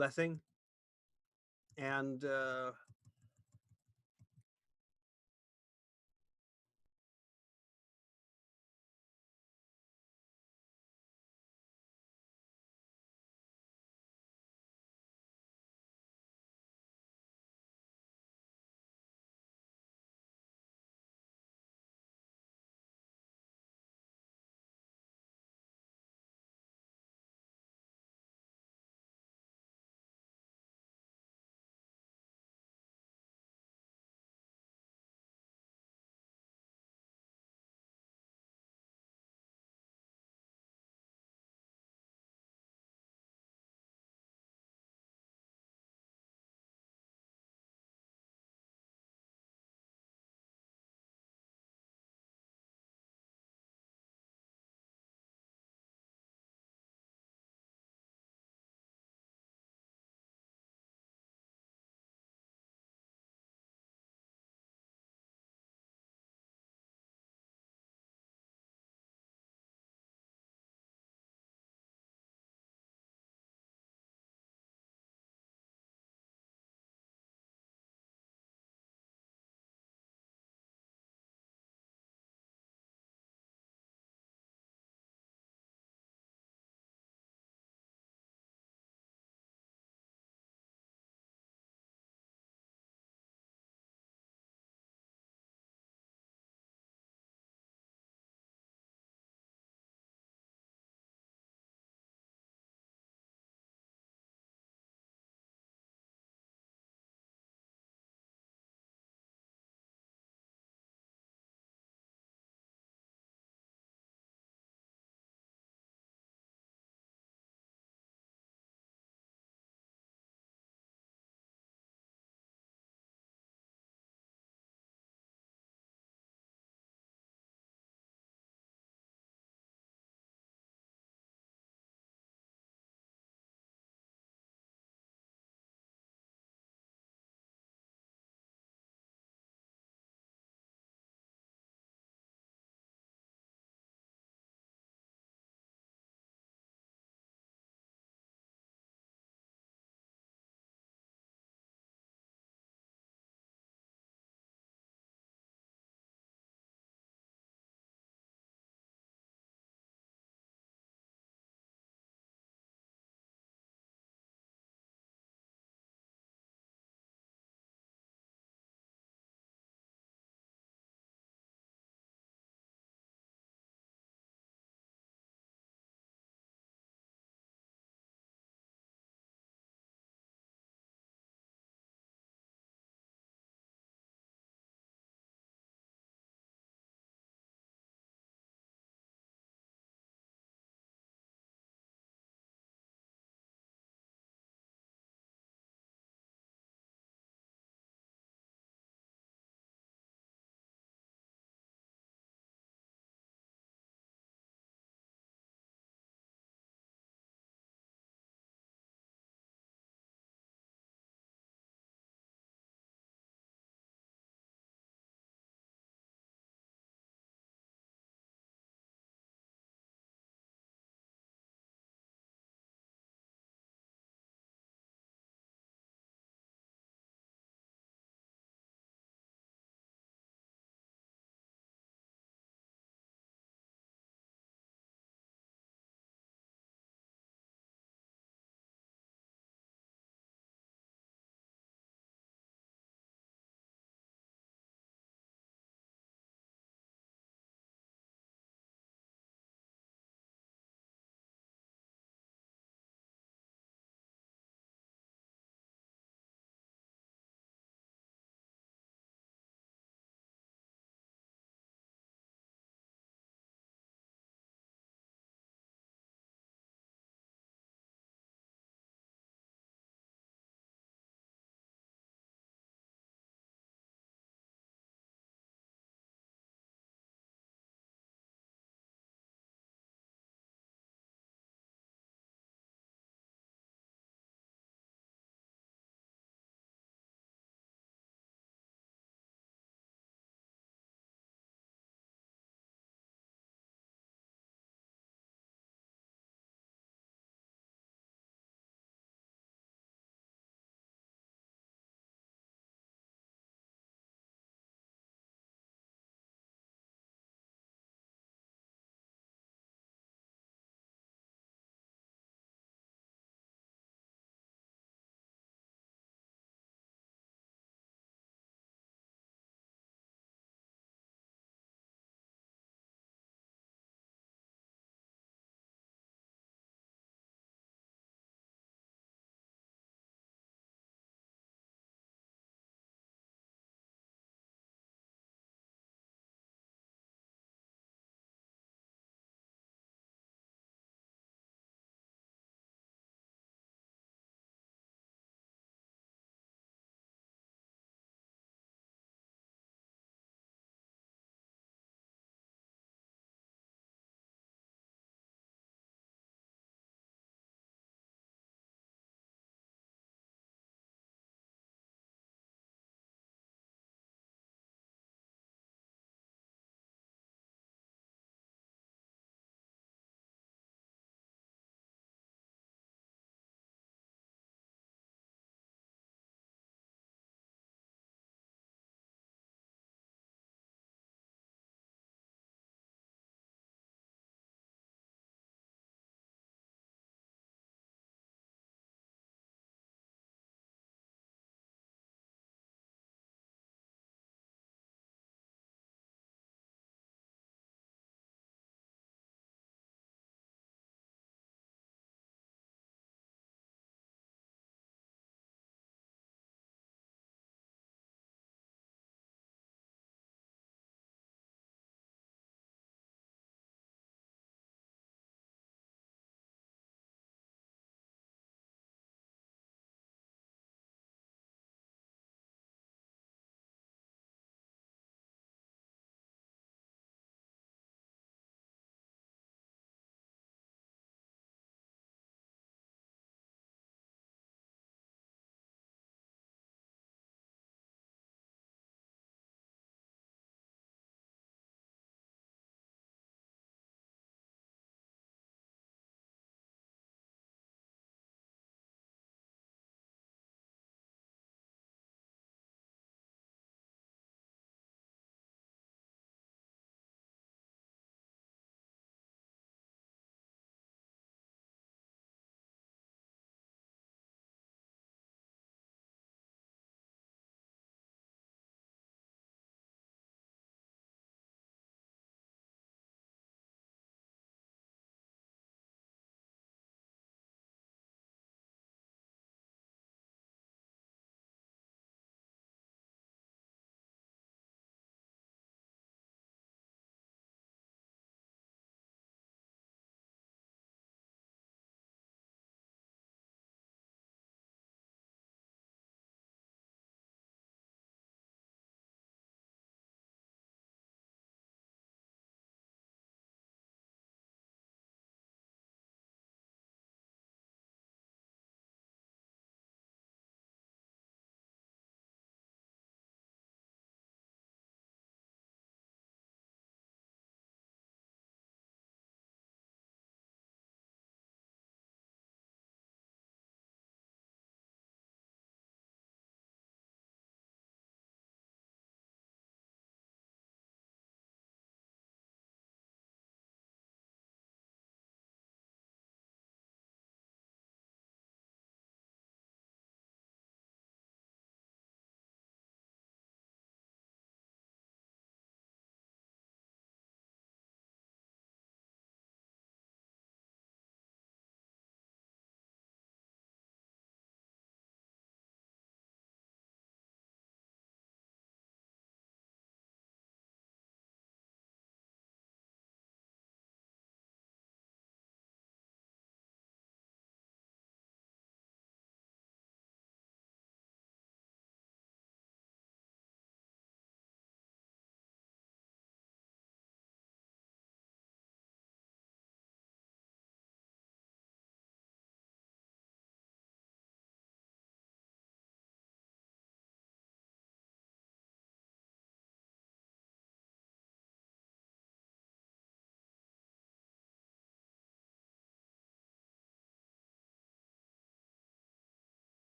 blessing. And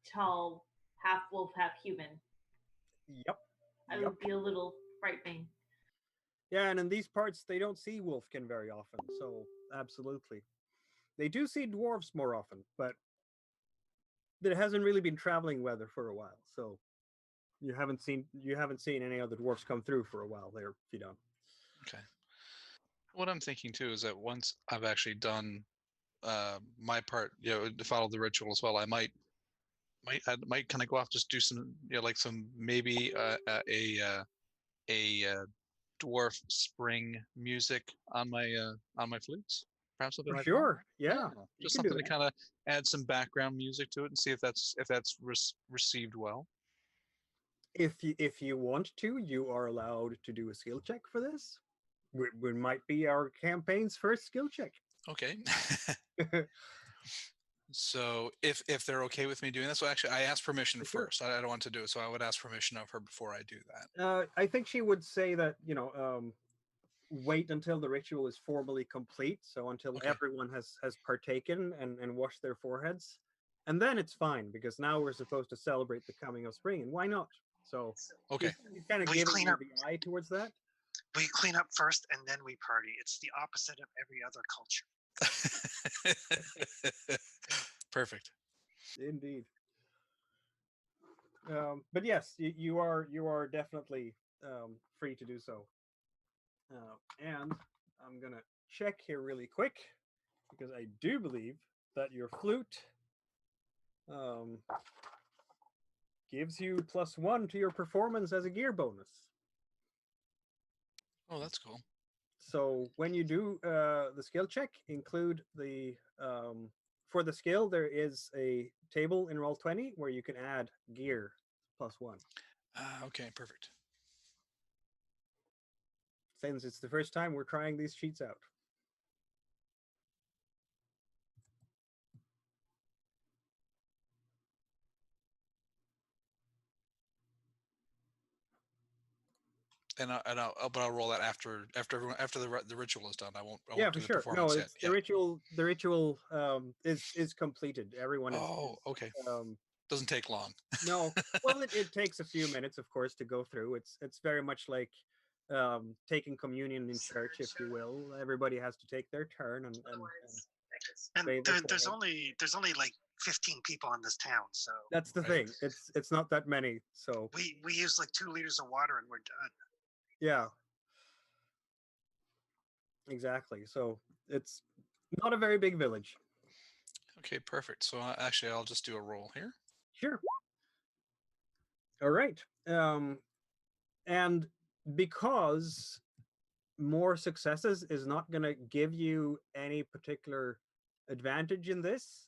tall, half wolf, half human. Yep, I yep. would be a little frightening. Yeah, and in these parts, they don't see wolfkin very often, so absolutely. They do see dwarves more often, but there hasn't really been traveling weather for a while, so you haven't seen any other dwarves come through for a while there, Fidon. Okay. What I'm thinking too is that once I've actually done my part, to follow the ritual as well, I might kind of go off, just do some, like some, maybe a dwarf spring music on my flutes, perhaps something For like that. sure, Yeah, yeah, you just can do something to that. kind of add some background music to it and see if that's received well. If you want to, you are allowed to do a skill check for this. We might be our campaign's first skill check. Okay. So if they're okay with me doing that, so actually I asked permission For sure. first. I don't want to do it, so I would ask permission of her before I do that. I think she would say that wait until the ritual is formally complete, so until Okay. everyone has partaken and washed their foreheads, and then it's fine because now we're supposed to celebrate the coming of spring, and why not? So Okay. she's kind of We giving clean you up. the eye towards that. We clean up first and then we party. It's the opposite of every other culture. Perfect. Indeed. But yes, you are definitely free to do so. And I'm gonna check here really quick because I do believe that your flute um, gives you +1 to your performance as a gear bonus. Oh, that's cool. So when you do the skill check, include the for the skill there is a table in Roll20 where you can add gear +1. Okay, perfect. Since it's the first time we're trying these sheets out. But I'll roll that after everyone, after the ritual is done. I won't Yeah, do for the sure. No, performance yet. it's the Yeah. ritual. The ritual is completed. Everyone Oh, is okay. um, Doesn't take long. no. Well, it takes a few minutes, of course, to go through. It's very much like taking communion in church, if you will. Everybody has to take their turn and And say their there's forehead. only like 15 people in this town, so That's the Right. thing. It's not that many. So we use like 2 liters of water and we're done. yeah, exactly. So it's not a very big village. Okay, perfect. So actually, I'll just do a roll here. Sure. All right. And because more successes is not going to give you any particular advantage in this,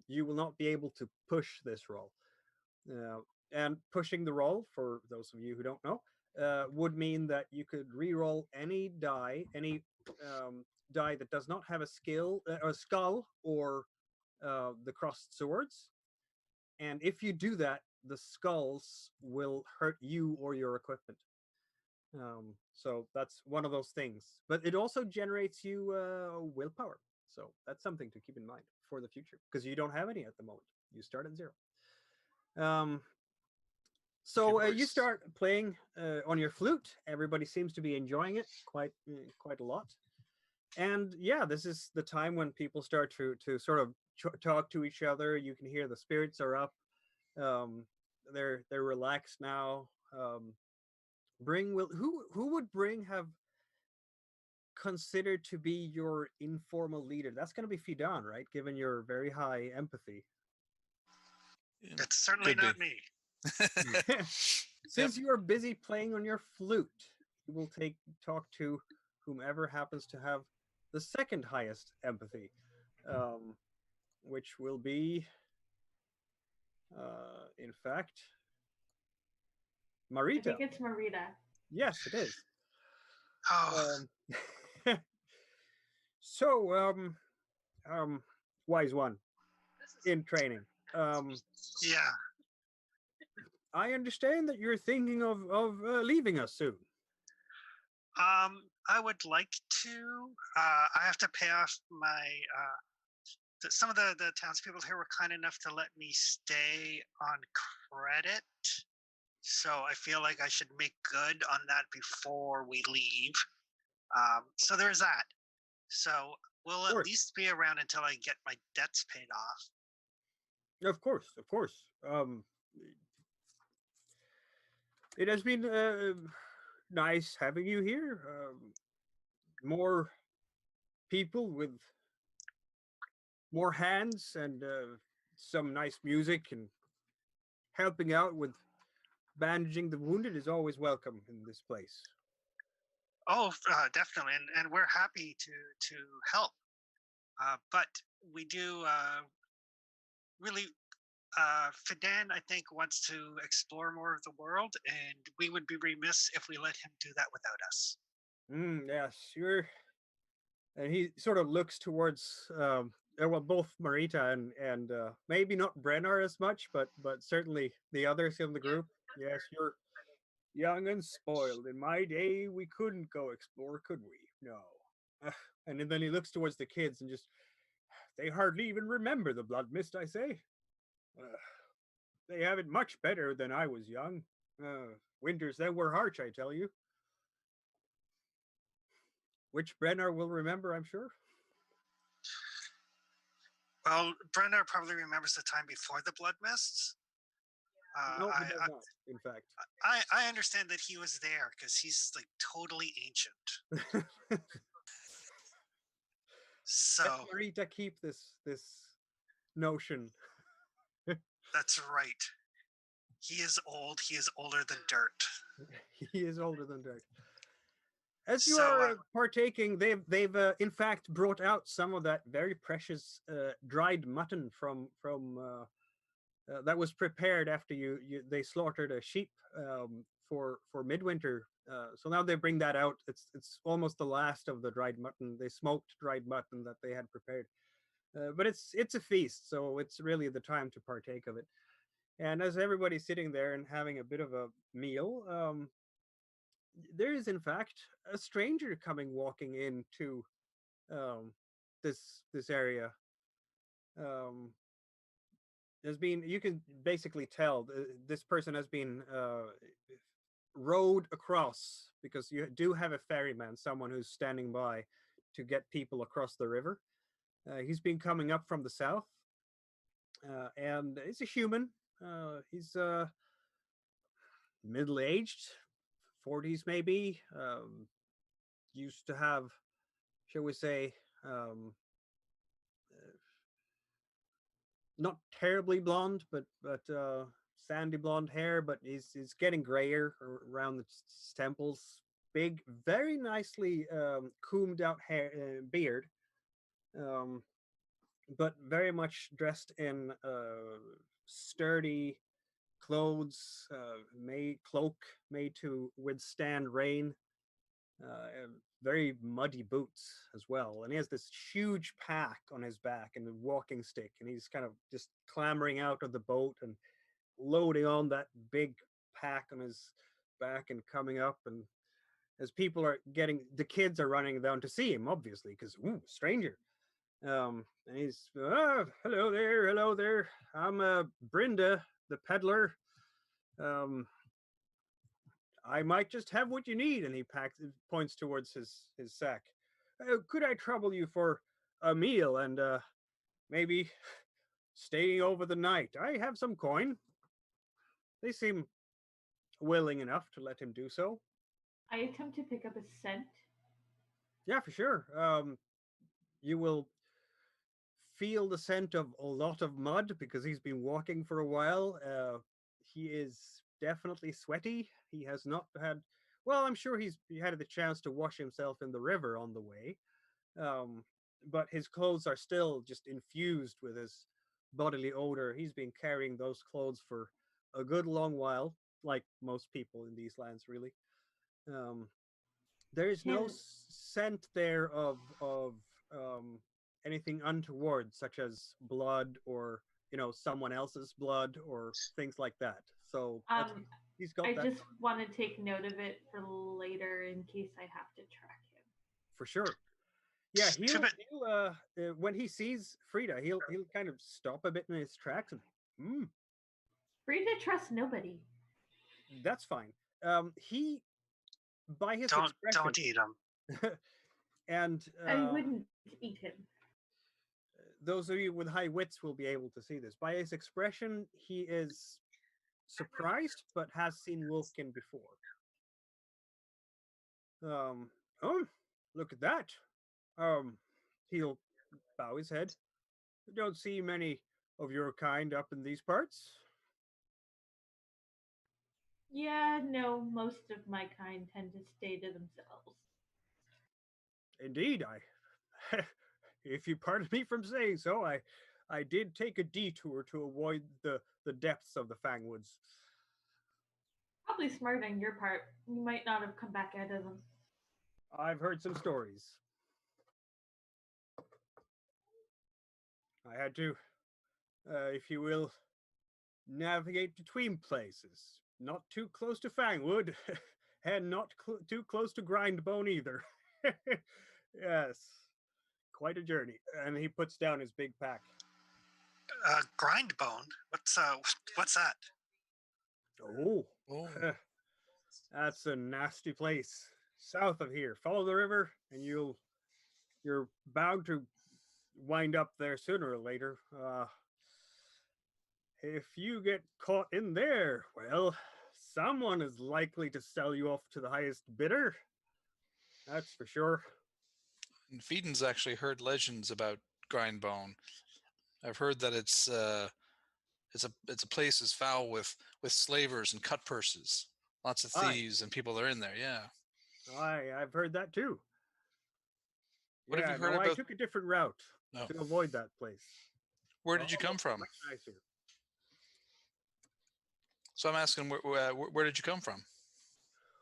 you will not be able to push this roll. And pushing the roll, for those of you who don't know, would mean that you could re-roll any die that does not have a skull or the crossed swords. And if you do that, the skulls will hurt you or your equipment. So that's one of those things. But it also generates you willpower. So that's something to keep in mind for the future because you don't have any at the moment. You start at 0. Um, so you start playing on your flute. Everybody seems to be enjoying it quite a lot. And yeah, this is the time when people start to sort of talk to each other. You can hear the spirits are up. Um, they're relaxed now. Bring will who would Bring have considered to be your informal leader? That's going to be Fidan, right? Given your very high empathy. It's certainly not me. Since you are busy playing on your flute, you will talk to whomever happens to have the second highest empathy, which will be, in fact, I Marita. think it's Marita. Yes, it is. Oh, So, wise one in training. yeah. I understand that you're thinking of leaving us soon. I would like to. I have to pay off my some of the townspeople here were kind enough to let me stay on credit. So I feel like I should make good on that before we leave. So there's that. So we'll Of at course, least be around until I get my debts paid off. of course, of course. It has been nice having you here. More people with more hands and some nice music and helping out with bandaging the wounded is always welcome in this place. Oh, definitely, and we're happy to help. But we do really. Fidan, I think, wants to explore more of the world, and we would be remiss if we let him do that without us. Yes, you're. And he sort of looks towards, well, both Marita and maybe not Brennar as much, but certainly the others in the group. Yes, you're young and spoiled. In my day, we couldn't go explore, could we? No. And then he looks towards the kids and just, they hardly even remember the blood mist, I say. They have it much better than I was young. Winters then were harsh, I tell you. Which Brennar will remember, I'm sure. Well, Brenner probably remembers the time before the blood mists. No, he does not, in fact. I understand that he was there because he's like totally ancient. So Let Marita keep this notion. that's right. He is old. He is older than dirt. He is older than dirt. As you So, are partaking, they've in fact brought out some of that very precious dried mutton from that was prepared after they slaughtered a sheep for midwinter. So now they bring that out. It's almost the last of the dried mutton. They smoked dried mutton that they had prepared. But it's a feast, so it's really the time to partake of it. And as everybody's sitting there and having a bit of a meal, there is in fact a stranger coming walking into um, this area. Um, there's been you can basically tell this person has been rowed across because you do have a ferryman, someone who's standing by to get people across the river. He's been coming up from the south, and he's a human. He's middle aged, 40s maybe. Used to have, shall we say, not terribly blonde, but sandy blonde hair. But he's getting grayer around the temples. Big, very nicely combed out hair, beard. Um, but very much dressed in sturdy clothes, cloak made to withstand rain, and very muddy boots as well. And he has this huge pack on his back and a walking stick, and he's kind of just clambering out of the boat and loading on that big pack on his back and coming up. And as people are the kids are running down to see him, obviously, because stranger. And he's hello there, hello there. I'm Brenda, the peddler. Um, I might just have what you need. And he points towards his sack. Could I trouble you for a meal and maybe staying over the night? I have some coin. They seem willing enough to let him do so. I attempt to pick up a scent. Yeah, for sure. You will feel the scent of a lot of mud because he's been walking for a while. He is definitely sweaty. He has not had, well, I'm sure he had the chance to wash himself in the river on the way. But his clothes are still just infused with his bodily odor. He's been carrying those clothes for a good long while, like most people in these lands, really. Um, there is no Can scent there of um, anything untoward, such as blood or someone else's blood or things like that. So at least he's got I that just want to take note of it for later in case I have to track him. for sure. Yeah, Too bad. when he sees Frida, he'll kind of stop a bit in his tracks and, Frida trusts nobody. that's fine. He by his Don't expression eat them. and I wouldn't eat him. those of you with high wits will be able to see this. By his expression, he is surprised, but has seen Wolfkin before. Oh, look at that. He'll bow his head. Don't see many of your kind up in these parts. Yeah, no, most of my kind tend to stay to themselves. Indeed, if you pardon me from saying so, I did take a detour to avoid the depths of the Fangwoods. Probably smart on your part. You might not have come back out of them. I've heard some stories. I had to, if you will, navigate between places. Not too close to Fangwood, and not too close to Grindbone either. Yes, quite a journey. And he puts down his big pack. Grindbone. What's that? Oh, Oh, that's a nasty place. South of here. Follow the river, and you're bound to wind up there sooner or later. If you get caught in there, well, someone is likely to sell you off to the highest bidder. That's for sure. and Feden's actually heard legends about Grindbone. I've heard that it's a place as foul with slavers and cut purses, lots of Aye. thieves and people that are in there. Yeah. I've heard that too. What have you heard no, I about? took a different route No. to avoid that place. Where did you come from? Much nicer. So I'm asking, where did you come from?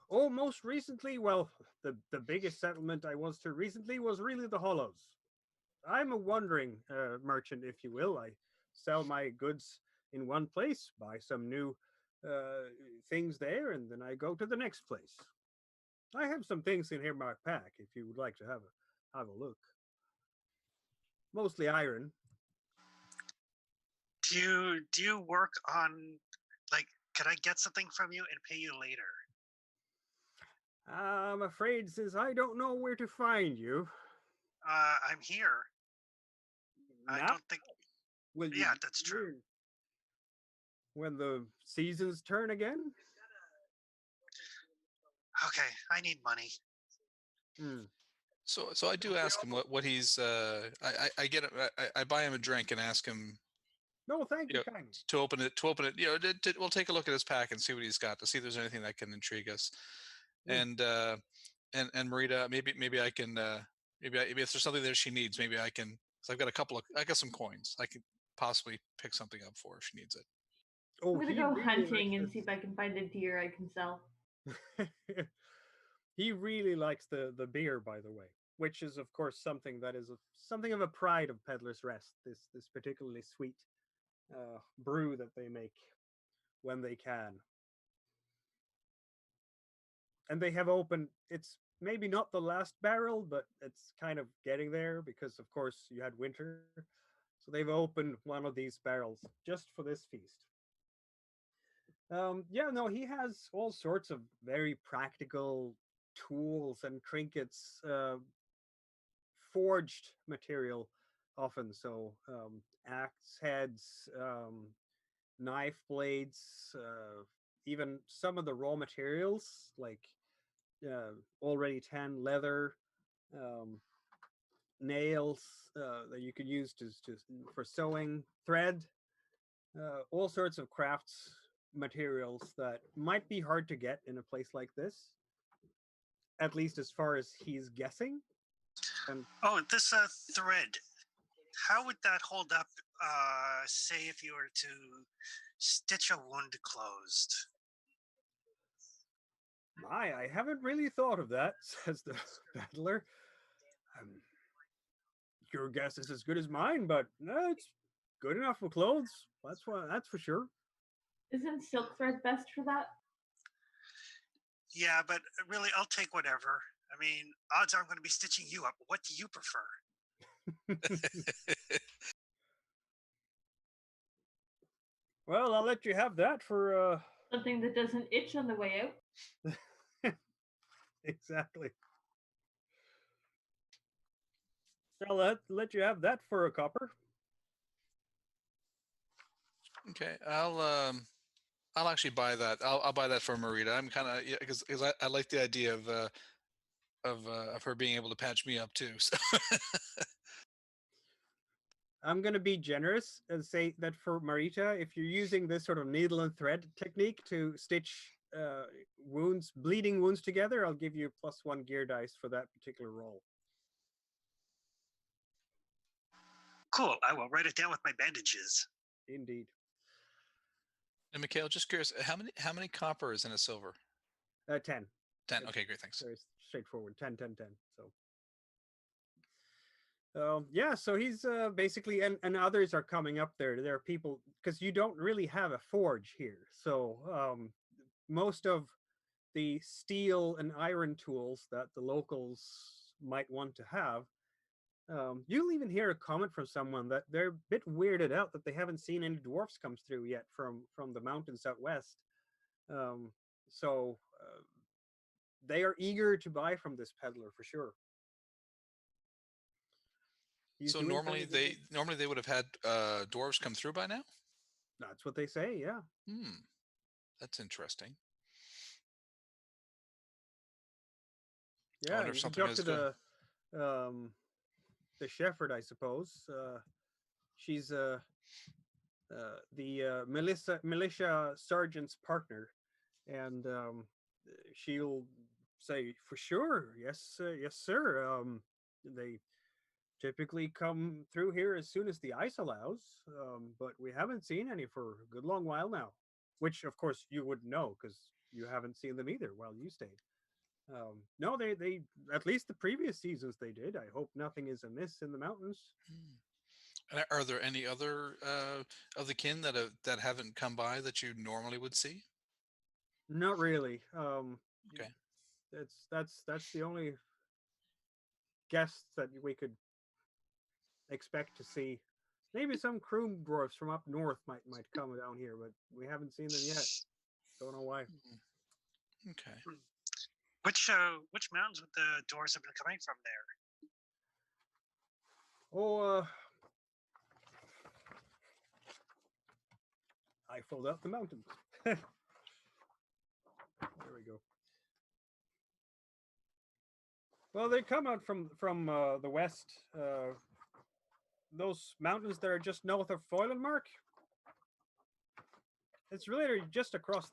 Oh, most recently, well, the biggest settlement I was to recently was really the Hollows. I'm a wandering merchant, if you will. I sell my goods in one place, buy some new things there, and then I go to the next place. I have some things in here in my pack if you would like to have a look. Mostly iron. Do you work on, like, can I get something from you and pay you later? I'm afraid, since I don't know where to find you. I'm here. I Now, don't think. will you Yeah, be that's true. here when the seasons turn again? Okay, I need money. So I do ask him what he's. I get it. I buy him a drink and ask him. No, thank you, Yeah. kind. To open it. We'll take a look at his pack and see what he's got to see if there's anything that can intrigue us. And Marita, maybe I can. Maybe if there's something there she needs, maybe I can. So I got some coins. I could possibly pick something up for her if she needs it. Oh, I'm gonna he go really hunting and likes see if I can find a deer I can sell. He really likes the beer, by the way, which is of course something that is something of a pride of Peddler's Rest. This particularly sweet brew that they make when they can, and they have opened. It's maybe not the last barrel, but it's kind of getting there because of course you had winter, so they've opened one of these barrels just for this feast. Yeah, no, he has all sorts of very practical tools and trinkets, forged material often. So axe heads, knife blades, even some of the raw materials like already tan leather, um, nails that you could use to for sewing, thread, all sorts of crafts materials that might be hard to get in a place like this, at least as far as he's guessing. And Oh, this thread. How would that hold up? Say if you were to stitch a wound closed. I haven't really thought of that, says the battler. Um, your guess is as good as mine, but it's good enough for clothes. That's for sure. Isn't silk thread best for that? Yeah, but really, I'll take whatever. I mean, odds are I'm going to be stitching you up. What do you prefer? Well, I'll let you have that for Something that doesn't itch on the way out. exactly. I'll let you have that for a copper. Okay, I'll actually buy that. I'll buy that for Marita. I'm kind of, yeah, because I like the idea of her being able to patch me up too. So I'm gonna be generous and say that for Marita, if you're using this sort of needle and thread technique to stitch wounds, bleeding wounds together, I'll give you +1 gear dice for that particular roll. Cool. I will write it down with my bandages. Indeed. and Mikhail, just curious, how many copper is in a silver? 10. 10. It's Okay, great, thanks. very straightforward. 10, 10, 10. Yeah, so he's basically, and others are coming up there. There are people, because you don't really have a forge here. So most of the steel and iron tools that the locals might want to have, you'll even hear a comment from someone that they're a bit weirded out that they haven't seen any dwarfs come through yet from the mountains out west. Um, so they are eager to buy from this peddler for sure. He's So doing normally fairly good. they would have had dwarves come through by now. That's what they say. Yeah. That's interesting. I Yeah, wonder if you can something talk is to good. the shepherd, I suppose. She's the militia sergeant's partner, and she'll say for sure, yes, yes, sir. They typically come through here as soon as the ice allows, but we haven't seen any for a good long while now. Which, of course, you wouldn't know because you haven't seen them either while you stayed. No, they at least the previous seasons they did. I hope nothing is amiss in the mountains. And are there any other of the kin that haven't come by that you normally would see? Not really. Okay. That's the only guests that we could expect to see. Maybe some crew dwarfs from up north might come down here, but we haven't seen them yet. Don't know why. Okay. Which mountains would the dwarves have been coming from there? Oh, I fold out the mountains. There we go. Well, they come out from the west. Those mountains that are just north of Foylenmark. It's really just across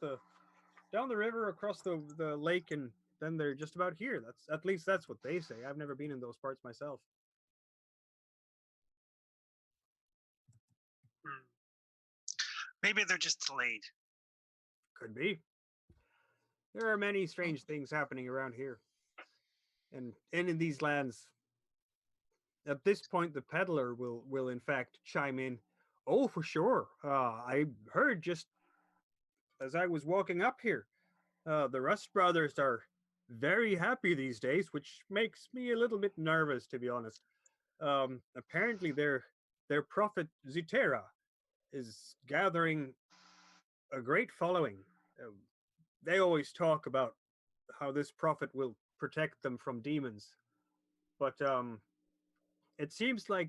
down the river, across the lake, and then they're just about here. That's at least that's what they say. I've never been in those parts myself. Maybe they're just delayed. Could be. There are many strange things happening around here, and in these lands. At this point, the peddler will in fact chime in. Oh, for sure. I heard just as I was walking up here. The Rust brothers are very happy these days, which makes me a little bit nervous, to be honest. Apparently, their prophet Zutera is gathering a great following. They always talk about how this prophet will protect them from demons, but it seems like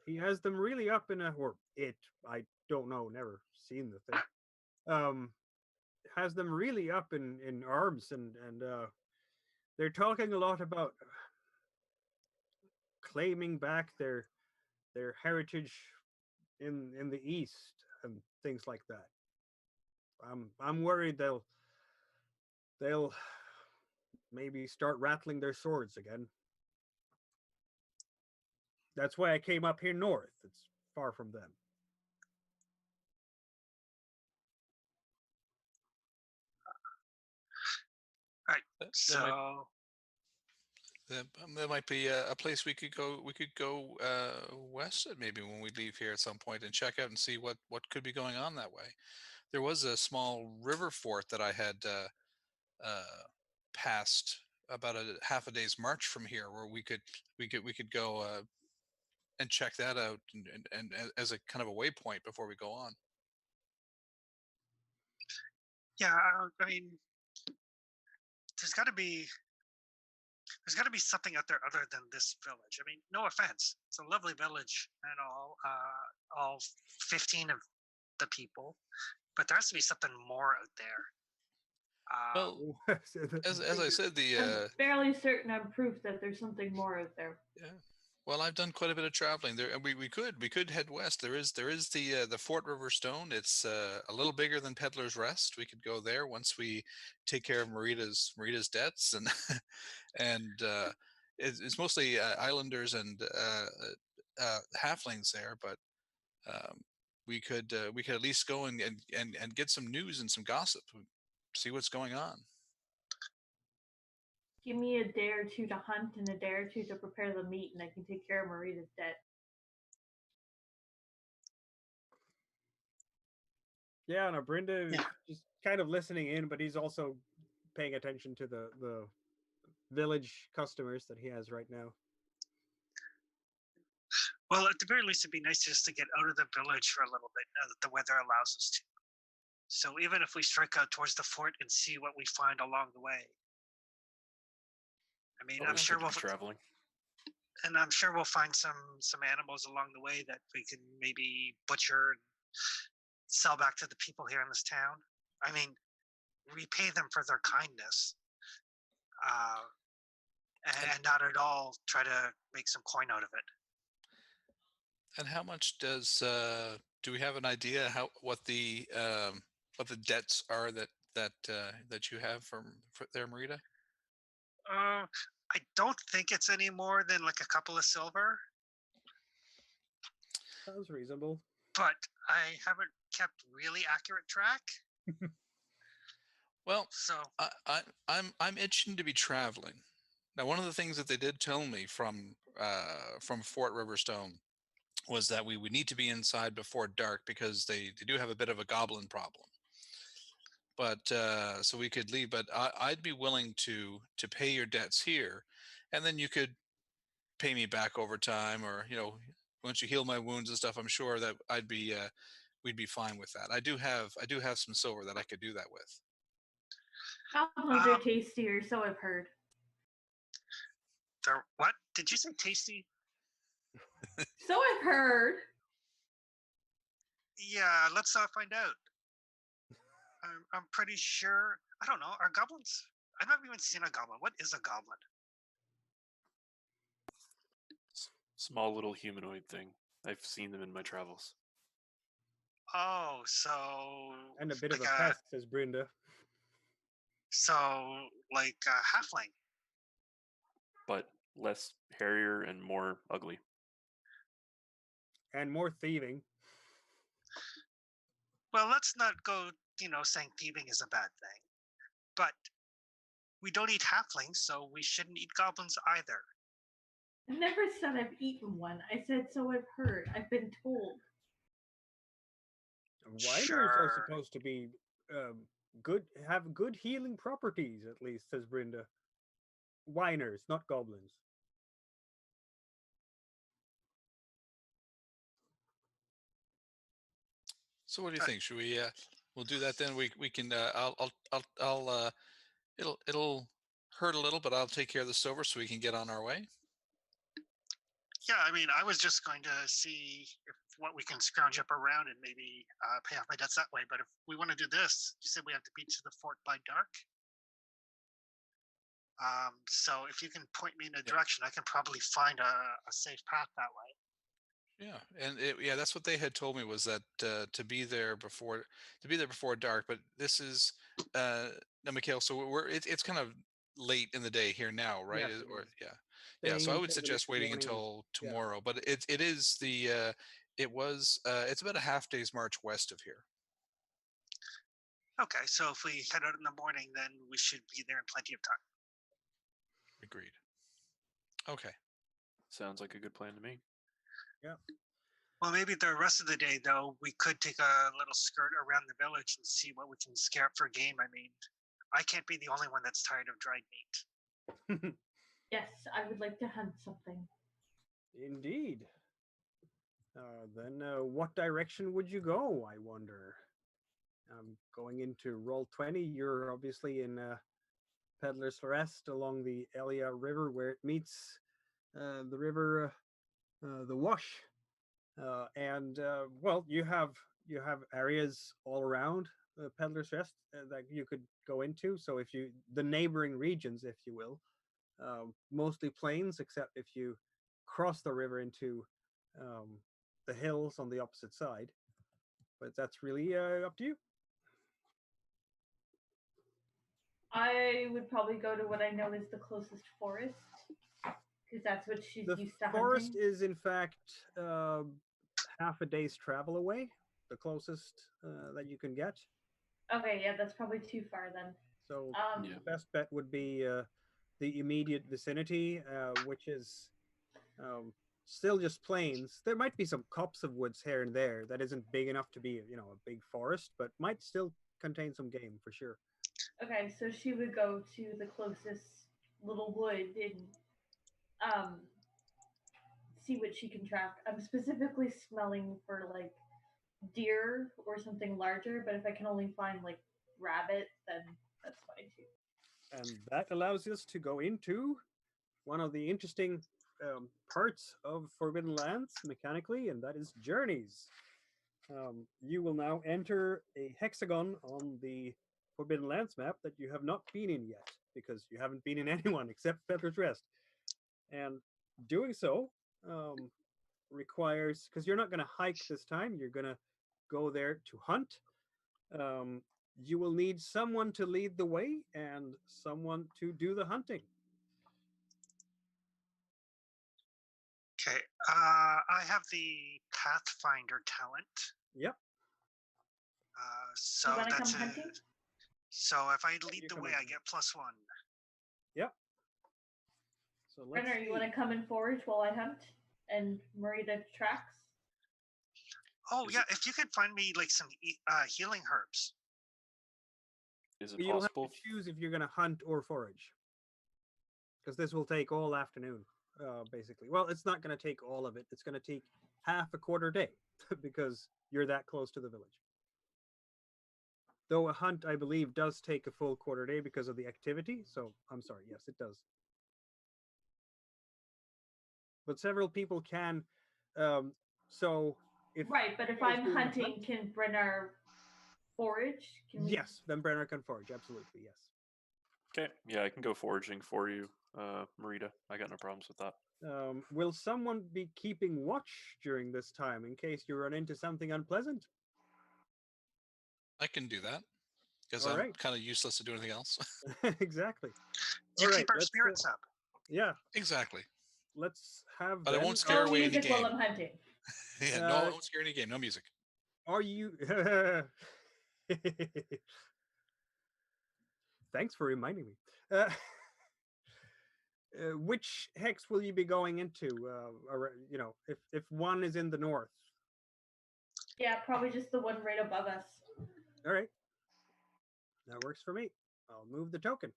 he has them really up in a or it. I don't know, never seen the thing. Um, has them really up in arms and they're talking a lot about claiming back their heritage in the east and things like that. I'm worried they'll maybe start rattling their swords again. That's why I came up here north. It's far from them. All right. That So there might be a place we could go. We could go west maybe when we leave here at some point and check out and see what could be going on that way. There was a small river fort that I had passed about a half a day's march from here, where we could go and check that out, and as a kind of a waypoint before we go on. Yeah, I mean, there's got to be something out there other than this village. I mean, no offense, it's a lovely village and all 15 of the people, but there has to be something more out there. Well, So the as I said, I'm fairly certain I'm proof that there's something more out there. yeah. Well, I've done quite a bit of traveling there, and we could head west. There is the Fort River Stone. It's a little bigger than Peddler's Rest. We could go there once we take care of Marita's debts, and and it's mostly islanders and halflings there. But um, we could at least go and get some news and some gossip, see what's going on. Give me a day or two to hunt and a day or two to prepare the meat, and I can take care of Marita's debt. yeah, no, Brenda is Yeah. just kind of listening in, but he's also paying attention to the village customers that he has right now. Well, at the very least, it'd be nice just to get out of the village for a little bit now that the weather allows us to. So even if we strike out towards the fort and see what we find along the way, I mean, I'm Always sure good to be traveling. I'm sure we'll find some animals along the way that we can maybe butcher and sell back to the people here in this town. I mean, repay them for their kindness, uh, and not at all try to make some coin out of it. And how much do we have an idea what the debts are that you have for there, Marita? I don't think it's any more than like a couple of silver, Sounds reasonable. but I haven't kept really accurate track. Well, So I'm itching to be traveling. Now, one of the things that they did tell me from Fort Riverstone was that we would need to be inside before dark because they do have a bit of a goblin problem. But so we could leave. But I'd be willing to pay your debts here, and then you could pay me back over time, or once you heal my wounds and stuff. I'm sure that we'd be fine with that. I do have some silver that I could do that with. Goblins are tastier, so I've heard. what did you say? Tasty? So I've heard. Yeah, let's find out. I'm pretty sure. I don't know. Are goblins? I've never even seen a goblin. What is a goblin? Small little humanoid thing. I've seen them in my travels. Oh, so And a bit of like a pest, says Brenda. so like a halfling. But less hairier and more ugly. And more thieving. Well, let's not go, saying thieving is a bad thing. But we don't eat halflings, so we shouldn't eat goblins either. I never said I've eaten one. I said so I've heard. I've been told. Whiners Sure. are supposed to be have good healing properties, at least, says Brenda. Whiners, not goblins. So what do you think? Should we? We'll do that then. We can. I'll. It'll hurt a little, but I'll take care of the silver so we can get on our way. Yeah, I mean, I was just going to see what we can scrounge up around and maybe pay off my debts that way. But if we want to do this, you said we have to be to the fort by dark. So if you can point me in a direction, I can probably find a safe path that way. Yeah, and that's what they had told me, was that to be there before dark. But this is now, Mikhail. So it's kind of late in the day here now, right? Yes, it is. Yeah. So Staying I would until the suggest next waiting morning. until Yeah. tomorrow. But it is it's about a half day's march west of here. Okay, so if we head out in the morning, then we should be there in plenty of time. Agreed. Okay. Sounds like a good plan to me. Yeah. Well, maybe the rest of the day, though, we could take a little skirt around the village and see what we can scare up for game. I mean, I can't be the only one that's tired of dried meat. Yes, I would like to hunt something. Indeed. Then what direction would you go, I wonder? Going into Roll 20, you're obviously in Peddler's Rest along the Elia River where it meets the river, the Wash. And well, you have areas all around Peddler's Rest that you could go into. So if you the neighboring regions, if you will, mostly plains, except if you cross the river into um, the hills on the opposite side. But that's really up to you. I would probably go to what I know is the closest forest, because that's what she's The used to forest hunting. is, in fact, half a day's travel away, the closest that you can get. Okay, yeah, that's probably too far then. So Yeah. the best bet would be the immediate vicinity, which is still just plains. There might be some copse of woods here and there that isn't big enough to be, a big forest, but might still contain some game for sure. Okay, so she would go to the closest little wood and um see what she can track. I'm specifically smelling for like deer or something larger, but if I can only find like rabbit, then that's fine too. And that allows us to go into one of the interesting parts of Forbidden Lands mechanically, and that is journeys. You will now enter a hexagon on the Forbidden Lands map that you have not been in yet, because you haven't been in anyone except Peddler's Rest. And doing so requires, because you're not going to hike this time, you're going to go there to hunt. Um, you will need someone to lead the way and someone to do the hunting. Okay. I have the Pathfinder talent. Yep. So You want to that's come hunting? So if I lead you the come way, in. I get +1. Yep. So let's Brenner, you want see. to come and forage while I hunt and Marita tracks? Oh Is yeah, it- if you could find me like some healing herbs. Is it You'll have possible? to choose if you're going to hunt or forage, because this will take all afternoon, basically. Well, it's not going to take all of it. It's going to take half a quarter day because you're that close to the village. Though a hunt, I believe, does take a full quarter day because of the activity. So I'm sorry. Yes, it does. But several people can. So if Right, but if guys I'm doing the hunting, hunt- can Brenner forage? Can we... yes, then Brenner can forage. Absolutely, yes. Okay, yeah, I can go foraging for you, Marita. I got no problems with that. Will someone be keeping watch during this time in case you run into something unpleasant? I can do that because All I'm right. kind of useless to do anything else. Exactly. You All keep right, our let's, spirits up. Yeah, Exactly. let's have. But I then, won't scare No away any music while game. I'm hunting. Yeah, no, I won't scare any game. No music. Are you? Thanks for reminding me. Which hex will you be going into? If one is in the north. Yeah, probably just the one right above us. All right, that works for me. I'll move the token.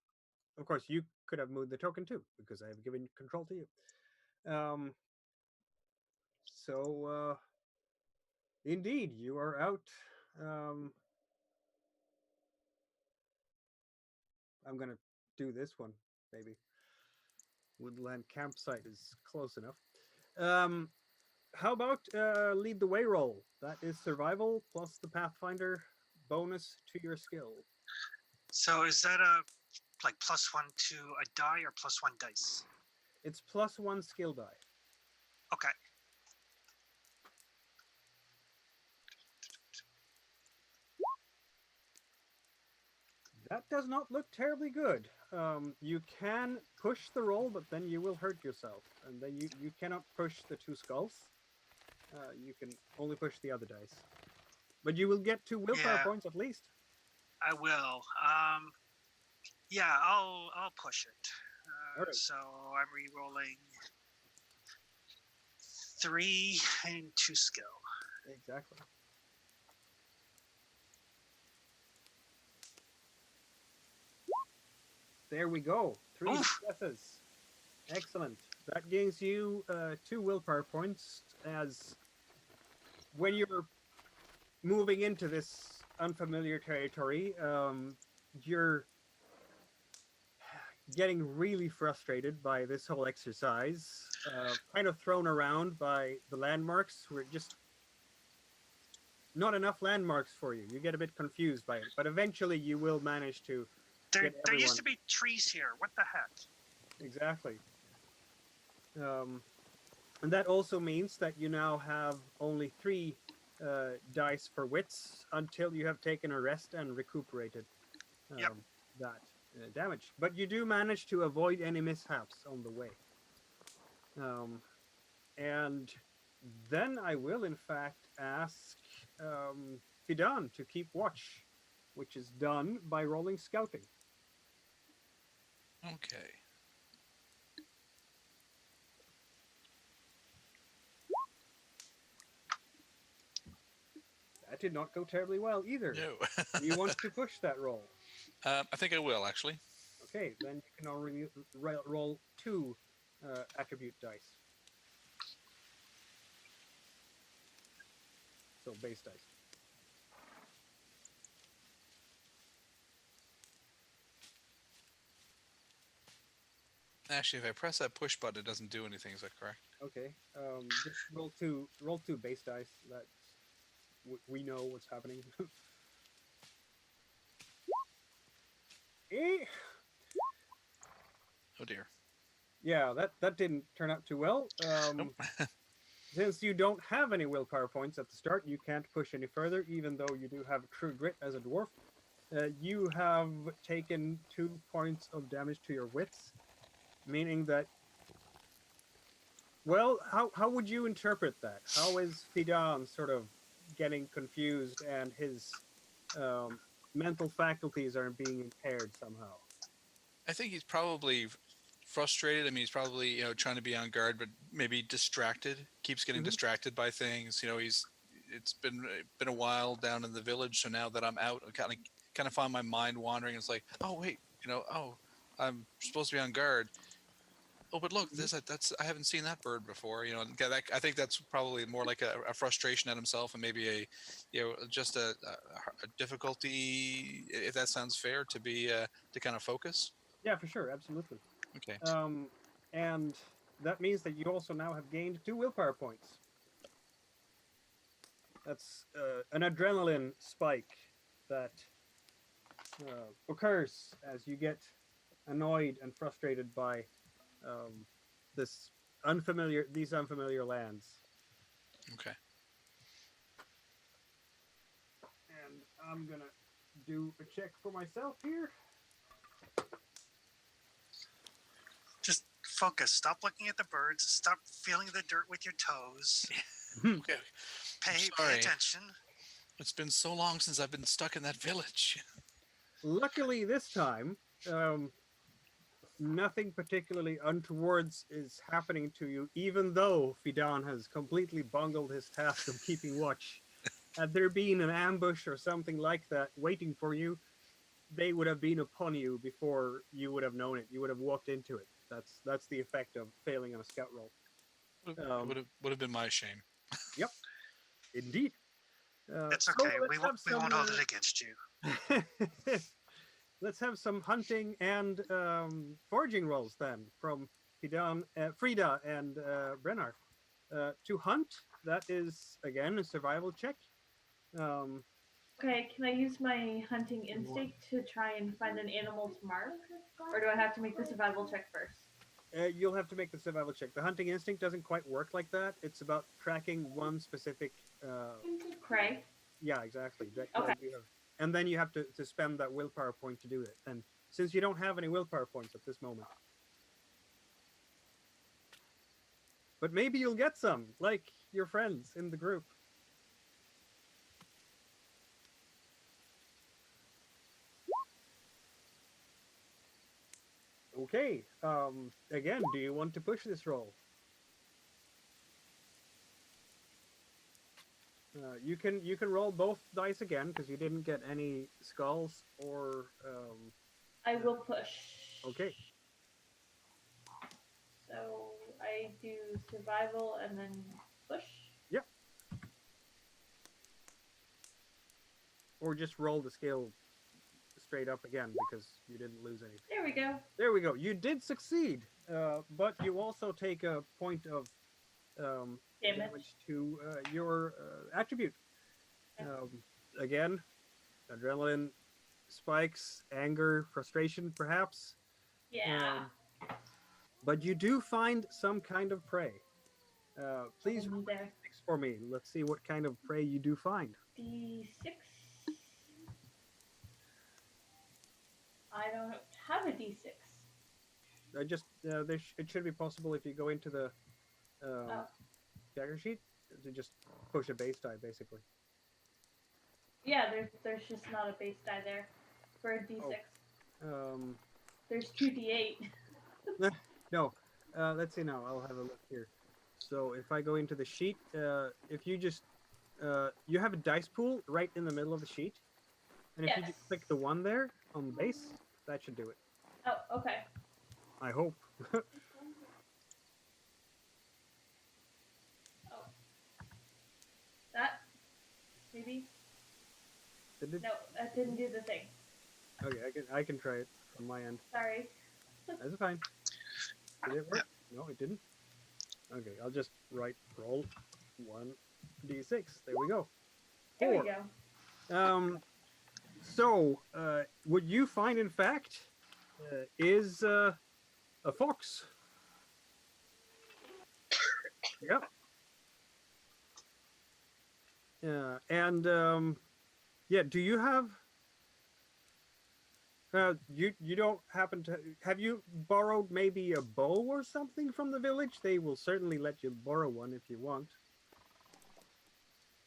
Of course, you could have moved the token too, because I have given control to you. So, indeed, you are out. I'm going to do this one, maybe. Woodland campsite is close enough. How about lead the way roll? That is survival plus the Pathfinder bonus to your skill. So is that a like +1 to a die or +1 dice? It's +1 skill die. Okay. That does not look terribly good. You can push the roll, but then you will hurt yourself. And then you cannot push the 2 skulls. You can only push the other dice. But you will get 2 willpower Yeah. points at least. I will. Yeah, I'll push it. Alright. So I'm re-rolling 3 and 2 skill. Exactly. There we go. 3 Oof. successes. Excellent. That gains you 2 willpower points as when you're moving into this unfamiliar territory, you're getting really frustrated by this whole exercise, kind of thrown around by the landmarks. We're just not enough landmarks for you. You get a bit confused by it, but eventually you will manage to There get used everyone. to be trees here. What the heck? Exactly. And that also means that you now have only 3 dice for wits until you have taken a rest and recuperated Yep. that damage. But you do manage to avoid any mishaps on the way. And then I will, in fact, ask Fidan to keep watch, which is done by rolling scouting. Okay. That did not go terribly well either. No. You want to push that roll. I think I will, actually. Okay, then you can already roll 2 attribute dice. So base dice. Actually, if I press that push button, it doesn't do anything. Is that correct? Okay, just roll two base dice. That we know what's happening. Eh? Oh dear. Yeah, that didn't turn out too well. Nope. Since you don't have any willpower points at the start, you can't push any further, even though you do have true grit as a dwarf. You have taken 2 points of damage to your wits, meaning that. Well, how would you interpret that? How is Fidan sort of getting confused and his mental faculties are being impaired somehow? I think he's probably frustrated. I mean, he's probably trying to be on guard, but maybe distracted. Keeps getting distracted by things. It's been a while down in the village, so now that I'm out, I kind of find my mind wandering. It's like, oh wait, I'm supposed to be on guard. Oh, but look, that's I haven't seen that bird before. I think that's probably more like a frustration at himself, and maybe just a difficulty, if that sounds fair, to be to kind of focus. Yeah, for sure, absolutely. Okay. And that means that you also now have gained 2 willpower points. That's an adrenaline spike that occurs as you get annoyed and frustrated by these unfamiliar lands. Okay. And I'm gonna do a check for myself here. Just focus. Stop looking at the birds. Stop feeling the dirt with your toes. Okay. Pay Sorry. attention. It's been so long since I've been stuck in that village. Luckily, this time, nothing particularly untowards is happening to you, even though Fidan has completely bungled his task of keeping watch. Had there been an ambush or something like that waiting for you, they would have been upon you before you would have known it. You would have walked into it. That's the effect of failing on a scout roll. Would have been my shame. Yep, indeed. It's okay. We won't hold it against you. Let's have some hunting and foraging rolls then from Frida and Brennar. To hunt, that is again a survival check. Okay, can I use my hunting instinct to try and find an animal to mark? Or do I have to make the survival check first? You'll have to make the survival check. The hunting instinct doesn't quite work like that. It's about tracking one specific. Cray? Yeah, exactly. Okay. And then you have to spend that willpower point to do it. And since you don't have any willpower points at this moment. But maybe you'll get some, like your friends in the group. Okay. Again, do you want to push this roll? You can roll both dice again because you didn't get any skulls or. I will push. Okay. So I do survival and then push. Yep. Or just roll the skill straight up again because you didn't lose anything. There we go. There we go. You did succeed, but you also take a point of damage to your attribute. Again, adrenaline spikes, anger, frustration, perhaps. Yeah. But you do find some kind of prey. Please roll There. d6 for me. Let's see what kind of prey you do find. D6. I don't have a D6. It should be possible if you go into the dagger sheet to just push a base die, basically. Yeah, there's just not a base die there for a D6. There's 2D8. No. Let's see now. I'll have a look here. So if I go into the sheet, if you just you have a dice pool right in the middle of the sheet, and if you just click the one there on the base, that should do it. Oh, okay. I hope. Oh. That maybe. Did it? No, that didn't do the thing. Okay, I can try it on my end. Sorry. That's fine. Did it work? No, it didn't. Okay, I'll just roll 1d6. There we go. 4. There we go. So, what you find, in fact, is a fox. Yep. Yeah, do you have... you don't happen to... Have you borrowed maybe a bow or something from the village? They will certainly let you borrow one if you want.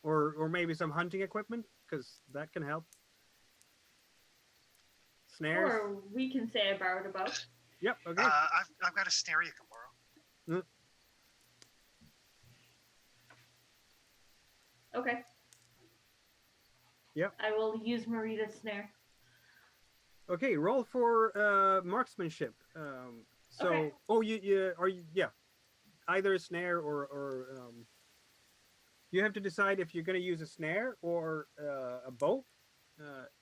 Or maybe some hunting equipment, because that can help. Snares? Or we can say I borrowed a bow. Yep, okay. I've got a snare you can borrow. Okay. Yep. I will use Marita's snare. Okay, roll for marksmanship. Okay. Yeah, either a snare or you have to decide if you're going to use a snare or a bow.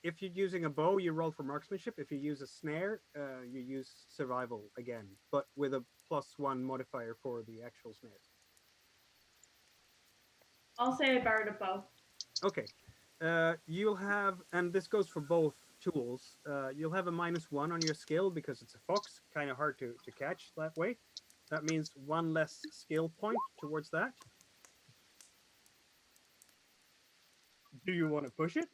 If you're using a bow, you roll for marksmanship. If you use a snare, you use survival again, but with a +1 modifier for the actual snare. I'll say I borrowed a bow. Okay. You'll have, and this goes for both tools, you'll have a -1 on your skill because it's a fox, kind of hard to catch that way. That means 1 less skill point towards that. Do you want to push it?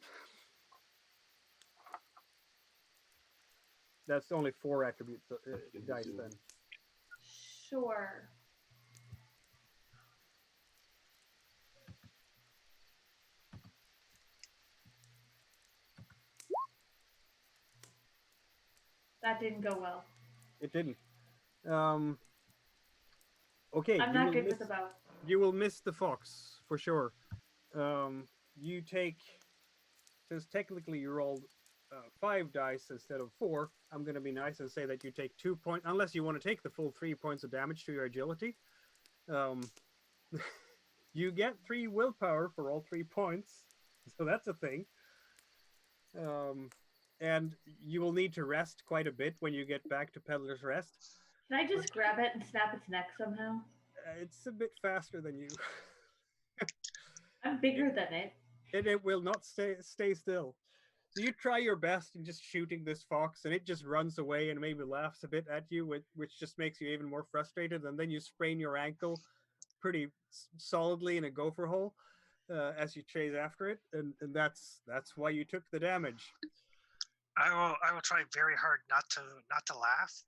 That's only 4 attribute dice then. Sure. That didn't go well. It didn't. Okay. I'm not good with the bow. You will miss the fox for sure. You take, since technically you rolled 5 dice instead of 4, I'm going to be nice and say that you take 2 points, unless you want to take the full 3 points of damage to your agility. You get 3 willpower for all 3 points, so that's a thing. And you will need to rest quite a bit when you get back to Peddler's Rest. Can I just grab it and snap its neck somehow? It's a bit faster than you. I'm bigger than it. And it will not stay still. So you try your best in just shooting this fox, and it just runs away and maybe laughs a bit at you, which just makes you even more frustrated. And then you sprain your ankle pretty solidly in a gopher hole as you chase after it, and that's why you took the damage. I will try very hard not to laugh.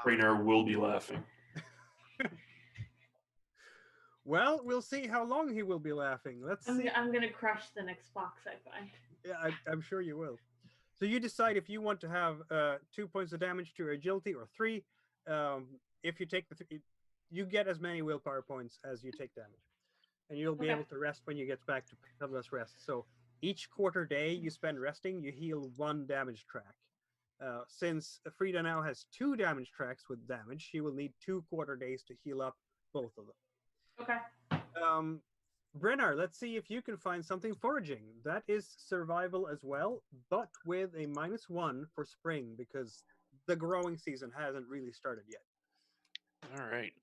Raynar will be laughing. Well, we'll see how long he will be laughing. Let's see. I'm gonna crush the next fox I find. Yeah, I'm sure you will. So you decide if you want to have 2 points of damage to your agility or 3. If you take the 3, you get as many willpower points as you take damage, and you'll be able to rest when you get back to Peddler's Rest. So each quarter day you spend resting, you heal 1 damage track. Since Frida now has 2 damage tracks with damage, she will need 2 quarter days to heal up both of them. Okay. Brennar, let's see if you can find something foraging. That is survival as well, but with a -1 for spring because the growing season hasn't really started yet. All right.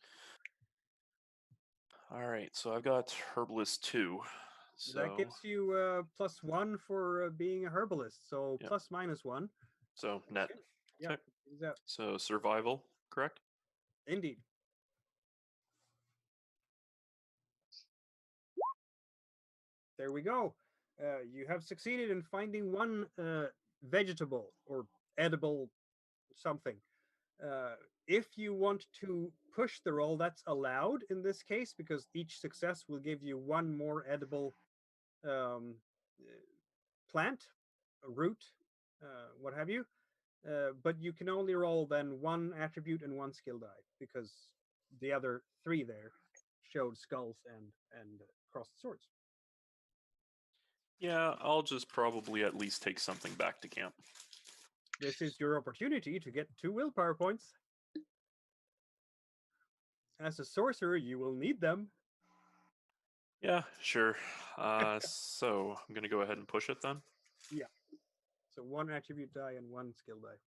All right. So I've got Herbalist 2. That So gives you +1 for being a herbalist, so Yep. +/-1. so net. Yeah, Okay. that So survival, correct? indeed. There we go. You have succeeded in finding one vegetable or edible something. If you want to push the roll, that's allowed in this case because each success will give you one more edible um, uh, plant, a root, what have you. But you can only roll then one attribute and one skill die because the other 3 there showed skulls and crossed swords. Yeah, I'll just probably at least take something back to camp. This is your opportunity to get 2 willpower points. As a sorcerer, you will need them. Yeah, sure. So I'm gonna go ahead and push it then. Yeah. So 1 attribute die and 1 skill die.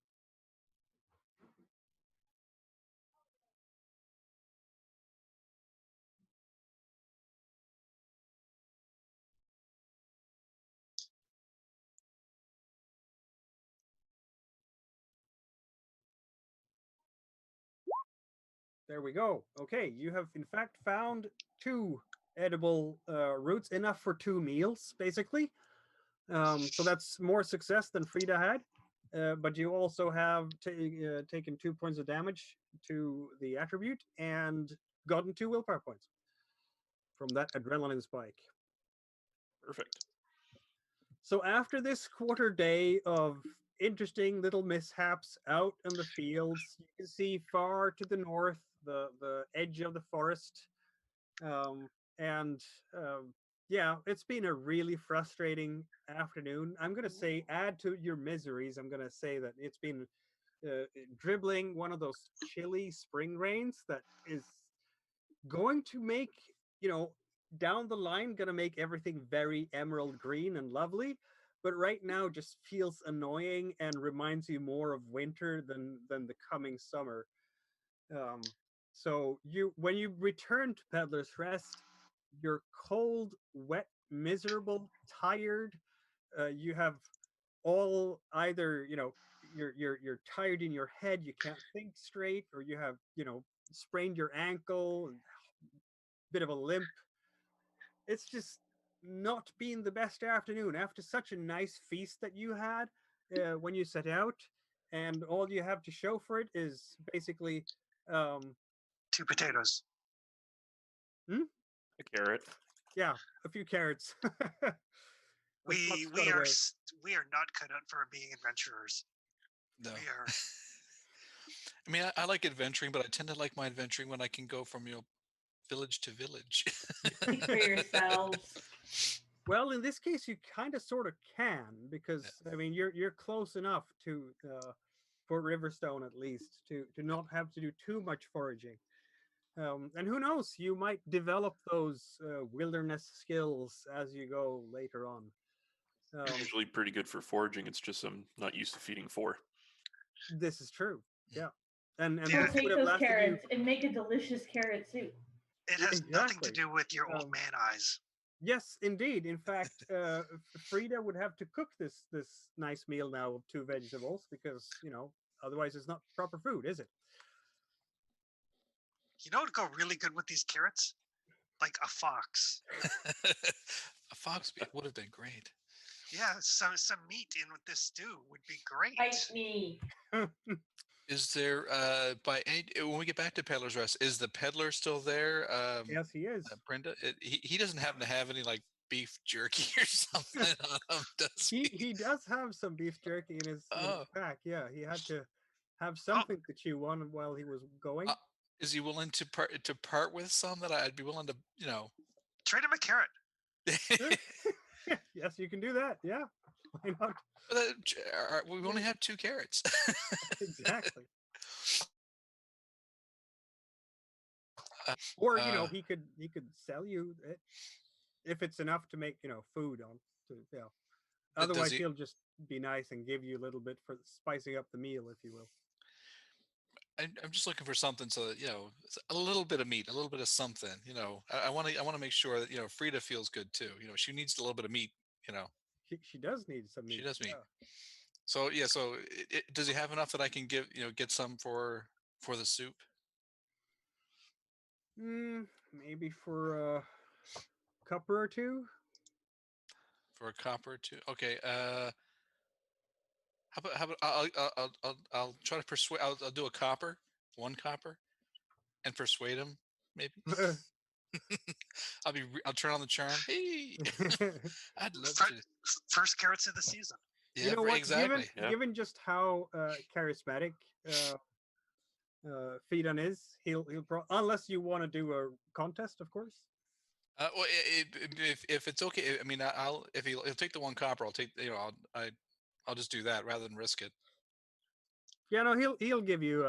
There we go. Okay, you have in fact found 2 edible roots, enough for 2 meals, basically. So that's more success than Frida had. But you also have taken 2 points of damage to the attribute and gotten 2 willpower points from that adrenaline spike. Perfect. So after this quarter day of interesting little mishaps out in the fields, you can see far to the north the edge of the forest. And yeah, it's been a really frustrating afternoon. I'm going to say, add to your miseries, I'm going to say that it's been dribbling one of those chilly spring rains that is going to make, you know, down the line, going to make everything very emerald green and lovely. But right now just feels annoying and reminds you more of winter than the coming summer. So when you return to Peddler's Rest, you're cold, wet, miserable, tired. You have all either, you know, you're tired in your head, you can't think straight, or you have, you know, sprained your ankle, and bit of a limp. It's just not been the best afternoon after such a nice feast that you had when you set out, and all you have to show for it is basically um, 2 potatoes. A carrot. yeah, a few carrots. A We fox got we are away. we are not cut out for being adventurers. No. We are. I mean, I like adventuring, but I tend to like my adventuring when I can go from village to village. Speak for yourselves. Well, in this case, you kind of sort of can because I mean you're close enough to for Riverstone at least to not have to do too much foraging. And who knows, you might develop those wilderness skills as you go later on. I'm usually pretty good for foraging. It's just I'm not used to feeding 4. This is true. Yeah, and Yeah. We'll this would take have those lasted carrots and make a delicious carrot soup. It has nothing to Exactly. do with your old Um, man eyes. Yes, indeed. In fact, Frida would have to cook this nice meal now of 2 vegetables because, you know, otherwise it's not proper food, is it? You know what would go really good with these carrots? Like a fox. A fox would have been great. Yeah, some meat in with this stew would be great. Bite me. Is there when we get back to Peddler's Rest, is the peddler still there? Yes, he is. Brenda, he doesn't happen to have any like beef jerky or something on him, does he? He does have some beef jerky in his Oh. pack. Yeah, he had to have Oh, something to chew on while he was going. Is he willing to part with some that I'd be willing to, trade him a carrot. Yes, you can do that. Yeah, why not? But we only have 2 carrots. Exactly. Uh, Or uh, he could sell you it if it's enough to make food on. does Otherwise, he? he'll just be nice and give you a little bit for spicing up the meal, if you will. I'm just looking for something so that a little bit of meat, a little bit of something. I want to make sure that Frida feels good too. She needs a little bit of meat. You know, She does need some she meat. does meat. Yeah. So yeah, so does he have enough that I can get some for the soup? Maybe for a cupper or two. For a copper too. Okay. How about I'll try to persuade. I'll do a copper, 1 copper, and persuade him. Maybe I'll turn on the charm. Hey, I'd love Fir- to. First carrots of the season. You Yeah, know what? Given exactly. Yeah. given just how charismatic Fidan is, he'll unless you want to do a contest, of course. Well, if it's okay, I mean, I'll if he'll take the 1 copper, I'll take I'll just do that rather than risk it. Yeah, no, he'll give you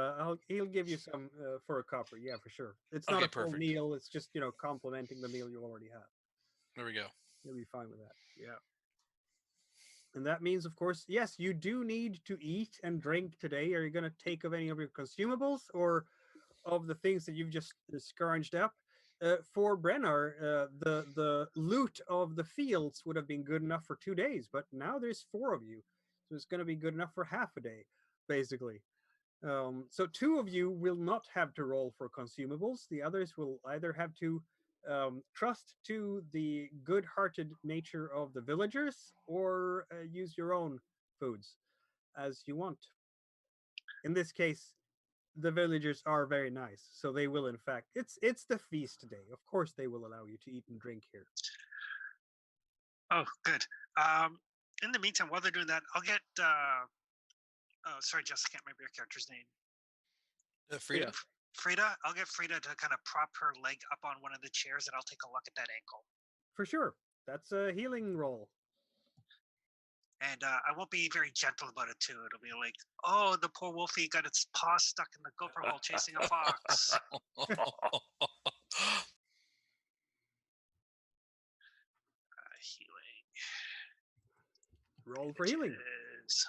he'll give you some for a copper. Yeah, for sure. It's not Okay, a full perfect. meal. It's just complementing the meal you already have. There we go. You'll be fine with that. Yeah. And that means, of course, yes, you do need to eat and drink today. Are you going to take of any of your consumables or of the things that you've just scrounged up? For Brennar, the loot of the fields would have been good enough for 2 days, but now there's 4 of you, so it's going to be good enough for half a day, basically. So 2 of you will not have to roll for consumables. The others will either have to trust to the good-hearted nature of the villagers or use your own foods as you want. In this case, the villagers are very nice, so they will, in fact, it's the feast day. Of course, they will allow you to eat and drink here. Oh, good. In the meantime, while they're doing that, I'll get. Oh, sorry, Jess, I can't remember your character's name. Frida. Frida. I'll get Frida to kind of prop her leg up on one of the chairs, and I'll take a look at that ankle. For sure, that's a healing roll. And I won't be very gentle about it too. It'll be like, oh, the poor wolfie got its paw stuck in the gopher hole chasing a fox. Healing. Roll for healing. Images.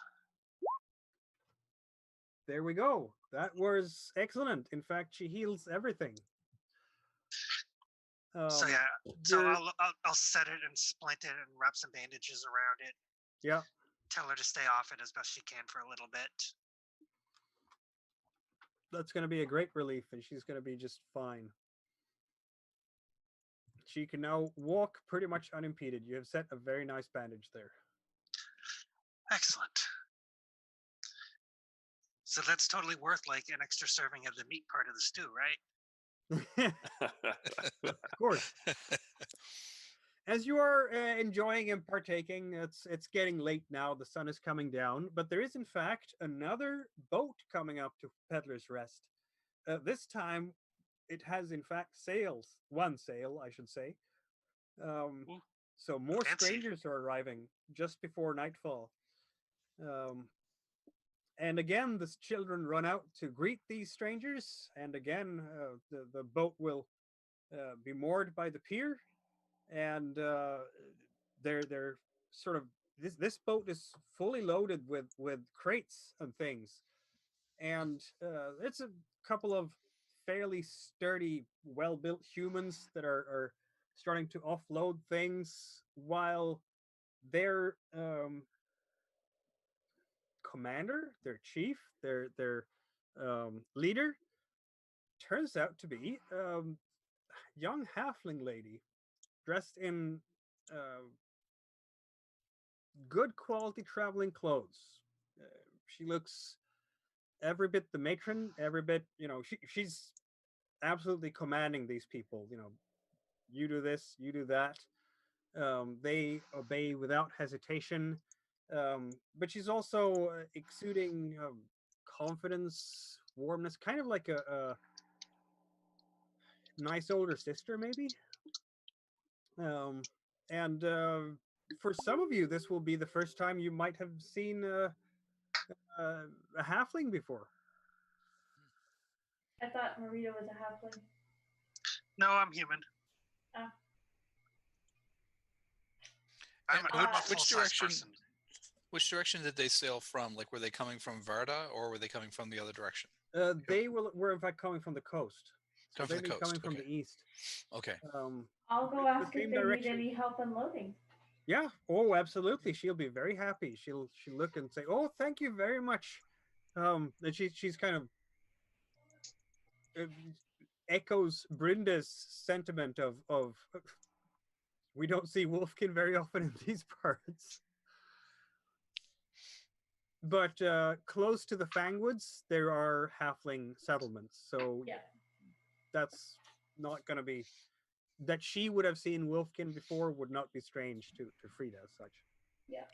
There we go. That was excellent. In fact, she heals everything. So yeah, so your- I'll set it and splint it and wrap some bandages around it. Yeah, Tell her to stay off it as best she can for a little bit. that's going to be a great relief, and she's going to be just fine. She can now walk pretty much unimpeded. You have set a very nice bandage there. Excellent. So that's totally worth like an extra serving of the meat part of the stew, right? Of course. As you are enjoying and partaking, it's getting late now. The sun is coming down, but there is in fact another boat coming up to Peddler's Rest. This time, it has in fact sails. One sail, I should say. Ooh, So more fancy. strangers are arriving just before nightfall. And again, the children run out to greet these strangers. And again, the boat will be moored by the pier, and they're sort of this boat is fully loaded with crates and things, and it's a couple of fairly sturdy, well-built humans that are starting to offload things while their commander, their chief, their leader turns out to be young halfling lady dressed in good quality traveling clothes. She looks every bit the matron, every bit, she's absolutely commanding these people. You do this, you do that. They obey without hesitation. But she's also exuding confidence, warmness, kind of like a nice older sister, maybe. And for some of you, this will be the first time you might have seen a halfling before. I thought Marita was a halfling. No, I'm human. Ah. I'm And a which full-size direction? person. Which direction did they sail from? Like, were they coming from Varda, or were they coming from the other direction? Were in fact coming from the coast. So Coming from they've the been coming coast. from Okay. the east. Okay. I'll go The ask if same they direction. need any help unloading. Yeah. Oh, absolutely. She'll be very happy. She'll look and say, "Oh, thank you very much." And she's kind of echoes Brinda's sentiment of we don't see Wolfkin very often in these parts. But close to the Fangwoods, there are halfling settlements, so Yeah. that's not going to be that she would have seen Wolfkin before would not be strange to Frida as such. Yeah.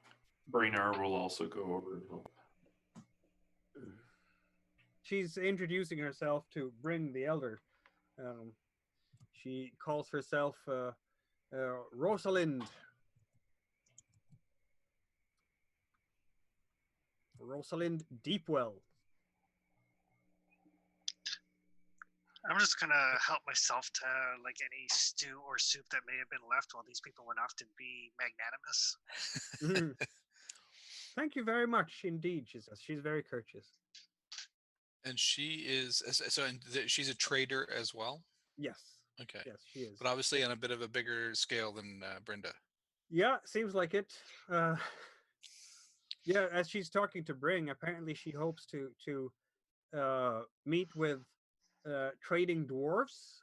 Brainar will also go over and help. She's introducing herself to Bryn the Elder. She calls herself Rosalind. Rosalind Deepwell. I'm just gonna help myself to like any stew or soup that may have been left while these people went off to be magnanimous. Thank you very much indeed, she says. She's very courteous. And she is she's a trader as well. Yes. Okay. Yes, she is. But obviously on a bit of a bigger scale than Brenda. Yeah, seems like it. Yeah, as she's talking to Bring, apparently she hopes to meet with trading dwarves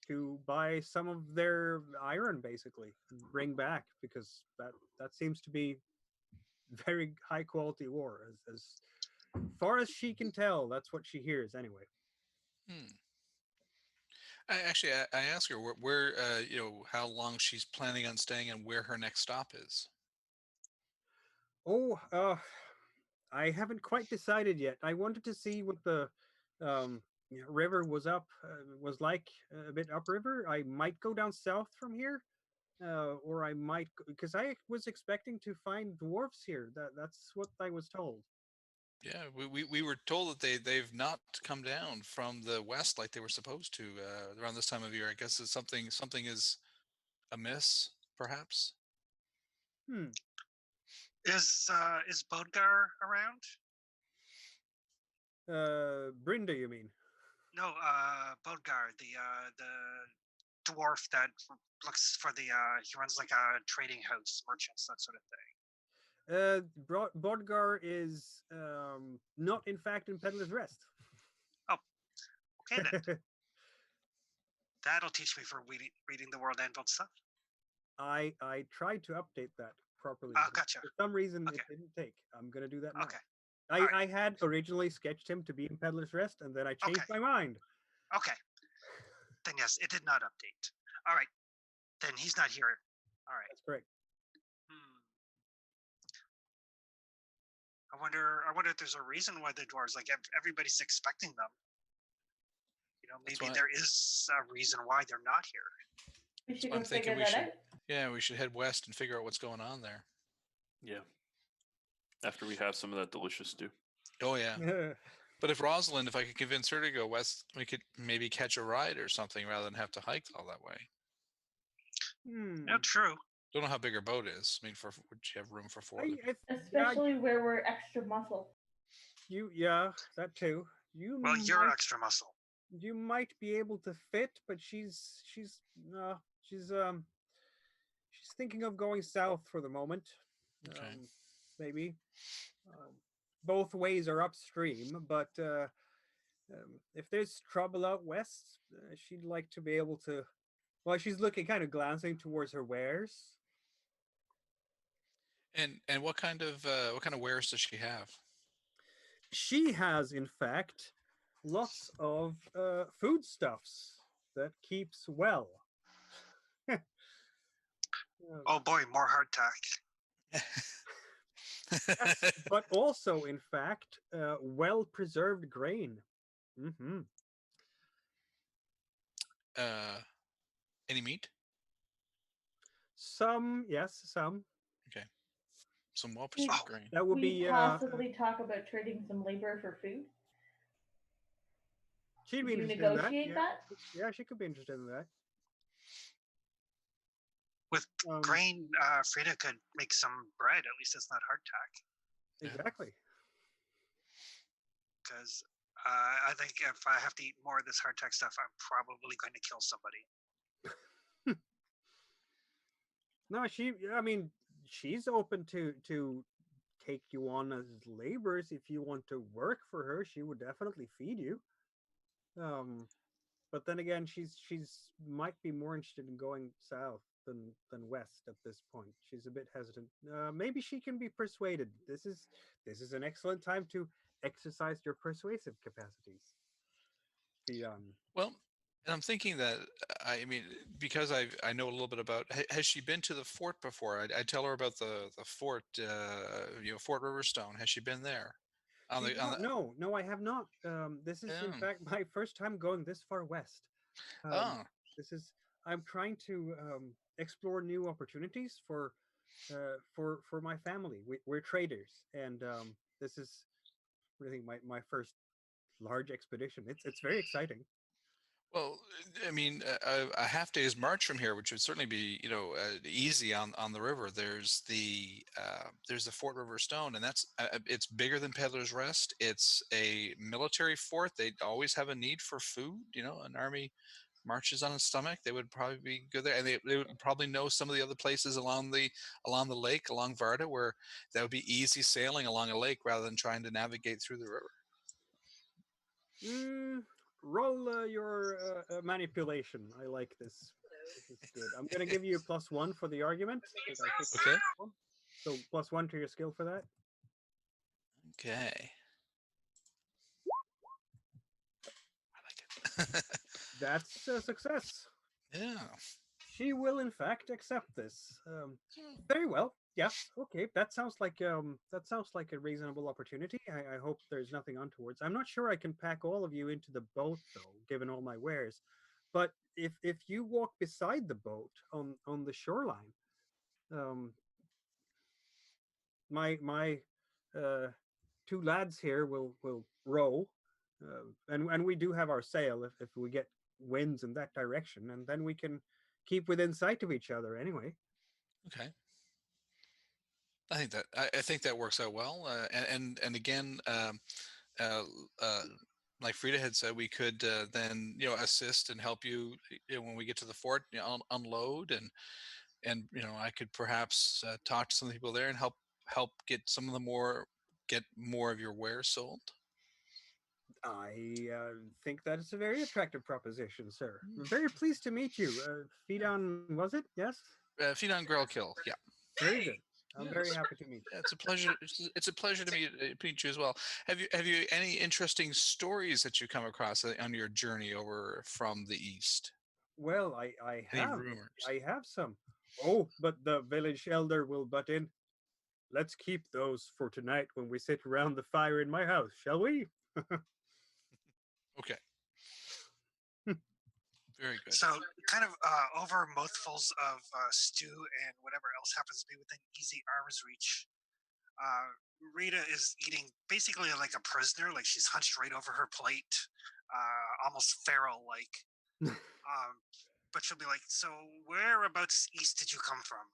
to buy some of their iron, basically, and bring back, because that seems to be very high quality ore. As far as she can tell, that's what she hears anyway. I asked her where how long she's planning on staying and where her next stop is. Oh, I haven't quite decided yet. I wanted to see what the river was was like a bit upriver. I might go down south from here, or I might, because I was expecting to find dwarfs here. That's what I was told. Yeah, we were told that they've not come down from the west like they were supposed to around this time of year. I guess it's something is amiss, perhaps. Is Bodgar around? Brinda, you mean? No, Bodgar, the dwarf that looks for the he runs like a trading house, merchants, that sort of thing. Bodgar is not, in fact, in Peddler's Rest. Oh, okay then. That'll teach me for reading the World Anvil stuff. I tried to update that properly. Gotcha. For some reason, Okay. it didn't take. I'm going to do that now. Okay. I had originally sketched him to be in Peddler's Rest, and then I changed my mind. Okay. Then yes, it did not update. All right. Then he's not here. All right. That's correct. I wonder if there's a reason why the dwarves, like everybody's expecting them. You know, maybe there is a reason why they're not here. We should go figure that out. Yeah, we should head west and figure out what's going on there. Yeah. After we have some of that delicious stew. Oh yeah. But if Rosalind, if I could convince her to go west, we could maybe catch a ride or something rather than have to hike all that way. Yeah, true. Don't know how big her boat is. I mean, would you have room for four? Especially where we're extra muscle. Yeah, that too. You're extra muscle. You might be able to fit, but she's thinking of going south for the moment. Okay. Maybe. Both ways are upstream, but if there's trouble out west, she'd like to be able to. Well, she's looking, kind of glancing towards her wares. And what kind of wares does she have? She has, in fact, lots of foodstuffs that keeps well. Oh boy, more hardtack. Yes, but also, in fact, well-preserved grain. Any meat? Some, yes, some. Okay, some well Could preserved Oh, grain. That would we be. possibly talk about trading some labor for food? She'd Could be you interested in that. negotiate Yeah, that? yeah, she could be interested in that. with Um, grain, Frida could make some bread. At least it's not hardtack. Yeah. exactly. Because I think if I have to eat more of this hardtack stuff, I'm probably going to kill somebody. No, she. I mean, she's open to take you on as laborers if you want to work for her. She would definitely feed you. Um, but then again, she's might be more interested in going south than west at this point. She's a bit hesitant. Maybe she can be persuaded. This is an excellent time to exercise your persuasive capacities. Feed on. Well, and I'm thinking that I mean because I know a little bit about. Has she been to the fort before? I tell her about the fort, Fort Riverstone. Has she been there? On She's the on not. the No, I have not. This is in oh, fact my first time going this far west. Um, oh this is I'm trying to explore new opportunities for my family. We're traders, and this is really my first large expedition. It's very exciting. well, I mean a half day's march from here, which would certainly be easy on the river. There's the Fort River Stone, and that's it's bigger than Peddler's Rest. It's a military fort. They always have a need for food. An army marches on its stomach, they would probably be good there, and they would probably know some of the other places along the lake, along Varda, where that would be easy sailing along a lake rather than trying to navigate through the river. Mm, roll your manipulation. I like this. This is good. I'm gonna give you a +1 for the argument because I think. Okay. So +1 to your skill for that. Okay. I like it. That's a success. Yeah. She will in fact accept this. Very well. Yes. Okay. That sounds like a reasonable opportunity. I hope there's nothing untowards. I'm not sure I can pack all of you into the boat though, given all my wares. But if you walk beside the boat on the shoreline, um, my uh, two lads here will row, and we do have our sail if we get winds in that direction, and then we can keep within sight of each other anyway. Okay. I think that works out well. And again, uh, uh, like Frida had said, we could then assist and help you, when we get to the fort, unload, and I could perhaps talk to some of the people there and help get more of your wares sold. I think that is a very attractive proposition, sir. I'm very pleased to meet you. Fidan, was it? Yes. Feed on Grill Kill. Yeah. Very good. I'm very Yes. happy to meet you. Yeah, it's a pleasure. It's a pleasure to meet you as well. Have you any interesting stories that you come across on your journey over from the east? Well, I Any have rumors? I have some. Oh, but the village elder will butt in. Let's keep those for tonight when we sit around the fire in my house, shall we? Okay, very good. So, kind of over mouthfuls of stew and whatever else happens to be within easy arm's reach. Uh, Rita is eating basically like a prisoner, like she's hunched right over her plate, almost feral like. But she'll be like, "So, whereabouts east did you come from?"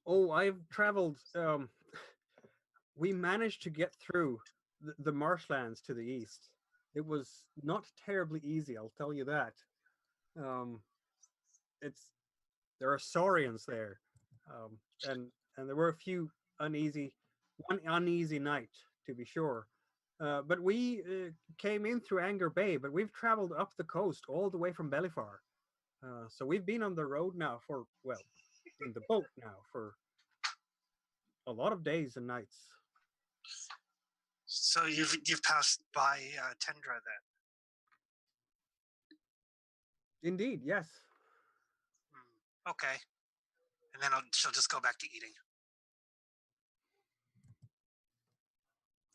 Oh, I've traveled. We managed to get through the marshlands to the east. It was not terribly easy, I'll tell you that. Um, it's there are saurians there, and there were a few one uneasy night to be sure. But we came in through Anger Bay, but we've traveled up the coast all the way from Belifar. So we've been on the road now in the boat now for a lot of days and nights. So you've passed by Tendra then. Indeed, yes. Okay, and then she'll just go back to eating.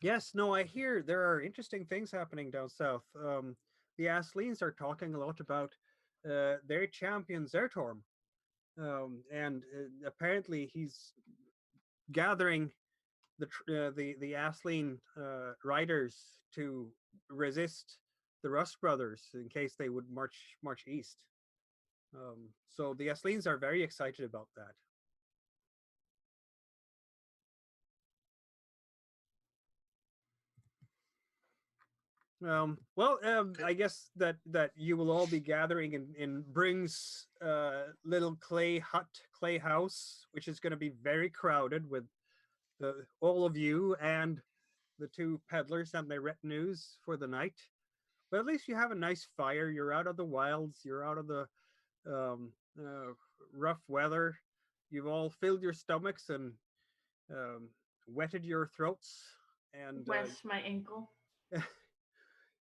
Yes, no, I hear there are interesting things happening down south. The Asleans are talking a lot about their champion Zertorm. and apparently he's gathering the Aisling riders to resist the Rust brothers in case they would march east. So the Aslines are very excited about that. I guess that you will all be gathering in Bring's little clay house, which is going to be very crowded with all of you and the two peddlers and their retinues for the night. But at least you have a nice fire. You're out of the wilds. You're out of the um, uh, rough weather. You've all filled your stomachs and um, wetted your throats. And West my ankle.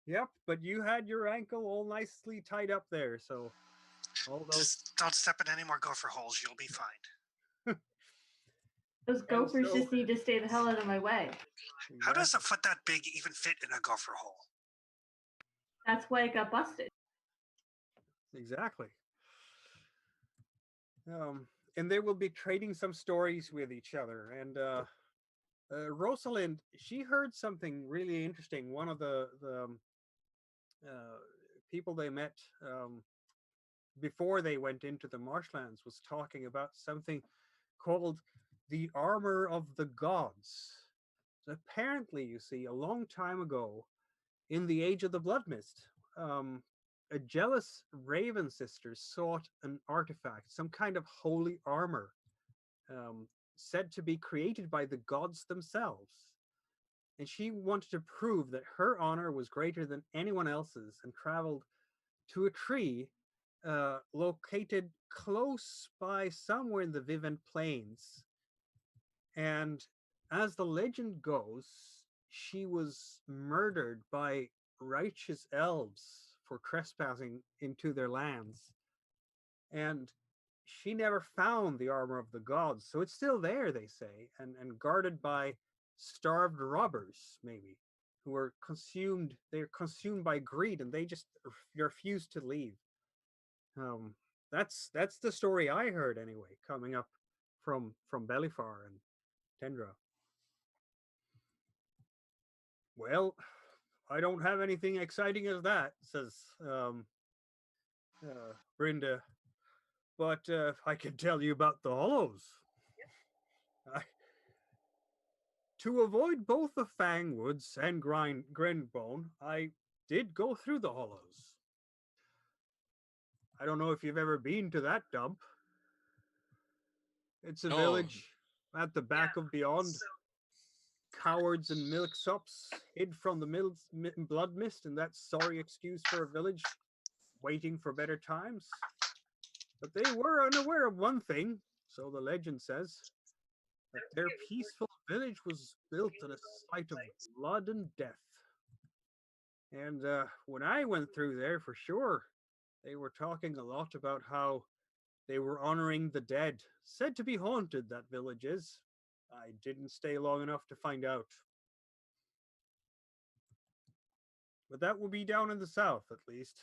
yep, but you had your ankle all nicely tied up there. So all those. Just don't step in any more gopher holes. You'll be fine. Those gophers so- just need to stay the hell out of my way. How does a foot that big even fit in a gopher hole? That's why it got busted. Exactly. And they will be trading some stories with each other. And Rosalind, she heard something really interesting. One of the people they met before they went into the marshlands was talking about something called the armor of the gods. Apparently, you see, a long time ago, in the age of the Blood Mist, a jealous raven sister sought an artifact, some kind of holy armor, said to be created by the gods themselves. And she wanted to prove that her honor was greater than anyone else's and traveled to a tree located close by somewhere in the Vivint Plains. And as the legend goes, she was murdered by righteous elves for trespassing into their lands. And she never found the armor of the gods, so it's still there, they say, and guarded by starved robbers, maybe, who are consumed. They're consumed by greed, and they just refuse to leave. That's the story I heard anyway, coming up from Belifar and Tendra. Well, I don't have anything exciting as that, says Brenda. But I can tell you about the hollows. To avoid both the Fangwoods and Grindbone, I did go through the hollows. I don't know if you've ever been to that dump. It's a No. village at the back of Beyond. Cowards and milksops hid from the blood mist, and that sorry excuse for a village waiting for better times. But they were unaware of one thing, so the legend says, that their peaceful village was built on a site of blood and death. And when I went through there, for sure, they were talking a lot about how they were honoring the dead. Said to be haunted, that village is. I didn't stay long enough to find out. But that will be down in the south, at least.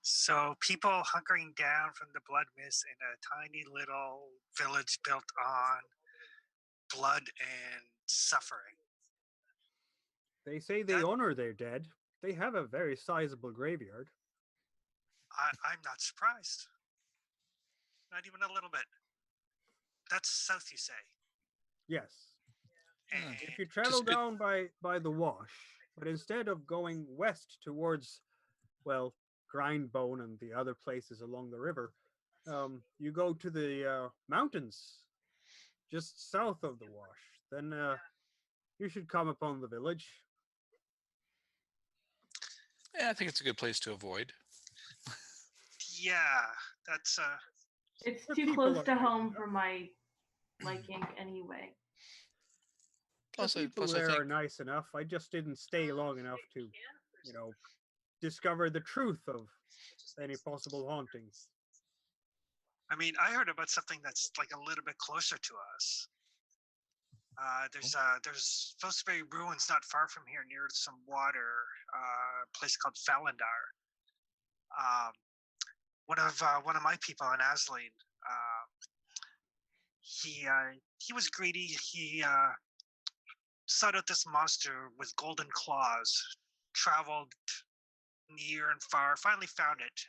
So people hunkering down from the blood mist in a tiny little village built on blood and suffering. They say they honor their dead. They have a very sizable graveyard. I'm not surprised. Not even a little bit. That's south, you say? Yes. And If you travel down by the wash, but instead of going west towards, well, Grindbone and the other places along the river, you go to the mountains just south of the wash. Then you should come upon the village. Yeah, I think it's a good place to avoid. yeah, that's It's The too people close are to nice home enough. for my liking anyway. The people I there think are nice enough. I just didn't stay long enough to, discover the truth of any possible hauntings. I mean, I heard about something that's like a little bit closer to us. There's supposed to be ruins not far from here, near some water. A place called Falendar. One of my people in Asline. He was greedy. He sought out this monster with golden claws. Traveled near and far. Finally found it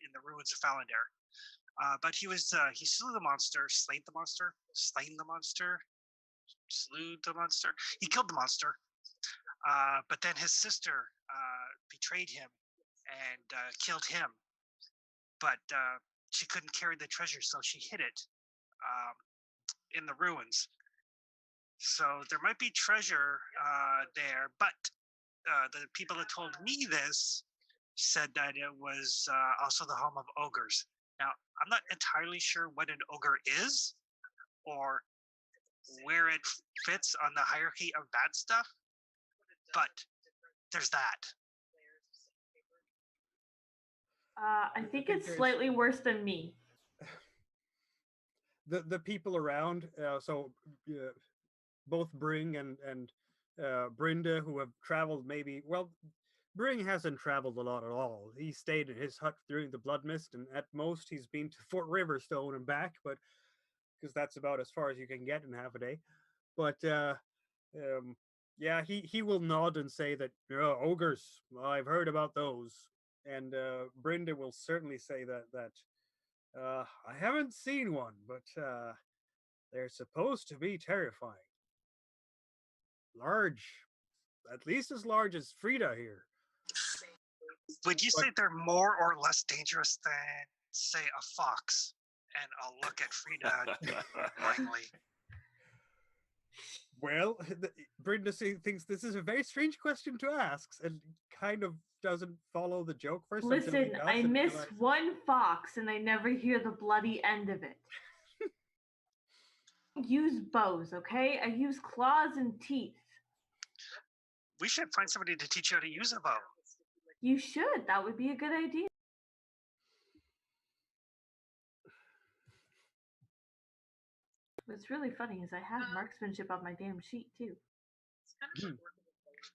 in the ruins of Falendar. But he slew the monster, slain the monster, slew the monster. He killed the monster. But then his sister betrayed him and killed him. But she couldn't carry the treasure, so she hid it in the ruins. So there might be treasure there, but the people that told me this said that it was also the home of ogres. Now, I'm not entirely sure what an ogre is or where it fits on the hierarchy of bad stuff, but there's that. I think it's slightly worse than me. The people around, both Bring and Brynda, who have traveled Bring hasn't traveled a lot at all. He stayed in his hut during the Blood Mist, and at most he's been to Fort Riverstone and back, but because that's about as far as you can get in half a day. But yeah, he will nod and say that ogres. I've heard about those, and Brynda will certainly say that I haven't seen one, but they're supposed to be terrifying. Large, at least as large as Frida here. Would you say they're more or less dangerous than, say, a fox? And I'll look at Frida blindly. Well, Brynda thinks this is a very strange question to ask, and kind of doesn't follow the joke first. Listen, I miss one fox, and I never hear the bloody end of it. I use bows, okay? I use claws and teeth. We should find somebody to teach you how to use a bow. You should. That would be a good idea. What's really funny is I have marksmanship on my damn sheet, too.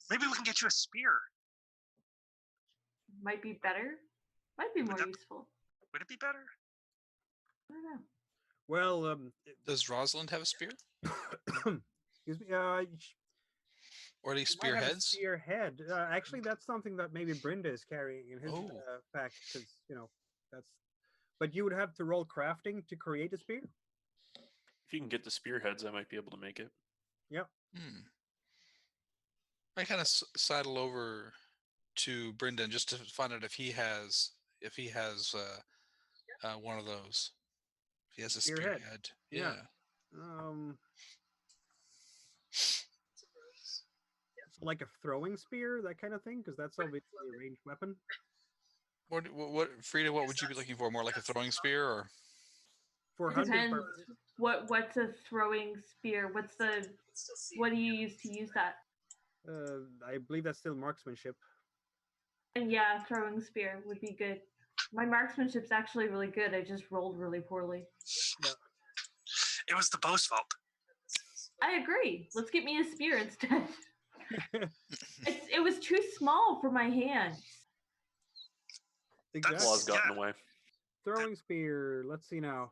Maybe we can get you a spear. Might be better. Might be more useful. Would it be better? I don't know. Well, does Rosalind have a spear? Excuse me. Or at least spearheads? Spearhead. Actually, that's something that maybe Brynda is carrying in his pack, because that's. But you would have to roll crafting to create a spear. If you can get the spearheads, I might be able to make it. Yep. I kind of sidle over to Brendan just to find out if he has one of those. If he has a spearhead. Yeah. Like a throwing spear, that kind of thing, because that's obviously a ranged weapon. What Frida? What would you be looking for? More like a throwing spear, or? For hunting purposes. What's a throwing spear? What do you use to use that? I believe that's still marksmanship. And yeah, throwing spear would be good. My marksmanship's actually really good. I just rolled really poorly. Yeah. It was the bow's fault. I agree. Let's get me a spear instead. It was too small for my hands. Exactly. Claws got in the way. Throwing spear. Let's see now.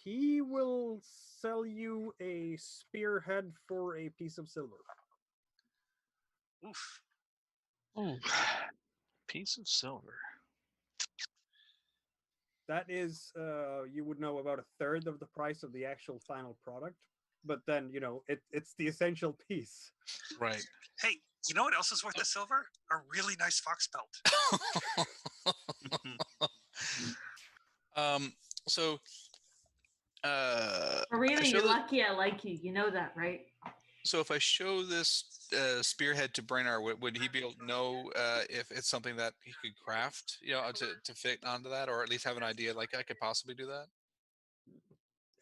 He will sell you a spearhead for a piece of silver. Oof. Ooh. Piece of silver. That is, you would know, about a third of the price of the actual final product. But then, it's the essential piece. Right. Hey, you know what else is worth the silver? A really nice fox belt. So, Marina, you're lucky I like you. You know that, right? So if I show this spearhead to Brainard, would he be able to know if it's something that he could craft, to fit onto that, or at least have an idea, like I could possibly do that?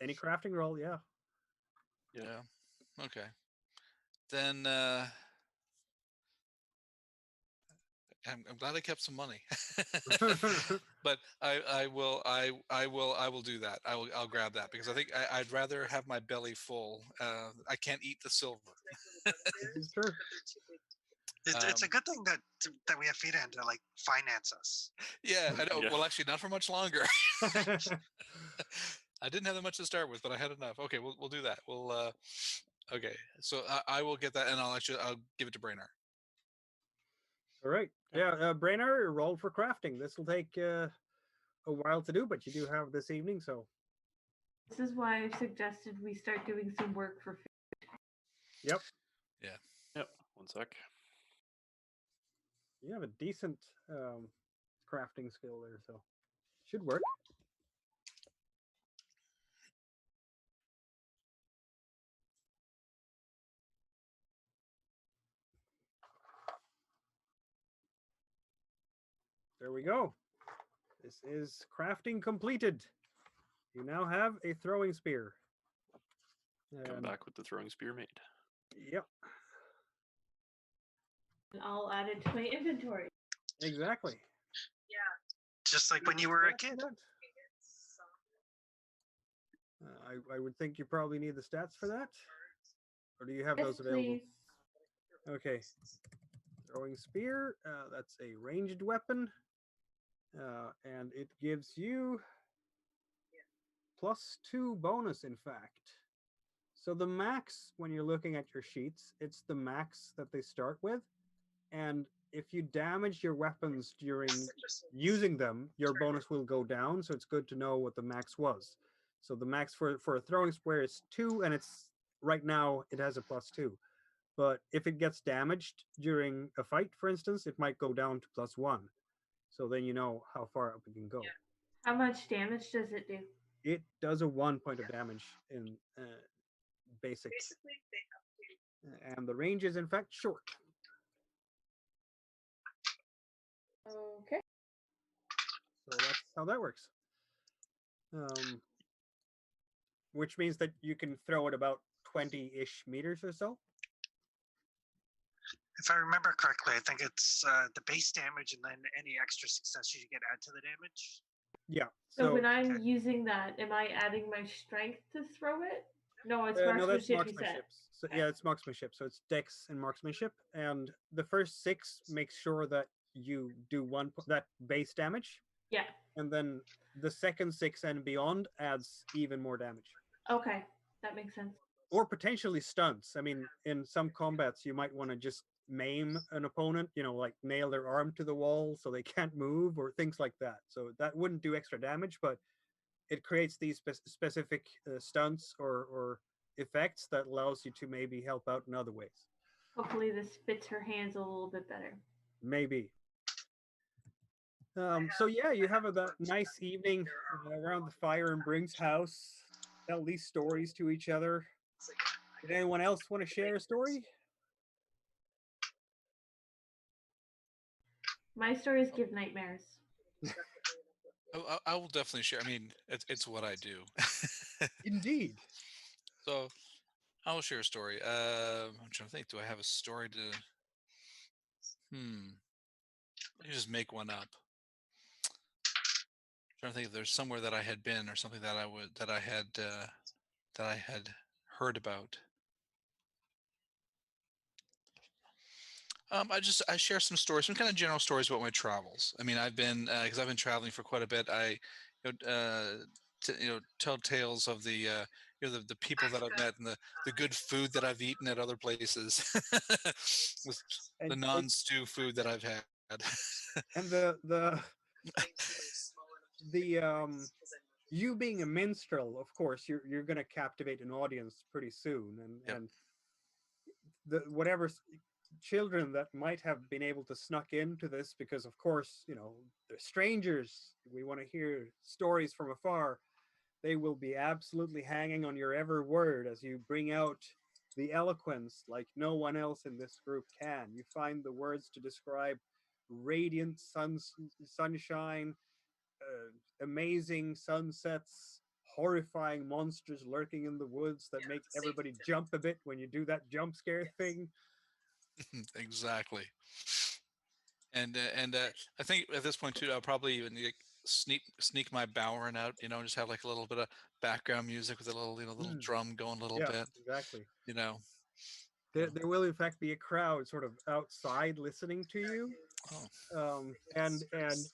Any crafting roll, yeah. Yeah. Okay. Then I'm glad I kept some money. But I will do that. I'll grab that because I think I'd rather have my belly full. I can't eat the silver. This is true. It's a good thing that we have Fida to like finance us. Yeah, I know. Yeah. Well, actually, not for much longer. I didn't have that much to start with, but I had enough. Okay, we'll do that. We'll okay. So I will get that, and I'll give it to Brainerd. All right. Yeah, Brainer, roll for crafting. This will take a while to do, but you do have this evening, so. This is why I've suggested we start doing some work for food. Yep. Yeah. Yep. 1 sec. You have a decent crafting skill there, so should work. There we go. This is crafting completed. You now have a throwing spear. Come And- back with the throwing spear made. Yep, And I'll add it to my inventory. exactly. Just like when you were a Stats for kid. that? I would think you probably need the stats for that. Or do you have Yes, those available? please. Okay. Throwing spear. That's a ranged weapon. And it gives you +2 bonus, in fact. So the max, when you're looking at your sheets, it's the max that they start with. And if you damage your weapons during using them, your bonus will go down. So it's good to know what the max was. So the max for a throwing spear is 2, and it's right now it has a +2. But if it gets damaged during a fight, for instance, it might go down to +1. So then you know how far up it can go. How much damage does it do? It does a 1 point of damage in basic. And the range is in fact short. Okay. So that's how that works. Which means that you can throw it about 20-ish meters or so. If I remember correctly, I think it's the base damage and then any extra successes you get add to the damage. Yeah. So when I'm using that, am I adding my strength to throw it? No, it's no, that's marksmanship, you said. marksmanship. So, yeah, it's marksmanship. So it's dex and marksmanship. And the first 6 makes sure that you do that base damage. Yeah. And then the second 6 and beyond adds even more damage. Okay, that makes sense. Or potentially stunts. I mean, in some combats, you might want to just maim an opponent, like nail their arm to the wall so they can't move or things like that. So that wouldn't do extra damage, but it creates these specific stunts or effects that allows you to maybe help out in other ways. Hopefully this fits her hands a little bit better. Maybe. So yeah, you have that nice evening around the fire in Bring's house. Tell these stories to each other. Did anyone else want to share a story? My stories give nightmares. I will definitely share. I mean, it's what I do. Indeed. So I will share a story. I'm trying to think. Do I have a story to? Let me just make one up. I'm trying to think if there's somewhere that I had been or something that I had heard about. I share some stories, some kind of general stories about my travels. I mean, I've been because I've been traveling for quite a bit. I tell tales of the people that I've met and the good food that I've eaten at other places, with the non-stew food that I've had. And the you being a minstrel, of course, you're going to captivate an audience pretty soon, and the whatever children that might have been able to snuck into this, because of course they're strangers, we want to hear stories from afar, they will be absolutely hanging on your every word as you bring out the eloquence like no one else in this group can. You find the words to describe radiant sunshine, amazing sunsets, horrifying monsters lurking in the woods that make everybody jump a bit when you do that jump scare thing. Exactly. And I think at this point too, I'll probably even like, sneak my Bowerin out, you know, and just have like a little bit of background music with a little little drum going a little Yeah, bit, exactly. you know. There will in fact be a crowd sort of outside listening to you. Oh, And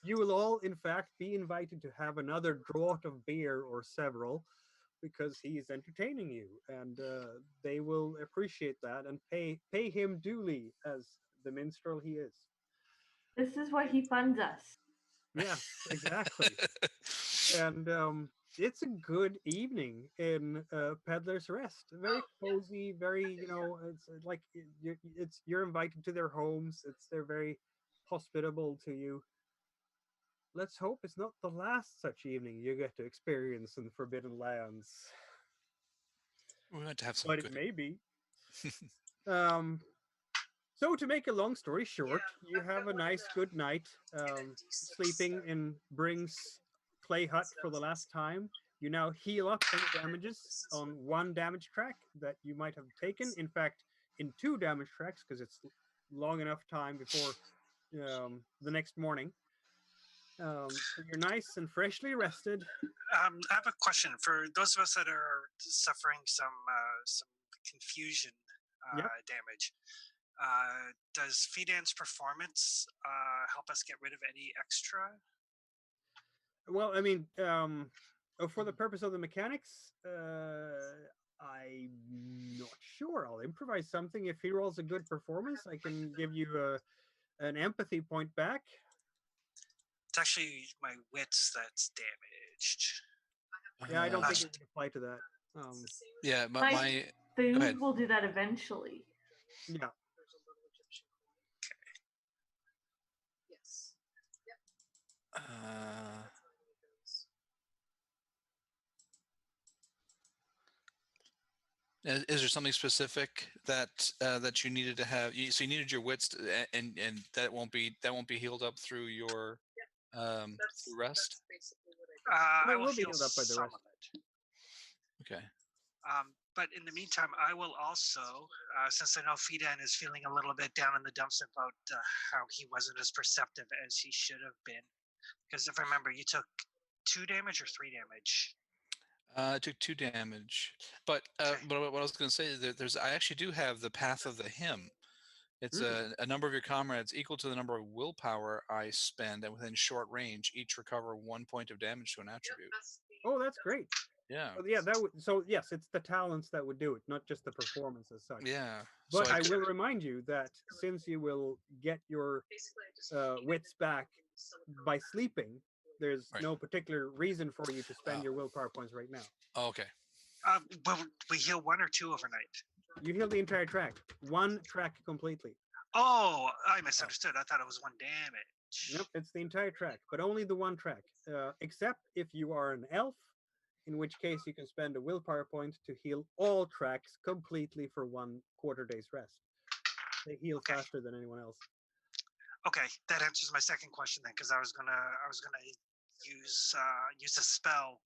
you will all in fact be invited to have another draught of beer or several because he is entertaining you, and they will appreciate that and pay him duly as the minstrel he is. This is why he funds us. Yes, exactly. And it's a good evening in Peddler's Rest. Very cozy, very, it's like you're invited to their homes. They're very hospitable to you. Let's hope it's not the last such evening you get to experience in the Forbidden Lands, we want to have some but it good. may be. Um, so to make a long story short, you have a nice good night sleeping in Bring's clay hut for the last time. You now heal up any damages on one damage track that you might have taken. In fact, in two damage tracks because it's long enough time before the next morning. So you're nice and freshly rested. I have a question for those of us that are suffering some confusion Yep. damage. Does Fidan's performance help us get rid of any extra? Well, I mean, for the purpose of the mechanics, I'm not sure. I'll improvise something. If he rolls a good performance, I can give you an empathy point back. It's actually my wits that's damaged. Yeah, I don't think Uh, it would apply to that. yeah, My my food ahead. will do that eventually. Yeah. Is there something specific that you needed to have? So you needed your wits, and that won't be healed up through your through rest. I It will will be heal healed up by the some rest. of it. Okay. But in the meantime, I will also, since I know Fidan is feeling a little bit down in the dumps about how he wasn't as perceptive as he should have been. Because if I remember, you took 2 damage or 3 damage. Took 2 damage, but Okay. but what I was going to say is that I actually do have the Path of the Hymn. It's a number of your comrades equal to the number of willpower I spend, and within short range, each recover 1 point of damage to an attribute. Oh, that's great. Yeah. Well, yeah, that would. So yes, it's the talents that would do it, not just the performance as such. Yeah. But so I will remind you that since you will get your wits back by sleeping, there's Right. no particular reason for you to spend your willpower points right now. Oh, okay. But we heal 1 or 2 overnight. You heal the entire track, one track completely. Oh, I misunderstood. I thought it was 1 damage. Nope, it's the entire track, but only the one track. Except if you are an elf, in which case you can spend a willpower point to heal all tracks completely for 1 quarter day's rest. They heal faster than anyone else. Okay, that answers my second question then, because I was gonna use a spell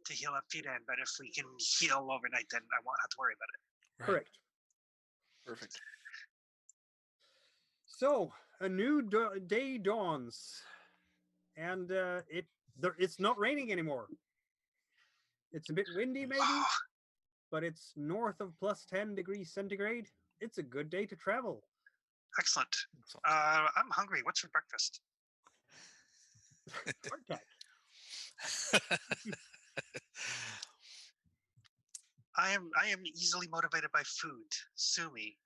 to heal up Fidan, but if we can heal overnight, then I won't have to worry about it. Right. Correct. Perfect. So a new day dawns, and it's not raining anymore. It's a bit windy, maybe, but it's north of plus 10 degrees centigrade. It's a good day to travel. Excellent. I'm hungry. What's for breakfast? Hardtack. I am easily motivated by food. Sue me.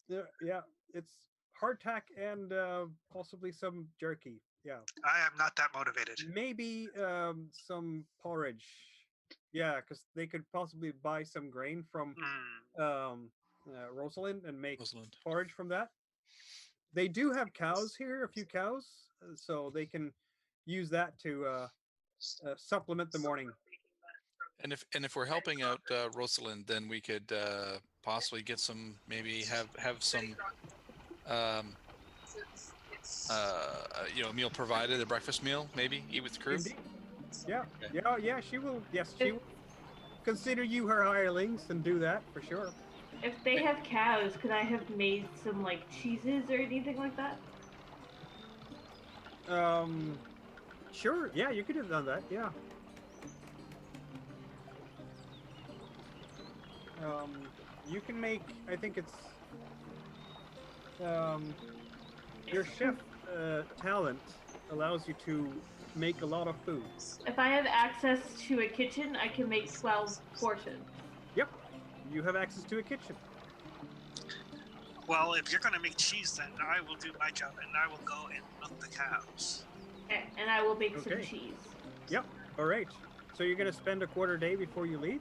Yeah, it's hardtack and possibly some jerky. Yeah. I am not that motivated. Maybe some porridge. Yeah, because they could possibly buy some grain from Rosalind and make porridge from that. They do have cows here, a few cows, so they can use that to supplement the morning. And if we're helping out Rosalind, then we could possibly get some, maybe have some meal provided, a breakfast meal, maybe eat with the crew. Indeed. Yeah, okay. yeah, she will. Yes, she will consider you her hirelings and do that for sure. If they have cows, could I have made some like cheeses or anything like that? Sure. Yeah, you could have done that. Yeah. Um, you can make. I think it's your chef talent allows you to make a lot of food. If I have access to a kitchen, I can make 12 portions. Yep. You have access to a kitchen. Well, if you're going to make cheese, then I will do my job, and I will go and milk the cows. Okay, and I will make some Okay. cheese. Yep. All right. So you're gonna spend a quarter day before you leave.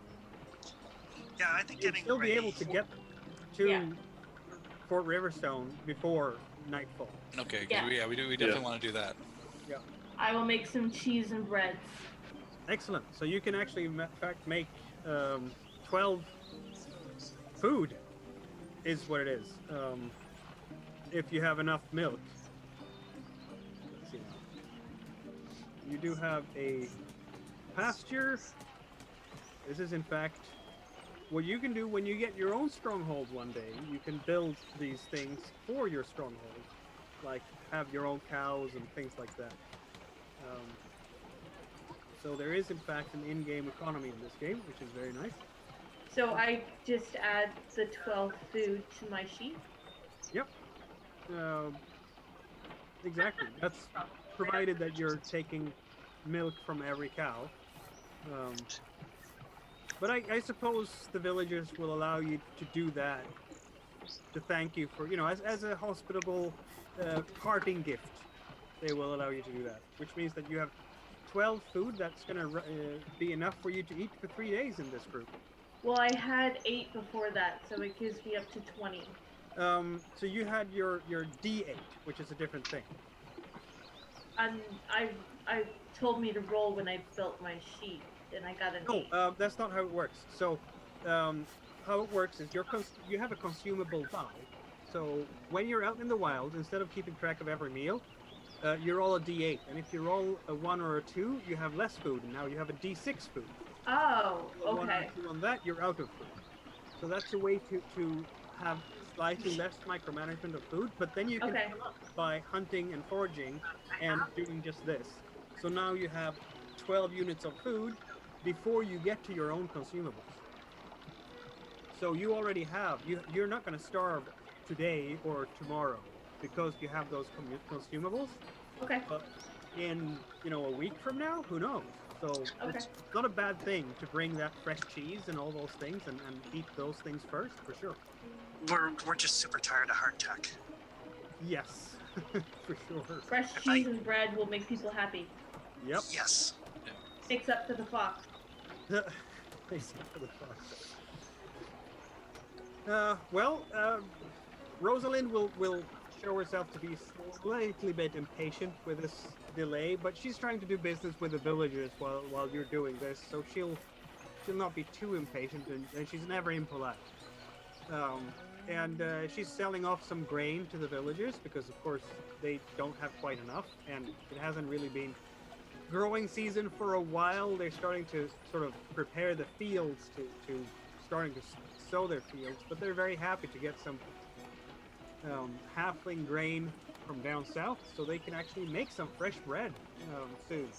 Yeah, I think You'll getting still ready. be able to get to Yeah. Fort Riverstone before nightfall. Okay, 'cause Yeah. we definitely want to do that. I will make some cheese and breads. Excellent. So you can actually, in fact, make 12 food, is what it is. If you have enough milk. Let's see now. You do have a pasture. This is, in fact, what you can do when you get your own stronghold one day. You can build these things for your stronghold, like have your own cows and things like that. So there is, in fact, an in-game economy in this game, which is very nice. So I just add the 12 food to my sheet. Yep. Exactly. That's provided that you're taking milk from every cow. But I suppose the villagers will allow you to do that to thank you for, as a hospitable parting gift. They will allow you to do that, which means that you have 12 food. That's going to be enough for you to eat for 3 days in this group. Well, I had 8 before that, so it gives me up to 20. So you had your D8, which is a different thing. And I told me to roll when I built my sheet, and I got an 8. No, that's not how it works. So, how it works is you have a consumable die. So when you're out in the wild, instead of keeping track of every meal, you roll a D8, and if you roll a 1 or a 2, you have less food, and now you have a D6 food. Oh, A 1 or okay. 2 on that, you're out of food. So that's a way to have slightly less micromanagement of food, but then you can Okay. fill up by hunting and foraging and doing just this. So now you have 12 units of food before you get to your own consumables. So you already have, you're not going to starve today or tomorrow because you have those consumables. Okay. But in, a week from now, who knows? So Okay. it's not a bad thing to bring that fresh cheese and all those things and eat those things first, for sure. We're just super tired of hardtack. Yes, for sure. Fresh cheese and bread will make people happy, Yep. Yes. except for the fox. Except for the fox. Rosalind will show herself to be slightly bit impatient with this delay, but she's trying to do business with the villagers while you're doing this, so she'll not be too impatient, and she's never impolite. And she's selling off some grain to the villagers because, of course, they don't have quite enough, and it hasn't really been growing season for a while. They're starting to sort of prepare the fields to starting to sow their fields, but they're very happy to get some halfling grain from down south so they can actually make some fresh bread soon.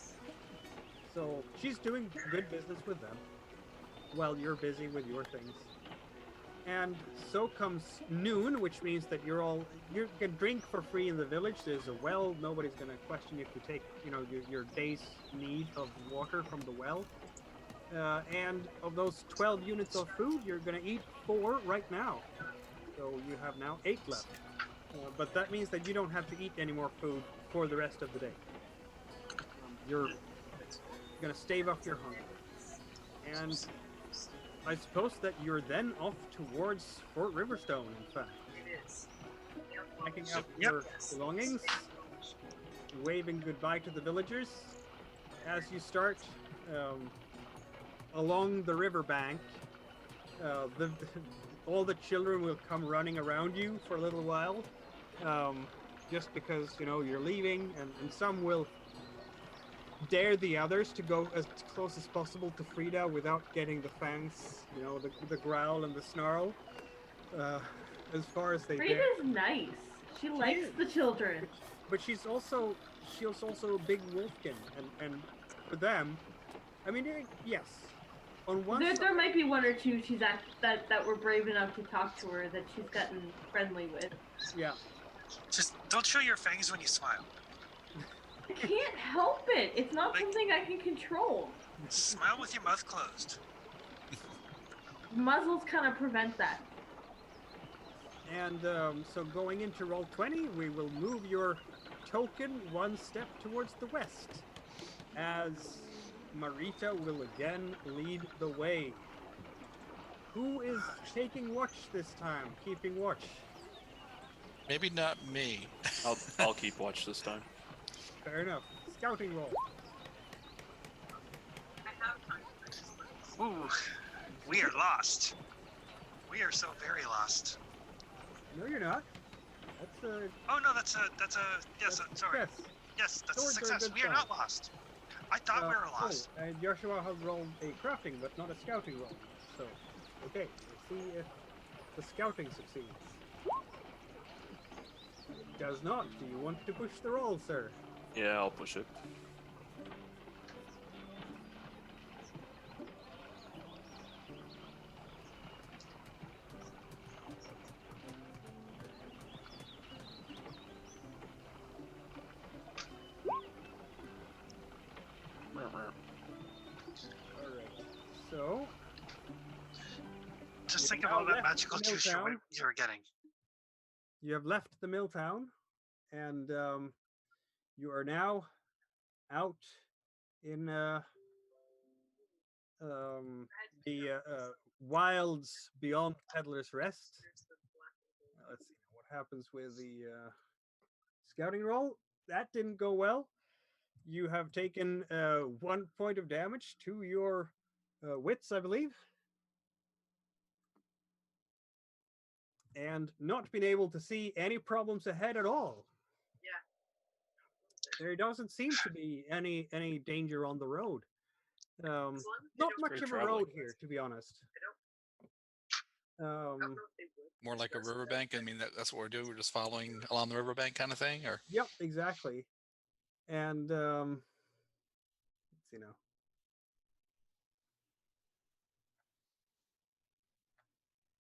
So she's doing good business with them while you're busy with your things. And so comes noon, which means that you can drink for free in the village. There's a well. Nobody's going to question if you take, your day's need of water from the well. And of those 12 units of food, you're going to eat 4 right now. So you have now 8 left. But that means that you don't have to eat any more food for the rest of the day. You're going to stave off your hunger. And I suppose that you're then off towards Fort Riverstone, in fact. Packing up your belongings, waving goodbye to the villagers. As you start along the riverbank, all the children will come running around you for a little while, just because, you're leaving, and some will dare the others to go as close as possible to Frida without getting the fangs, the growl and the snarl, as far as they dare. Frida's nice. She likes the children. But she's also she was also a big wolfkin, and for them, I mean, yes, on one There, side, there might be one or two that were brave enough to talk to her that she's gotten friendly with. yeah, Just don't show your fangs when you smile. I can't help it. It's not Like- something I can control. Smile with your mouth closed. Muzzles kind of prevent that. and so going into roll 20, we will move your token one step towards the west, as Marita will again lead the way. Who is taking watch this time? Keeping watch. Maybe not me. I'll keep watch this time. Fair enough. Scouting roll. Ooh, we are lost. We are so very lost. No, you're not. That's a Oh no, that's a yes. Sorry. success. Yes, that's a Swords are a success. good We are sign. not lost. I thought we were lost. And Joshua has rolled a crafting, but not a scouting roll. So, okay, let's see if the scouting succeeds. It does not. Do you want to push the roll, sir? Yeah, I'll push it. Alright. So, Just you think of now all that left magical the mill juice town. you were getting. you have left the mill town, and you are now out in the wilds beyond Peddler's Rest. Let's see what happens with the scouting roll. That didn't go well. You have taken 1 point of damage to your wits, I believe, and not been able to see any problems ahead at all. There doesn't seem to be any danger on the road. Not much Great of a traveling. road here, to be honest. More like a riverbank. I mean, that's what we're doing. We're just following along the riverbank kind of thing, or Yep, exactly. And let's see now.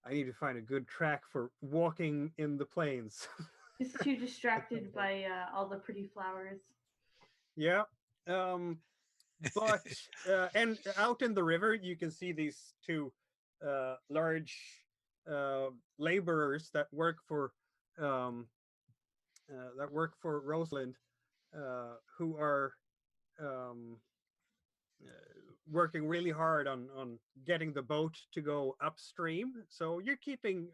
I need to find a good track for walking in the plains. Just too distracted by all the pretty flowers. Yeah. But and out in the river, you can see these two large laborers that work for Rosalind, who are um, working really hard on getting the boat to go upstream. So you're keeping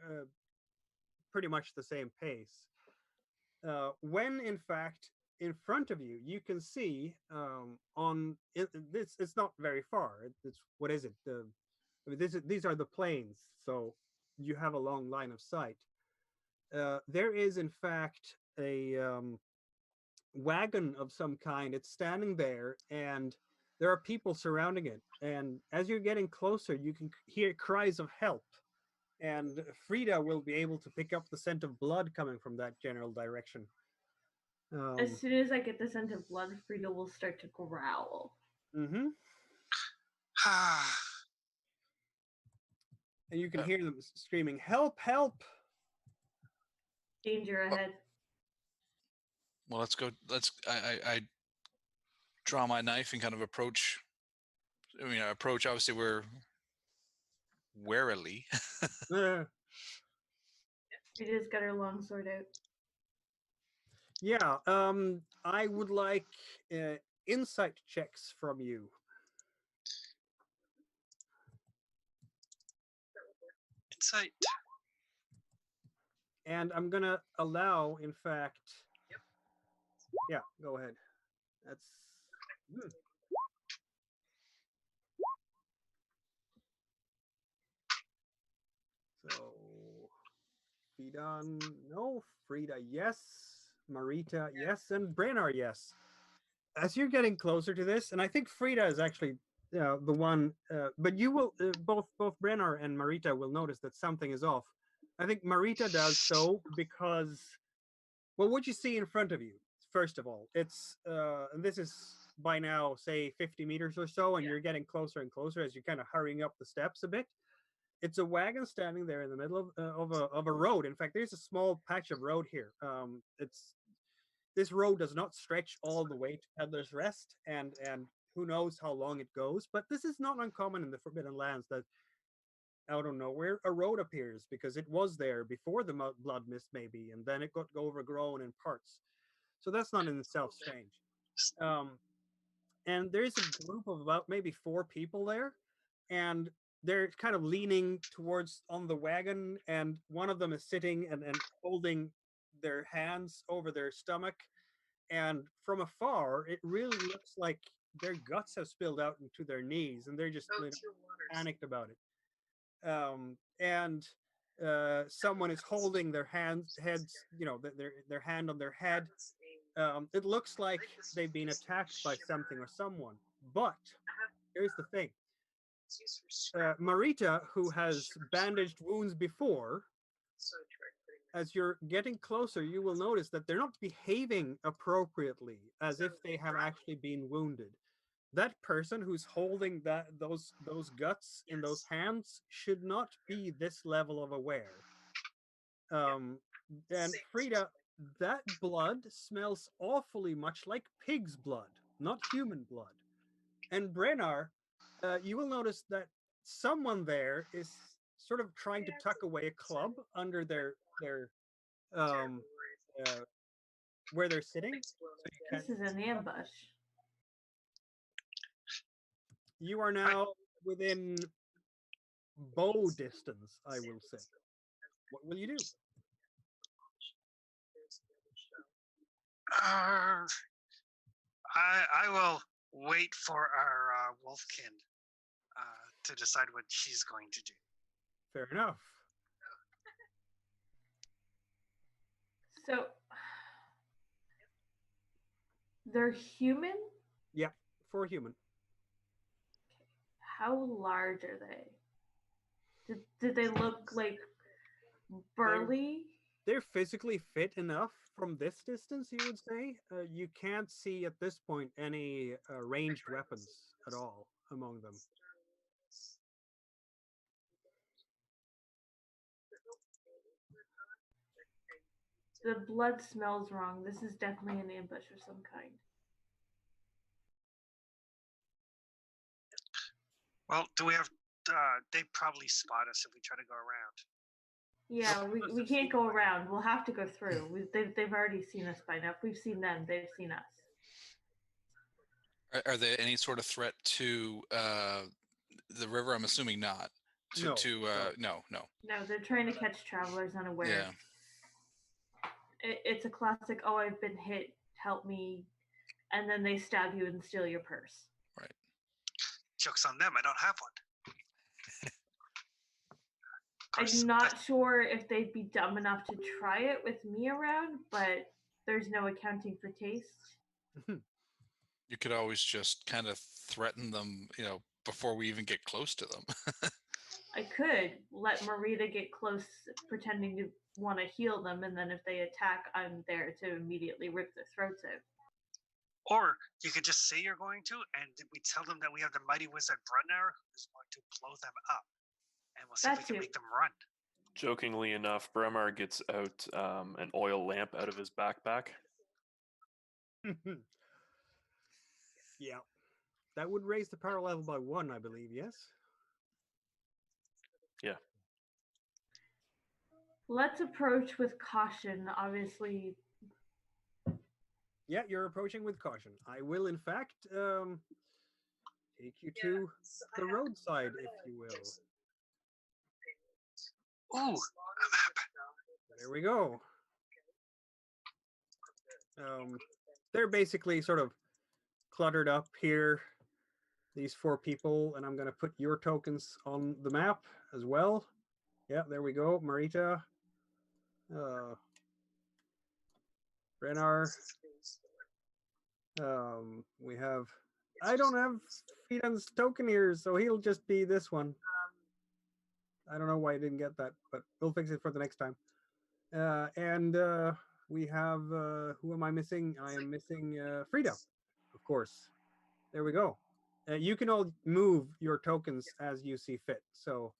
pretty much the same pace. When in fact in front of you, you can see this. It's not very far. It's what is it? I mean, these are the plains, so you have a long line of sight. There is in fact a wagon of some kind. It's standing there, and there are people surrounding it. And as you're getting closer, you can hear cries of help. And Frida will be able to pick up the scent of blood coming from that general direction. As soon as I get the scent of blood, Frida will start to growl. Mm-hmm. And you can hear them screaming, "Help! Help!" Danger ahead. well, let's go. I draw my knife and kind of approach. I mean, approach. Obviously, we're warily. Frida's got her long sword out. Yeah. I would like insight checks from you. Insight. And I'm gonna allow, in fact. Yeah, go ahead. That's. So, Frida, no. Frida, yes. Marita, yes. And Brennar, yes. As you're getting closer to this, and I think Frida is actually the one, but you will, both Brennar and Marita will notice that something is off. I think Marita does so because, well, what you see in front of you. first of all, it's and this is by now say 50 meters or so, and you're getting closer and closer as you're kind of hurrying up the steps a bit. It's a wagon standing there in the middle of a road. In fact, there's a small patch of road here. It's this road does not stretch all the way to Peddler's Rest, and who knows how long it goes. But this is not uncommon in the Forbidden Lands that out of nowhere a road appears because it was there before the blood mist maybe, and then it got overgrown in parts. So that's not in itself strange. Um, and there's a group of about maybe 4 people there, and they're kind of leaning towards on the wagon, and one of them is sitting and holding their hands over their stomach, and from afar it really looks like their guts have spilled out into their knees, and they're just panicked about it. And someone is holding their heads, their hand on their head. It looks like they've been attacked by something or someone. But here's the thing. Marita, who has bandaged wounds before, as you're getting closer, you will notice that they're not behaving appropriately as if they have actually been wounded. That person who's holding those guts in those hands should not be this level of aware. And Frida, that blood smells awfully much like pig's blood, not human blood. And Brennar, you will notice that someone there is sort of trying to tuck away a club under their um, where they're sitting. So This is an ambush. you are now within bow distance, I will say. What will you do? I will wait for our wolfkin to decide what she's going to do. Fair enough. So they're human? Yeah, for a human. How large are they? Did they look like burly? They're physically fit enough from this distance, you would say. You can't see at this point any ranged weapons at all among them. The blood smells wrong. This is definitely an ambush of some kind. Well, do we have? They probably spot us if we try to go around. Yeah, we can't go around. We'll have to go through. They've already seen us by now. If we've seen them, they've seen us. Are they any sort of threat to the river? I'm assuming not. No. No. No, they're trying to catch travelers unaware. Yeah. It's a classic, oh, I've been hit, help me, and then they stab you and steal your purse. Right. Joke's on them, I don't have one. I'm not sure if they'd be dumb enough to try it with me around, but there's no accounting for taste. You could always just kind of threaten them, before we even get close to them. I could let Marita get close, pretending to want to heal them, and then if they attack, I'm there to immediately rip their throats out. Or you could just say you're going to, and we tell them that we have the mighty wizard Brunner who's going to blow them up. And we'll see if we can make them run. Jokingly enough, Bremar gets out an oil lamp out of his backpack. Yeah. That would raise the power level by 1, I believe, yes? Yeah. Let's approach with caution, obviously. Yeah, you're approaching with caution. I will, in fact, take you to the roadside, if you will. Ooh, a map. There we go. They're basically sort of cluttered up here, these 4 people, and I'm going to put your tokens on the map as well. Yeah, there we go. Marita. Renar. We have... I don't have Fidan's token here, so he'll just be this one. I don't know why I didn't get that, but we'll fix it for the next time. And we have who am I missing? I am missing Frida, of course. There we go. You can all move your tokens as you see fit. So,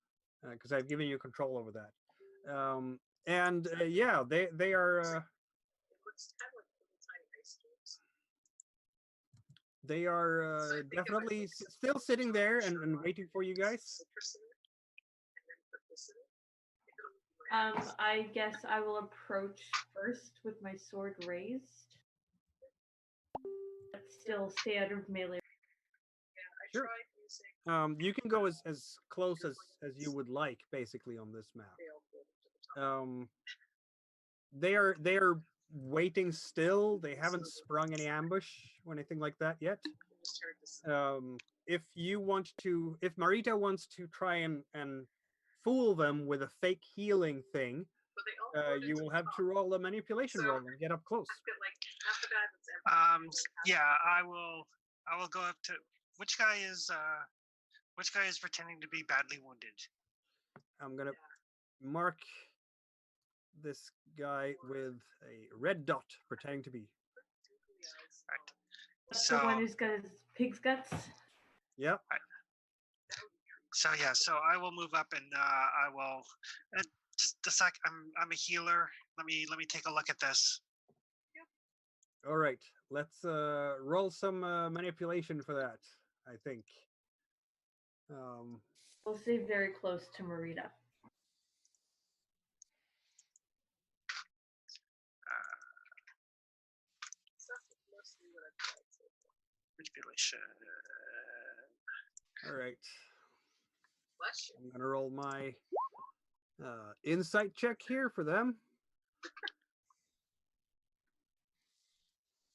because I've given you control over that. And yeah, they are definitely still sitting there and waiting for you guys. I guess I will approach first with my sword raised. But still stay out of melee. Sure. You can go as close as you would like, basically, on this map. They are waiting still. They haven't sprung any ambush or anything like that yet. If you want to, if Marita wants to try and fool them with a fake healing thing, you will have to roll a manipulation roll and get up close. Yeah, I will go up to which guy is pretending to be badly wounded. I'm gonna mark this guy with a red dot, pretending to be. Right. That's the one who's got his pig's guts. Yep. Right. So yeah, so I will move up and I will just a sec. I'm a healer. Let me take a look at this. All right, let's roll some manipulation for that. I think. We'll stay very close to Marita. Manipulation. All right. I'm gonna roll my insight check here for them.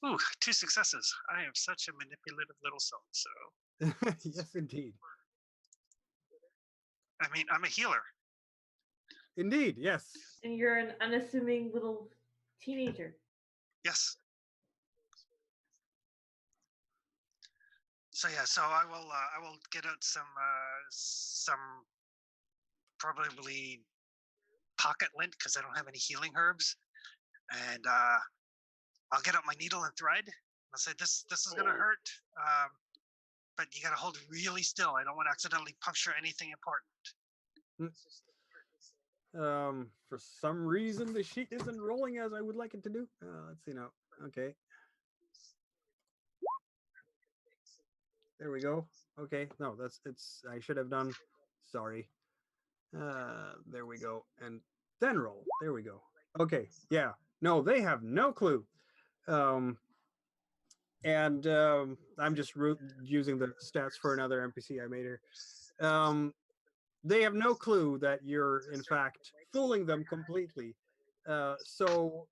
Ooh, 2 successes. I am such a manipulative little soul. So. Yes, indeed. I mean, I'm a healer. Indeed, yes. And you're an unassuming little teenager. Yes. So yeah, so I will get out some probably pocket lint because I don't have any healing herbs, and I'll get out my needle and thread. I'll say this is gonna hurt, but you gotta hold really still. I don't want to accidentally puncture anything important. For some reason the sheet isn't rolling as I would like it to do. Let's see now. Okay. There we go. Okay. No, it's I should have done. Sorry. There we go. And then roll. There we go. Okay. Yeah. No, they have no clue. And I'm just using the stats for another NPC I made here. They have no clue that you're in fact fooling them completely. So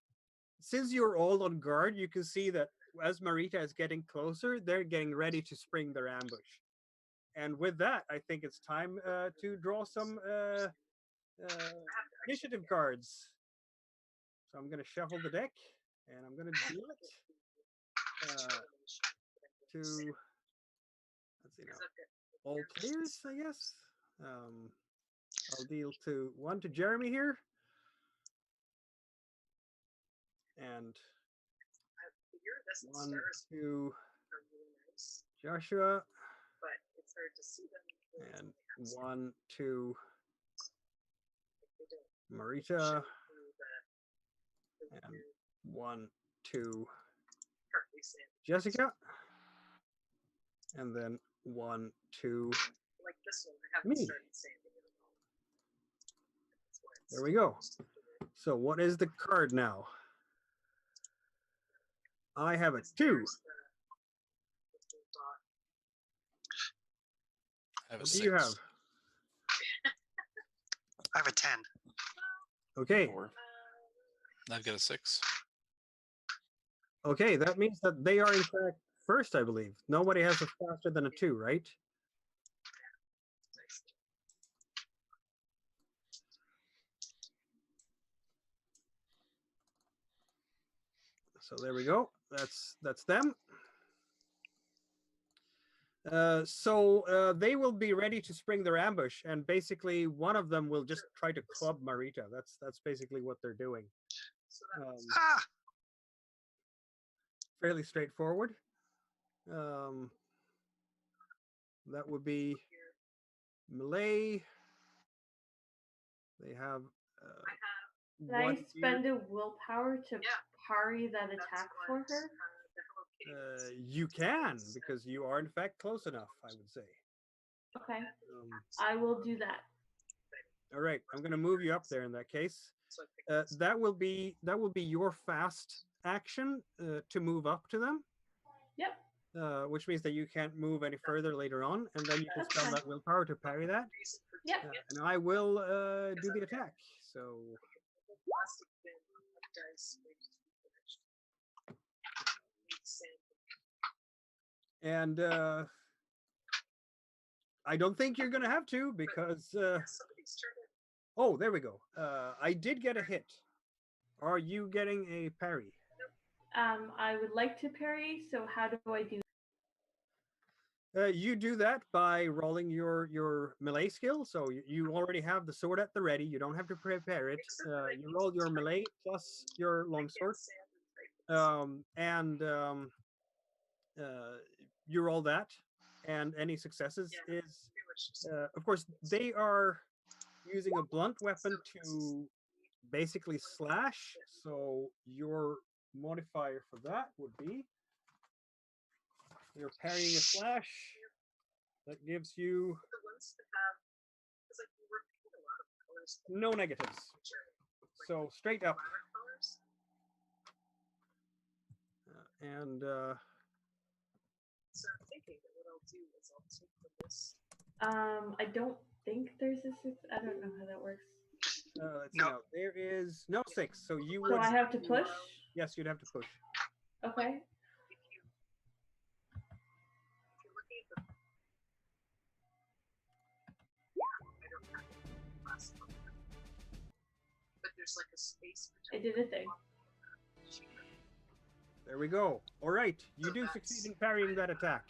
since you're all on guard, you can see that as Marita is getting closer, they're getting ready to spring their ambush. And with that, I think it's time to draw some initiative cards. So I'm going to shuffle the deck, and I'm going to deal it to, let's see now, all players, I guess. I'll deal one to Jeremy here. And one to Joshua. And one to Marita. And one to Jessica. And then one to me. There we go. So what is the card now? I have a 2. I have a What 6. do you have? I have a 10. Okay. 4. I've got a 6. Okay, that means that they are in fact first, I believe. Nobody has a faster than a 2, right? So there we go. That's them. So they will be ready to spring their ambush, and basically one of them will just try to club Marita. That's basically what they're doing. Ah! Fairly straightforward. That would be melee. They have Can I one spend a willpower to parry that attack for her? you can, because you are in fact close enough, I would say. Okay, I will do that. All right, I'm going to move you up there in that case. That will be your fast action to move up to them. Yep. Which means that you can't move any further later on, and then you can That's spend fine. that willpower to parry that. Yep. And I will do the attack. So and I don't think you're going to have to, because oh, there we go. I did get a hit. Are you getting a parry? I would like to parry, so how do I do? You do that by rolling your melee skill. So you already have the sword at the ready. You don't have to prepare it. You roll your melee plus your longsword, and you roll that, and any successes is, of course, they are using a blunt weapon to basically slash. So your modifier for that would be you're parrying a slash. That gives you no negatives. So straight up. And I don't think there's a six. I don't know how that works. let's see No. now. There is no 6. So you So would. I have to push? Yes, you'd have to push. Okay. I did a thing. There we go. All right, you do succeed in parrying that attack.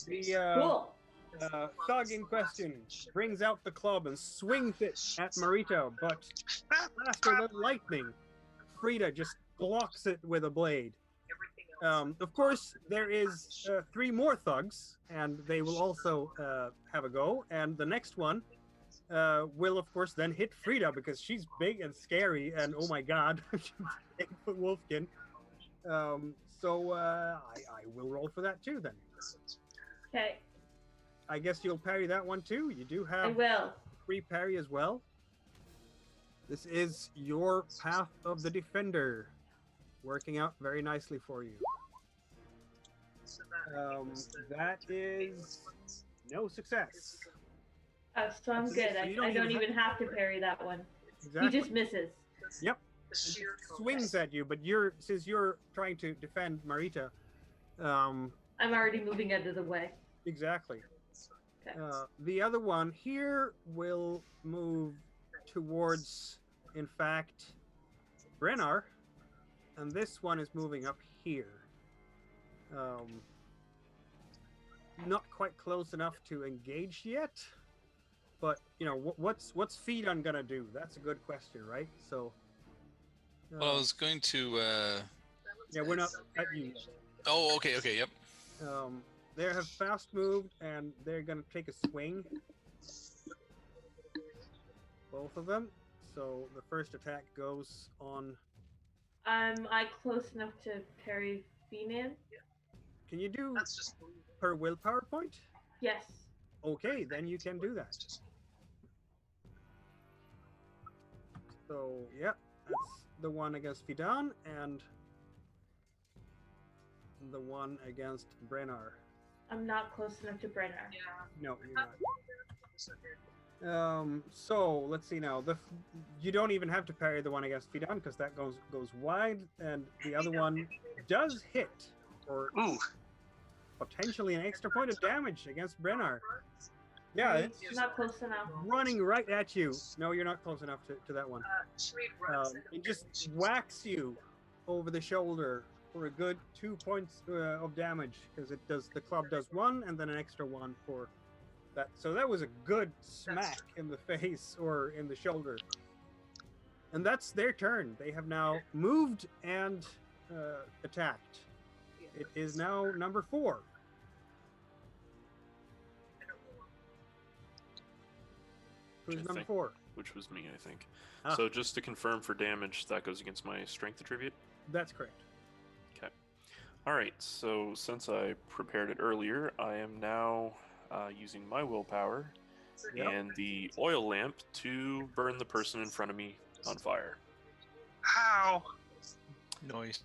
The Cool. thug in question brings out the club and swings it at Marito, but faster than lightning, Frida just blocks it with a blade. Of course, there is 3 more thugs, and they will also have a go. And the next one will, of course, then hit Frida, because she's big and scary, and oh my god, 8-foot wolfkin. So I will roll for that too, then. Okay. I guess you'll parry that one too. You do I have will. free parry as well. This is your path of the defender, working out very nicely for you. That is no success. So I'm That's good. it. So I you don't even have to parry that one. Exactly. He just misses. Yep. It just swings at you, but since you're trying to defend Marita, I'm already moving out of the way. exactly. Okay. The other one here will move towards, in fact, Brennar, and this one is moving up here. Not quite close enough to engage yet, but you know what's Feedon gonna do? That's a good question, right? So. Well, I was going to. Yeah, we're not at you yet. Oh, okay, yep. They have fast moved, and they're gonna take a swing. Both of them. So the first attack goes on. Am I close enough to parry Feenan? Can you do per willpower point? Yes. Okay, then you can do that. So yeah, that's the one against Fidan and the one against Brennar. I'm not close enough to Brennar. No, you're not. So let's see now. You don't even have to parry the one against Fidan, because that goes wide, and the other one does hit for potentially an extra point of damage against Brennar. Yeah, it's just not close enough. running right at you. No, you're not close enough to that one. It just whacks you over the shoulder for a good 2 points of damage, because the club does 1 and then an extra 1 for that. So that was a good smack in the face or in the shoulder. And that's their turn. They have now moved and attacked. It is now number 4. Who's I number think- 4? Which was me, I think. Ah. So just to confirm for damage, that goes against my strength attribute. That's correct. Okay. All right. So since I prepared it earlier, I am now using my willpower Yep. and the oil lamp to burn the person in front of me on fire. How? Noise.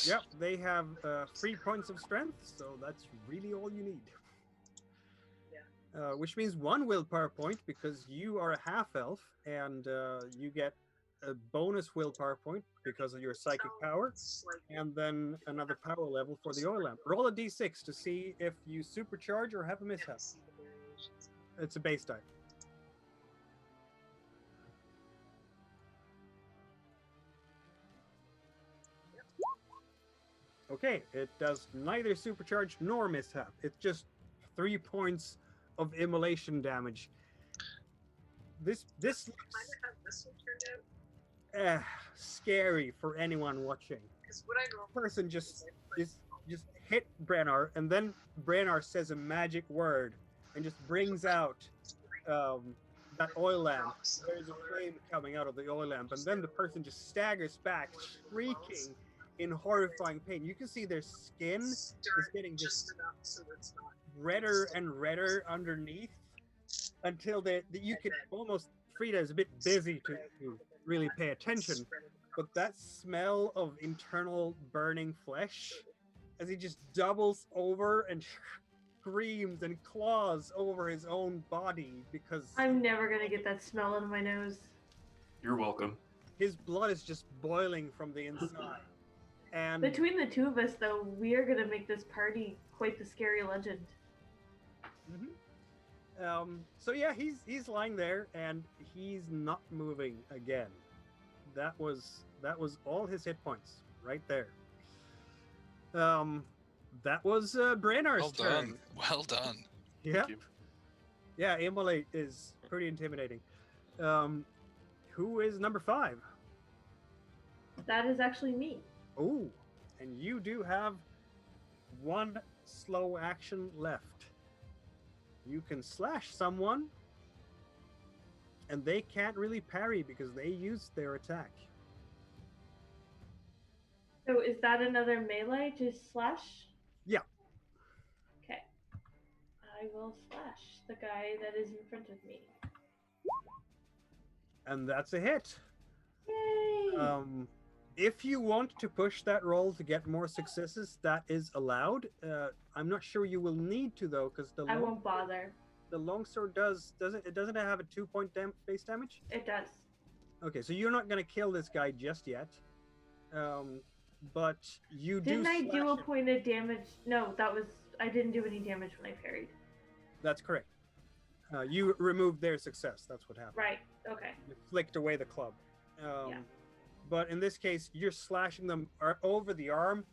Yep, they have 3 points of strength, so that's really all you need. Which means 1 willpower point because you are a half elf, and you get a bonus willpower point because of your psychic power, and then another power level for the oil lamp. Roll a d6 to see if you supercharge or have a mishap. It's a base die. Okay, it does neither supercharge nor mishap. It's just 3 points of immolation damage. This looks scary for anyone watching. Person just hit Brennar, and then Brennar says a magic word and just brings out that oil lamp. There's a flame coming out of the oil lamp, and then the person just staggers back, shrieking in horrifying pain. You can see their skin is getting just redder and redder underneath until you can almost, Frida is a bit busy to really pay attention, but that smell of internal burning flesh as he just doubles over and screams and claws over his own body because I'm never gonna get that smell out of my nose. You're welcome. his blood is just boiling from the inside. And Between the two of us, though, we are gonna make this party quite the scary legend. so yeah, he's lying there and he's not moving again. That was all his hit points right there. That was Brennar's Well turn. done. Well done. Yeah, Thank you. yeah. Immolate is pretty intimidating. Who is number 5? That is actually me. Oh, and you do have 1 slow action left. You can slash someone, and they can't really parry because they used their attack. So is that another melee to slash? Yeah. Okay. I will slash the guy that is in front of me. And that's a hit. Yay! If you want to push that roll to get more successes, that is allowed. I'm not sure you will need to though, because I won't bother. the longsword doesn't it have a 2-point base damage? It does. Okay, so you're not going to kill this guy just yet. But you Didn't I do slash a him. point of damage? No, I didn't do any damage when I parried. That's correct. You removed their success. That's what happened. Right. Okay. You flicked away the club. Yeah. But in this case, you're slashing them over the arm.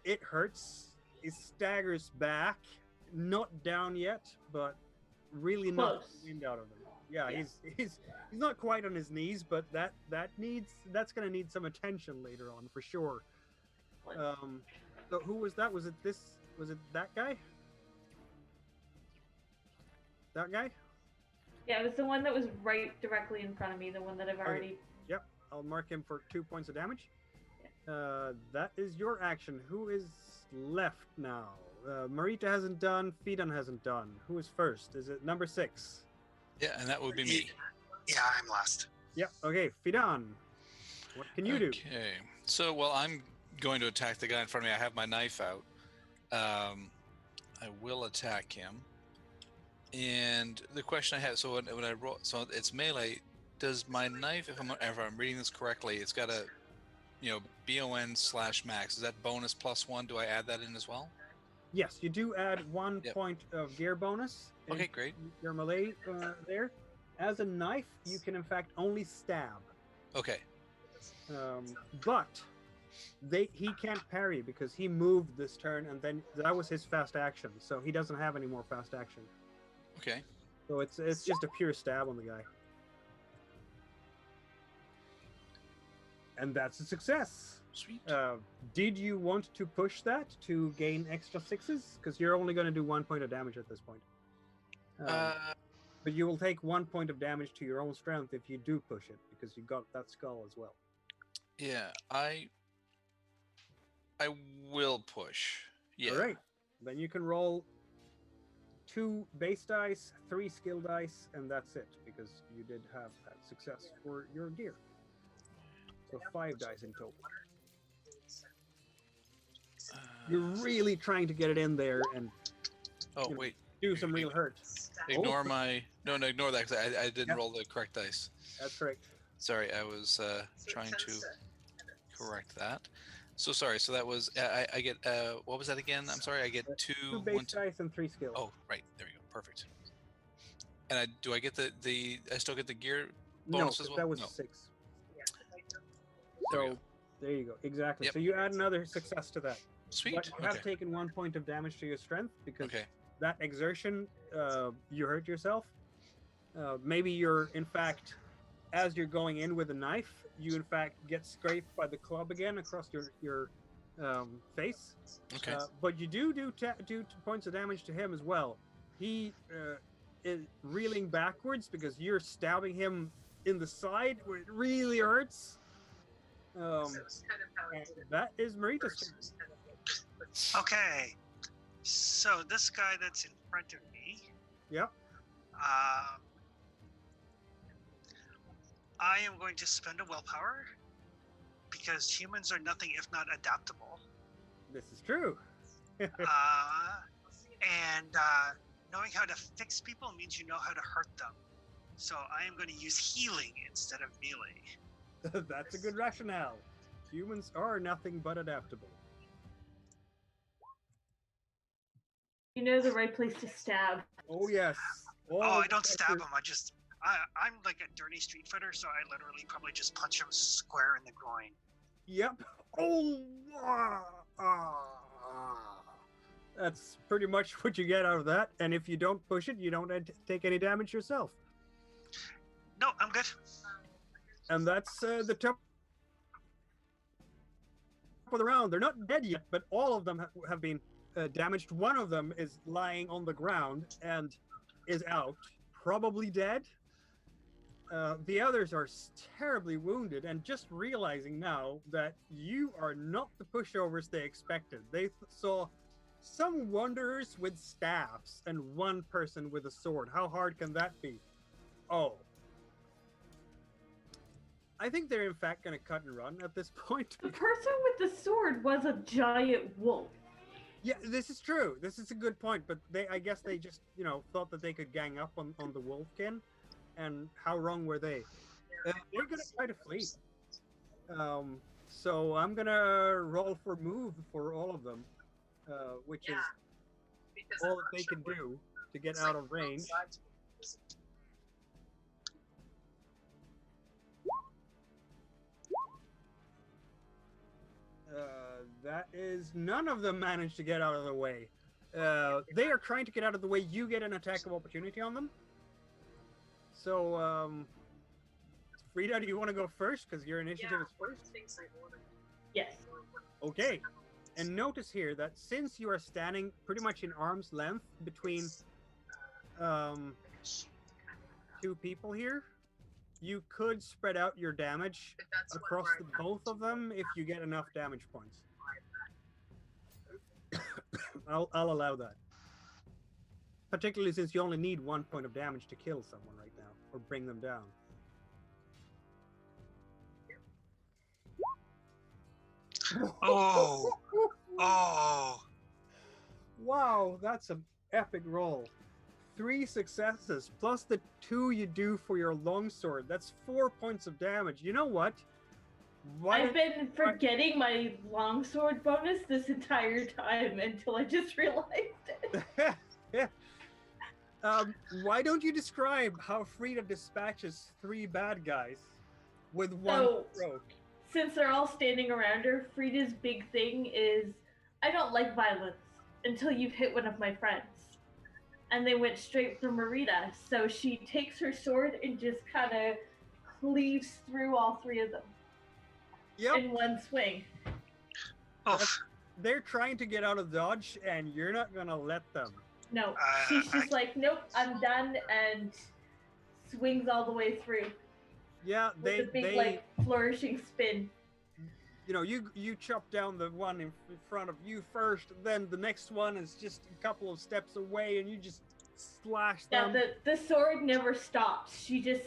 It hurts. It staggers back. Not down yet, but really knocks Close. the wind out of him. Yeah, Yeah. he's not quite on his knees, but that's gonna need some attention later on for sure. So who was that? Was it that guy? That guy? Yeah, it was the one that was right directly in front of me, the one that I've already... Yep, I'll mark him for 2 points of damage. That is your action. Who is left now? Marita hasn't done. Fidan hasn't done. Who is first? Is it number 6? Yeah, and that would be me. Yeah, I'm last. Yep. Okay, Fidan. What can you do? Okay. So, well, I'm going to attack the guy in front of me. I have my knife out. I will attack him. And the question I have, so when I roll, so it's melee. Does my knife, if I'm reading this correctly, it's got a, BON/max. Is that bonus +1? Do I add that in as well? Yes, you do add 1 Yep. point of gear bonus. Okay, into great. Your melee there. As a knife, you can in fact only stab. Okay. But he can't parry because he moved this turn, and then that was his fast action. So he doesn't have any more fast action. Okay. So it's just a pure stab on the guy. And that's a success. Sweet. Did you want to push that to gain extra 6s? Because you're only going to do 1 point of damage at this point. But you will take 1 point of damage to your own strength if you do push it, because you got that skull as well. Yeah, I will push. Yeah. All right. Then you can roll 2 base dice, 3 skill dice, and that's it, because you did have that success for your gear. So 5 dice in total. You're really trying to get it in there and Oh, you know, wait. do some real hurt. Ignore my... No, ignore that, because I didn't roll the correct dice. That's correct. Sorry, I was trying to correct that. So sorry, so that was... I get... what was that again? I'm sorry, I get 2... 2 base dice and 3 skills. Oh, right. There we go. Perfect. And do I get the... I still get the gear no, bonus as well? that was No. 6. There we So go. there you go. Exactly. Yep. So you add another success to that. Sweet. But you have Okay. taken 1 point of damage to your strength because Okay. that exertion, you hurt yourself. Maybe you're, in fact, as you're going in with a knife, you in fact get scraped by the club again across your face. Okay. But you do 2 points of damage to him as well. He is reeling backwards because you're stabbing him in the side where it really hurts. And that is Marita's turn. Okay. So this guy that's in front of me. Yep. I am going to spend a willpower because humans are nothing if not adaptable. This is true. And knowing how to fix people means you know how to hurt them. So I am going to use healing instead of melee. That's a good rationale. Humans are nothing but adaptable. You know the right place to stab. Oh yes. Oh, I don't stab him. I'm like a dirty street fighter, so I literally probably just punch him square in the groin. Yep. Oh. That's pretty much what you get out of that. And if you don't push it, you don't take any damage yourself. No, I'm good. And that's the top of the round. They're not dead yet, but all of them have been damaged. One of them is lying on the ground and is out, probably dead. The others are terribly wounded and just realizing now that you are not the pushovers they expected. They saw some wanderers with staffs and one person with a sword. How hard can that be? Oh. I think they're in fact going to cut and run at this point. The person with the sword was a giant wolf. Yeah, this is true. This is a good point, but I guess they just, thought that they could gang up on the wolfkin. And how wrong were they? They're going to try to flee. So I'm going to roll for move for all of them, which is all that they can do to get out of range. That is, none of them managed to get out of the way. They are trying to get out of the way. You get an attack of opportunity on them. So, Frida, do you want to go first? Because your initiative is first? Yes. Okay. And notice here that since you are standing pretty much in arm's length between 2 people here, you could spread out your damage across both of them if you get enough damage points. I'll allow that. Particularly since you only need 1 point of damage to kill someone right now, or bring them down. Oh! Oh! Wow, that's an epic roll. 3 successes, plus the 2 you do for your longsword. That's 4 points of damage. You know what? I've been forgetting my longsword bonus this entire time until I just realized it. Why don't you describe how Frida dispatches 3 bad guys with 1 stroke? Since they're all standing around her, Frida's big thing is, I don't like violence until you've hit one of my friends. and they went straight for Marita. So she takes her sword and just kind of cleaves through all three of them Yep. in one swing. They're trying to get out of dodge, and you're not gonna let them. No, she's just like, nope, I'm done, and swings all the way through. Yeah, With a big, like, flourishing spin. You know, you chop down the one in front of you first, then the next one is just a couple of steps away, and you just slash them. Yeah, the sword never stops. She just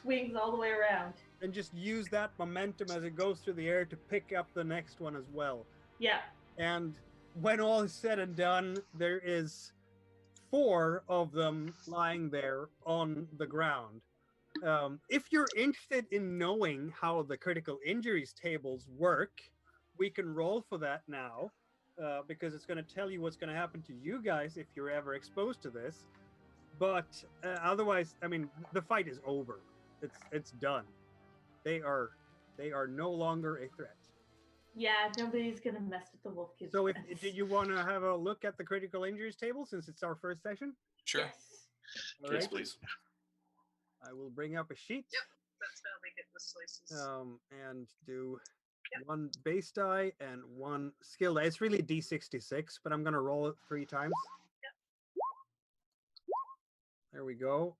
swings all the way around. And just use that momentum as it goes through the air to pick up the next one as well. Yeah. And when all is said and done, there is 4 of them lying there on the ground. If you're interested in knowing how the critical injuries tables work, we can roll for that now, because it's going to tell you what's going to happen to you guys if you're ever exposed to this. But otherwise, I mean, the fight is over. It's done. They are no longer a threat. Yeah, nobody's gonna mess with the wolf kids. So, did you want to have a look at the critical injuries table since it's our first session? Sure. Yes. All Yes, right. please. I will bring up a sheet. Yep, that's how they get the slices. And do 1 base die and 1 skill die. It's really D66, but I'm gonna roll it 3 times. There we go.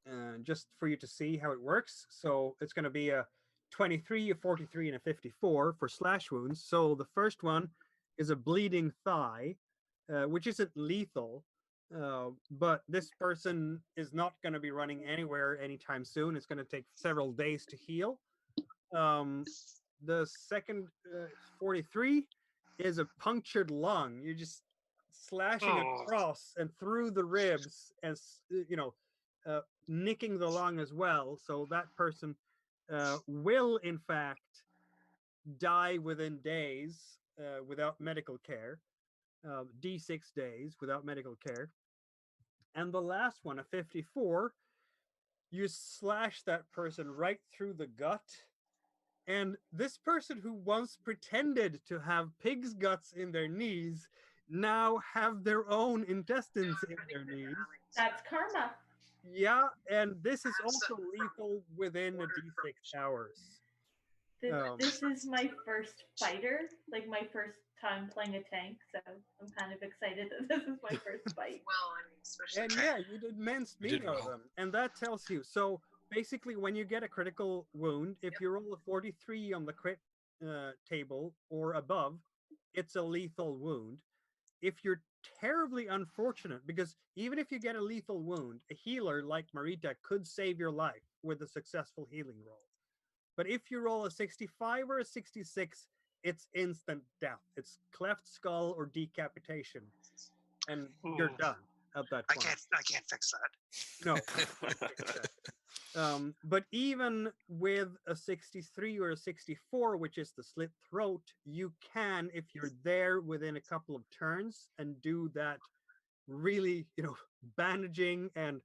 And just for you to see how it works. So it's gonna be a 23, a 43, and a 54 for slash wounds. So the first one is a bleeding thigh, which isn't lethal. But this person is not going to be running anywhere anytime soon. It's going to take several days to heal. The second 43 is a punctured lung. You're just slashing across and through the ribs, and nicking the lung as well. So that person will, in fact, die within days without medical care. D6 days without medical care. And the last one, a 54, you slash that person right through the gut. And this person who once pretended to have pig's guts in their knees now have their own intestines in their knees. That's karma. Yeah, and this is also lethal within a D6 hours. This is my first fighter, like my first time playing a tank, so I'm kind of excited that this is my first fight. Well, I mean, especially. And yeah, you did immense beat out of them. And that tells you. So basically, when you get a critical wound, if you roll a 43 on the crit table or above, it's a lethal wound. If you're terribly unfortunate, because even if you get a lethal wound, a healer like Marita could save your life with a successful healing roll. But if you roll a 65 or a 66, it's instant death. It's cleft skull or decapitation, and you're done at that point. I can't fix that. No. Can't fix that. But even with a 63 or a 64, which is the slit throat, you can, if you're there within a couple of turns, and do that really, bandaging and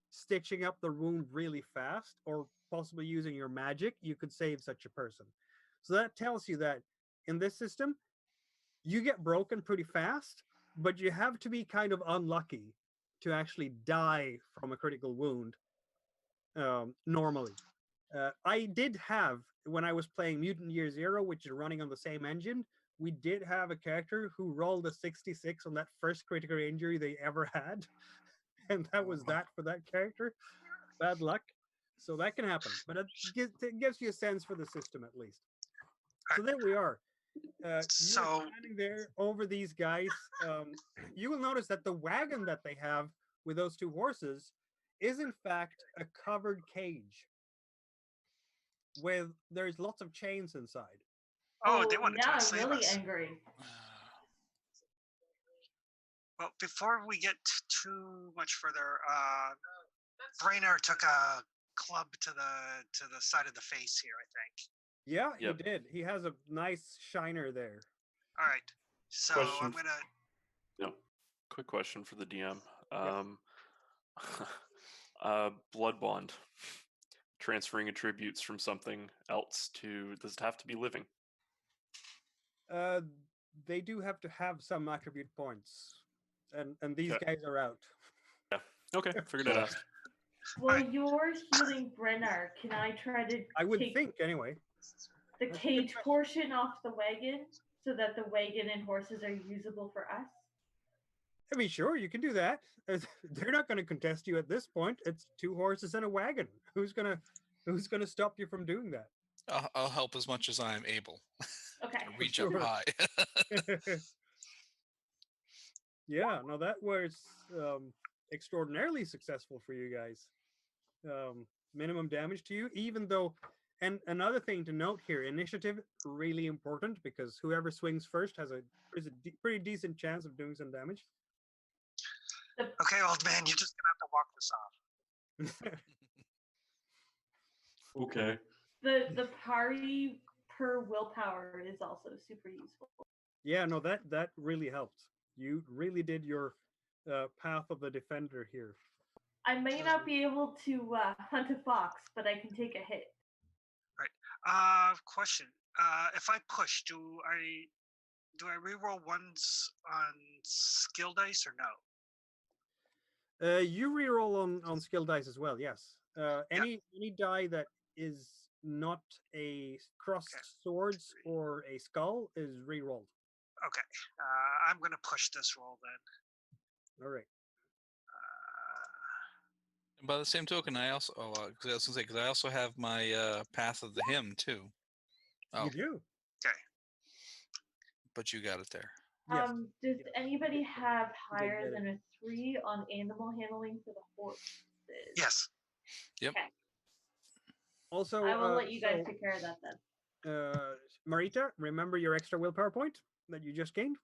stitching up the wound really fast, or possibly using your magic, you could save such a person. So that tells you that in this system, you get broken pretty fast, but you have to be kind of unlucky to actually die from a critical wound normally. I did have, when I was playing Mutant Year Zero, which is running on the same engine, we did have a character who rolled a 66 on that first critical injury they ever had. And that was that for that character. Bad luck. So that can happen. But it gives you a sense for the system at least. So there we are. You're standing there over these guys. You will notice that the wagon that they have with those 2 horses is in fact a covered cage with there's lots of chains inside. Oh, they want to now try to I'm save really us. angry. Well, before we get too much further, Brainer took a club to the side of the face here, I think. Yeah, Yep. he did. He has a nice shiner there. All right. So Question. I'm gonna. No. Quick question for the DM. Yes. Blood bond. Transferring attributes from something else to, does it have to be living? They do have to have some attribute points. and these Okay. guys are out. Okay, figured I'd ask. While you're healing Brennar, can I try to I would take think anyway. the That's a good cage question. portion off the wagon so that the wagon and horses are usable for us? I mean, sure, you can do that. They're not going to contest you at this point. It's 2 horses and a wagon. Who's gonna stop you from doing that? I'll help as much as I am able. Okay. Reach sure. up high. Yeah, no, that was extraordinarily successful for you guys. Minimum damage to you, even though. And another thing to note here: initiative really important because whoever swings first has a pretty decent chance of doing some damage. Okay, old man, you're just gonna have to walk this off. Okay. The party per willpower is also super useful. Yeah, no, that really helped. You really did your path of the defender here. I may not be able to hunt a fox, but I can take a hit. Question. If I push, do I reroll ones on skill dice or no? You reroll on skill dice as well. Yes. Any die that is not a crossed swords or a skull is rerolled. Okay. I'm gonna push this roll then. All right. And by the same token, I also because I also have my Path of the Hymn too. Oh, You do. Okay. but you got it there. Yes. Does anybody have get higher it. than a 3 on animal handling for the horses? Yes. Yep. Okay. Also, I will let you guys take care of that then. Marita, remember your extra willpower point that you just gained?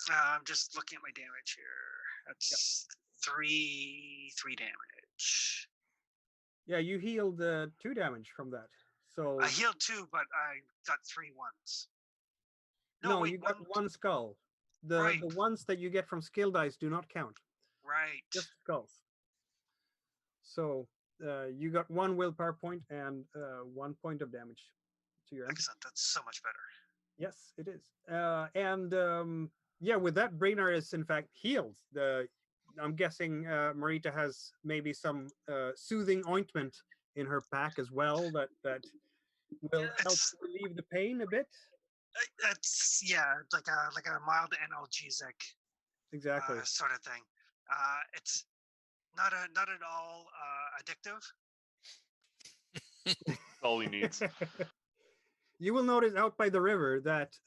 I'm just looking at my damage here. That's 3 damage. Yeah, you healed 2 damage from that. So I healed 2, but I got 3 ones. no, wait, you got 1 skull. The Right. the ones that you get from skill dice do not count. Right. Just skulls. So you got 1 willpower point and 1 point of damage to your empathy. Excellent. That's so much better. Yes, it is. Yeah, with that, Brainer is in fact healed. I'm guessing Marita has maybe some soothing ointment in her pack as well that will help It's- relieve the pain a bit. It's like a mild analgesic Exactly. sort of thing. It's not at all addictive. All he needs. You will notice out by the river that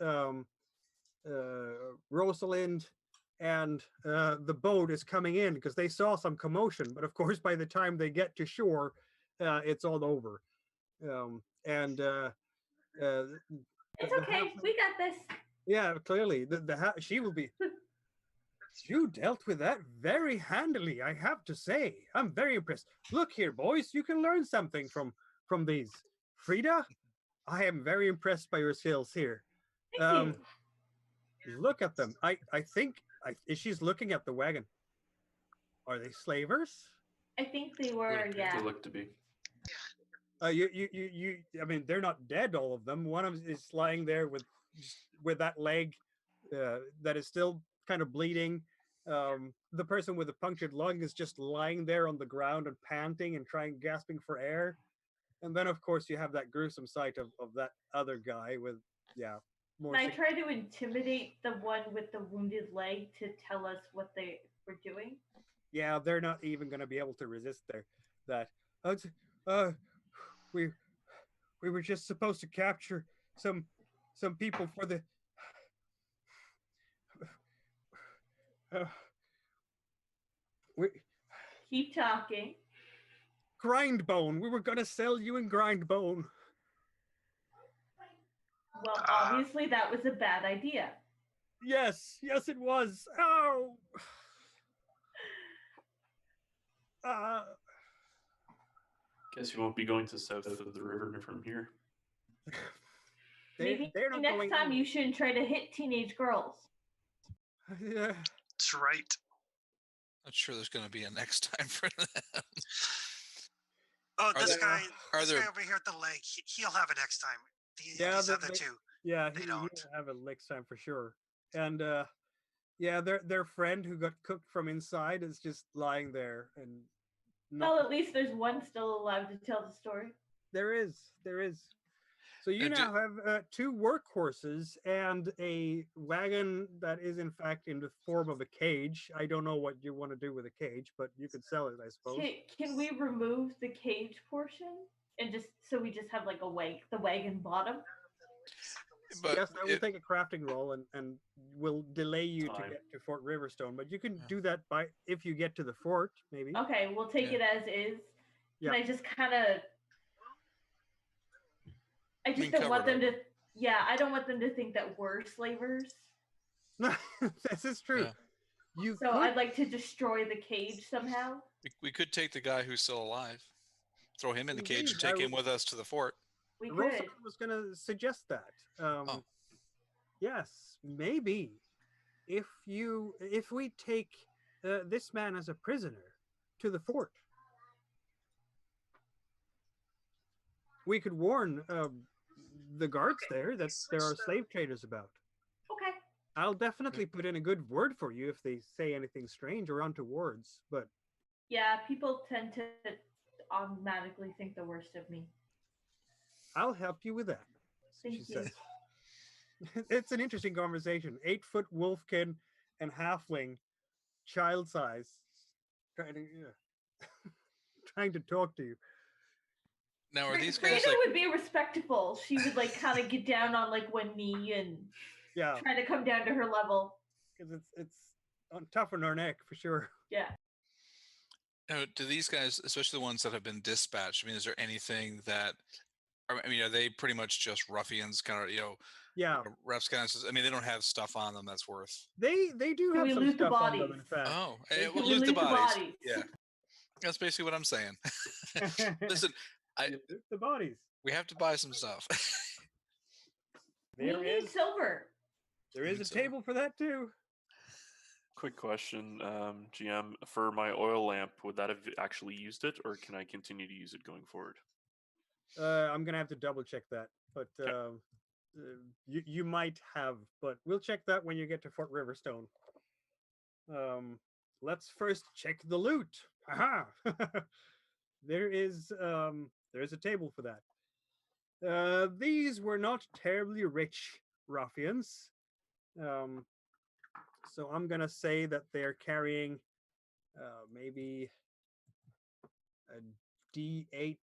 Rosalind and the boat is coming in because they saw some commotion. But of course, by the time they get to shore, it's all over. It's okay. We got this. Yeah, clearly, she will be. You dealt with that very handily, I have to say. I'm very impressed. Look here, boys, you can learn something from these. Frida, I am very impressed by your skills here. Thank you. Look at them. I think she's looking at the wagon. Are they slavers? I think they were, yeah. They look to be. You. I mean, they're not dead. All of them. One of them is lying there with that leg that is still kind of bleeding. The person with the punctured lung is just lying there on the ground and panting and gasping for air. And then, of course, you have that gruesome sight of that other guy with, more. Can I try to intimidate the one with the wounded leg to tell us what they were doing? Yeah, they're not even going to be able to resist that. We were just supposed to capture some people for the. We Keep talking. Grindbone. We were gonna sell you in Grindbone. Well, obviously that was a bad idea. Yes, it was. Oh. Guess you won't be going to south of the river from here. Maybe they're not next going time you shouldn't try to hit teenage girls. Yeah. That's right. Not sure there's going to be a next time for them. Oh, Are this there- guy are there- over here at the lake, he'll have it next time. These Yeah, other two. Yeah, They he don't. will have it next time for sure. And Yeah, their friend who got cooked from inside is just lying there and not. Well, at least there's one still alive to tell the story. There is. So you And now have two workhorses and a wagon that is in fact in the form of a cage. I don't know what you want to do with a cage, but you could sell it, I suppose. Can we remove the cage portion and just so we just have like the wagon bottom? but Yes, that will take a crafting roll and will delay you to Time. get to Fort Riverstone, but you can Yeah. do that by if you get to the fort, maybe. Okay, we'll take Yeah. it as is. Yeah. Can I just kind of? I just mean, don't cover want it them to. Yeah, I don't want them to think that we're slavers. This is true. Yeah. You So could, I'd like to destroy the cage somehow. we could take the guy who's still alive, throw him in the cage, and Indeed, I take him would- with us to the fort. We Rosa could. was going to suggest that. Oh. Yes, maybe if we take this man as a prisoner to the fort, we could warn the guards there that there are slave traders about. Okay. I'll definitely put in a good word for you if they say anything strange or untowards, but Yeah, people tend to automatically think the worst of me. I'll help you with that. Thank she you. says. It's an interesting conversation. 8-foot wolfkin and halfling, child size, trying to trying to talk to you. Now, are these Rita guys like? would be respectful. She would like kind of get down on like one knee and Yeah, try to come down to her level. because it's tough on our neck for sure. Yeah. Now, do these guys, especially the ones that have been dispatched? I mean, is there anything that? I mean, are they pretty much just ruffians? Kind of, Yeah, reps kind of. I mean, they don't have stuff on them that's worth. they do Can have we some loot the stuff on them. bodies? In fact, Oh, Can we'll we loot the loot the bodies. bodies? Yeah, that's basically what I'm saying. Listen, You loot the bodies. we have to buy some stuff. We There need is silver. there is a silver. table for that too. Quick question, GM. For my oil lamp, would that have actually used it, or can I continue to use it going forward? I'm gonna have to double check that, but you might have, but we'll check that when you get to Fort Riverstone. Let's first check the loot. Aha! There is a table for that. These were not terribly rich ruffians. So I'm gonna say that they're carrying maybe a D8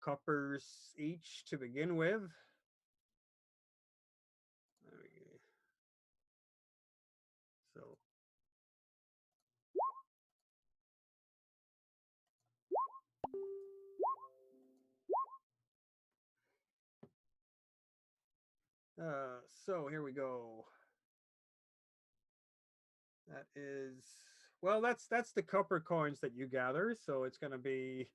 coppers each to begin with. So so here we go. That is that's the copper coins that you gather. So it's going to be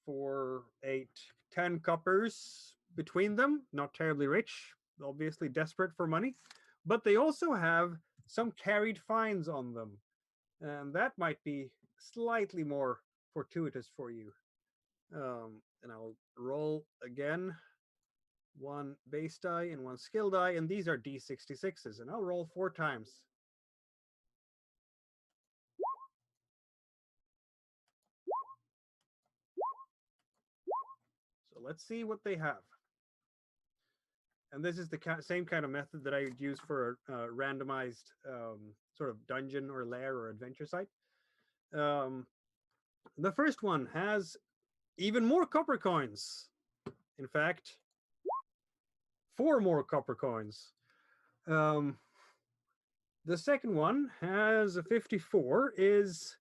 4, 8, 10 coppers between them. Not terribly rich, obviously desperate for money, but they also have some carried fines on them, and that might be slightly more fortuitous for you. And I'll roll again. 1 base die and 1 skill die, and these are D66s, and I'll roll 4 times. So let's see what they have. And this is the same kind of method that I would use for a randomized sort of dungeon or lair or adventure site. The first one has even more copper coins. In fact, 4 more copper coins. The second one has a 54, is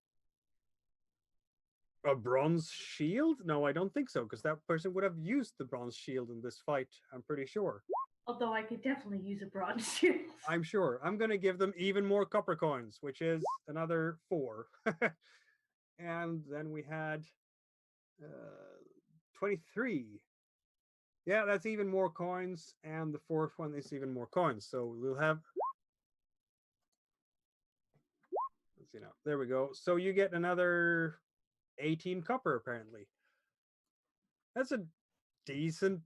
a bronze shield? No, I don't think so, because that person would have used the bronze shield in this fight, I'm pretty sure. Although I could definitely use a bronze shield. I'm sure. I'm going to give them even more copper coins, which is another 4. And then we had 23. Yeah, that's even more coins, and the fourth one is even more coins. So we'll have... Let's see now. There we go. So you get another 18 copper, apparently. That's a decent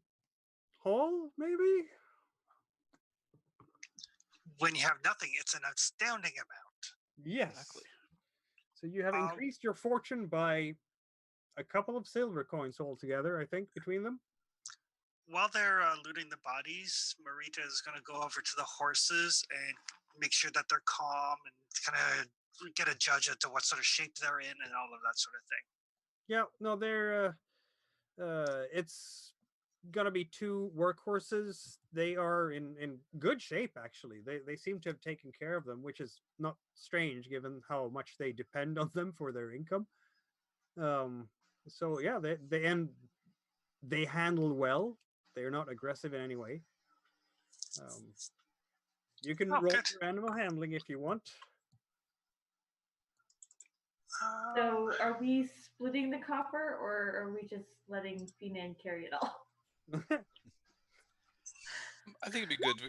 haul, maybe? when you have nothing, it's an astounding amount. Yes. Exactly. So you have increased your fortune by a couple of silver coins altogether, I think, between them. While they're looting the bodies, Marita is going to go over to the horses and make sure that they're calm and kind of get a judge as to what sort of shape they're in and all of that sort of thing. Yeah, no, they're it's gonna be two workhorses. They are in good shape actually. They seem to have taken care of them, which is not strange given how much they depend on them for their income. Um so yeah, they handle well. They're not aggressive in any way. Um you can Oh, roll good. your animal handling if you want. So, are we splitting the copper, or are we just letting Finan carry it all? I think it'd be good.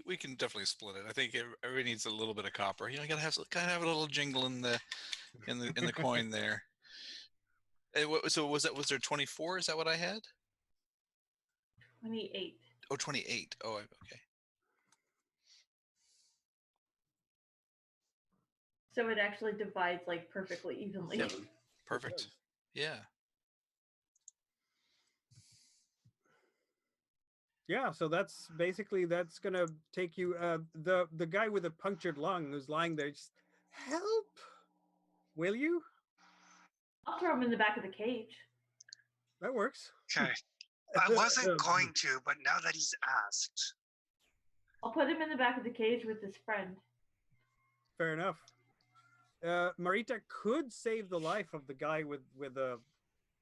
We can definitely split it. I think everybody needs a little bit of copper. You know, you gotta have a little jingle in the coin there. So was there 24? Is that what I had? 28. Oh, 28. Oh, okay. So it actually divides like perfectly evenly. 7. Perfect. Yeah. Yeah, so that's gonna take you. The guy with a punctured lung who's lying there, just help. Will you? I'll throw him in the back of the cage. That works. Okay. I wasn't going to, but now that he's asked. I'll put him in the back of the cage with his friend. Fair enough. Marita could save the life of the guy with a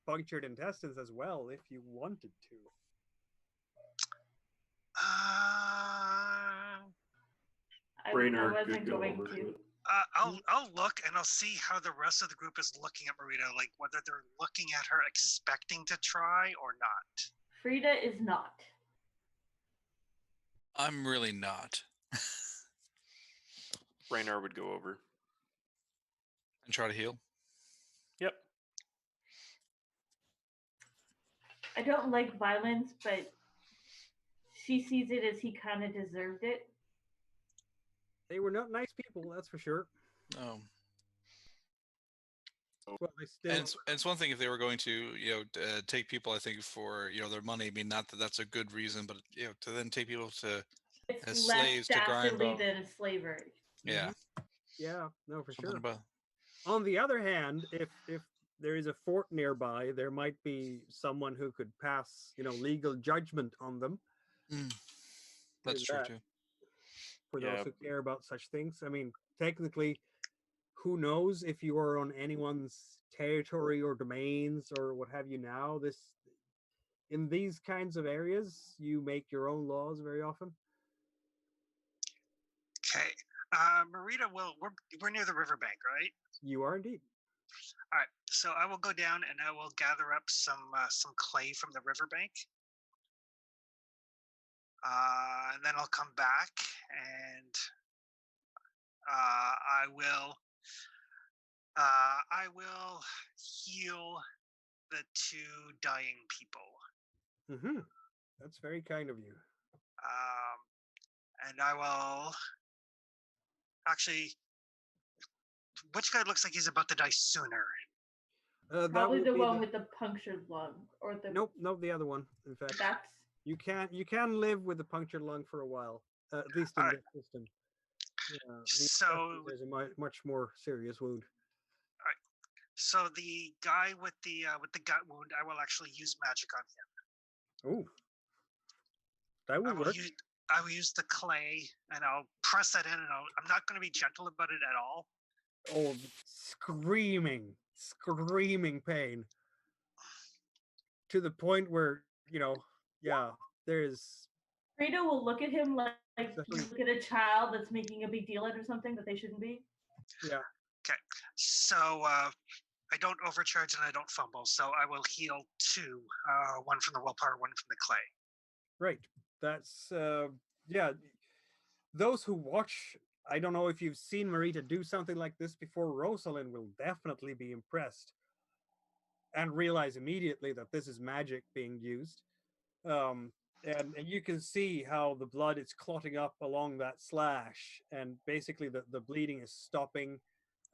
punctured intestines as well if you wanted to. I Brainerd wasn't could go going over to. to it. I'll look and I'll see how the rest of the group is looking at Marita, like whether they're looking at her expecting to try or not. Frida is not. I'm really not. Brainerd would go over. And try to heal. Yep. I don't like violence, but she sees it as he kind of deserved it. They were not nice people, that's for sure. Oh. Well, they still. And it's one thing if they were going to, take people, I think, for their money. I mean, not that that's a good reason, but to then take people to It's as less slaves to grind dastardly bone. than a slavery. Yeah. Yeah, no, for Something sure. about. On the other hand, if there is a fort nearby, there might be someone who could pass, legal judgment on them. That's true too. For those who care about such things. I mean, technically, who knows if you are on anyone's territory or domains or what have you now. In these kinds of areas, you make your own laws very often. Okay. Marita, we're near the riverbank, right? You are indeed. All right. So I will go down and I will gather up some clay from the riverbank. And then I'll come back and I will heal the two dying people. Mm-hmm. That's very kind of you. And I will actually. Which guy looks like he's about to die sooner? Probably the one with the punctured lung, or the. Nope, the other one. In fact, that's. You can live with a punctured lung for a while, at least in this system. So there's a much more serious wound. All right. So the guy with the gut wound, I will actually use magic on him. Oh, that would work. I will use the clay and I'll press that in, and I'm not going to be gentle about it at all. Oh, screaming pain to the point where there's. Frida will look at him like you look at a child that's making a big deal out of something that they shouldn't be. Yeah. Okay. So I don't overcharge and I don't fumble. So I will heal two, one from the willpower, one from the clay. Right. That's Those who watch, I don't know if you've seen Marita do something like this before. Rosalind will definitely be impressed and realize immediately that this is magic being used. and you can see how the blood is clotting up along that slash, and basically the bleeding is stopping.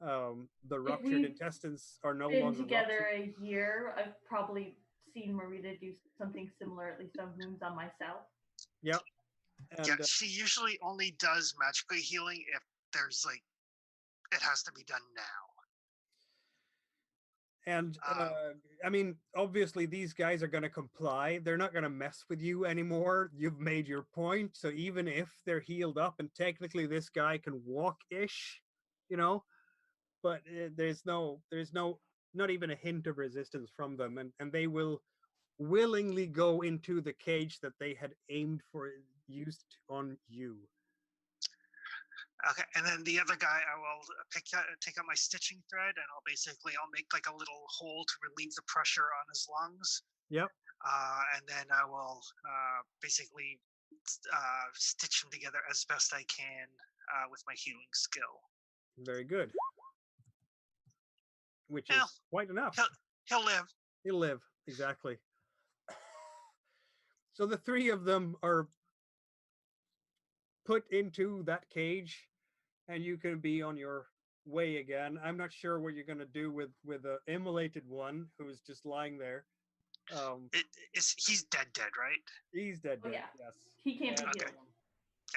The If ruptured we've intestines are no been longer together ruptured. a year, I've probably seen Marita do something similar, at least on wounds on myself. Yep. Yeah, And she usually only does magically healing if there's like it has to be done now. And I mean, obviously, these guys are going to comply. They're not going to mess with you anymore. You've made your point. So even if they're healed up, and technically this guy can walk-ish, you know, but there's no, not even a hint of resistance from them, and they will willingly go into the cage that they had aimed for, used on you. Okay, and then the other guy, I will take out my stitching thread, and I'll make like a little hole to relieve the pressure on his lungs. Yep. And then I will basically stitch them together as best I can with my healing skill. Very good. Which Yeah. is quite enough. He'll live. He'll live, exactly. So the three of them are put into that cage, and you can be on your way again. I'm not sure what you're going to do with the immolated one who's just lying there. He's dead, right? He's dead. Oh, dead, yeah. yes. He can't And, be healed.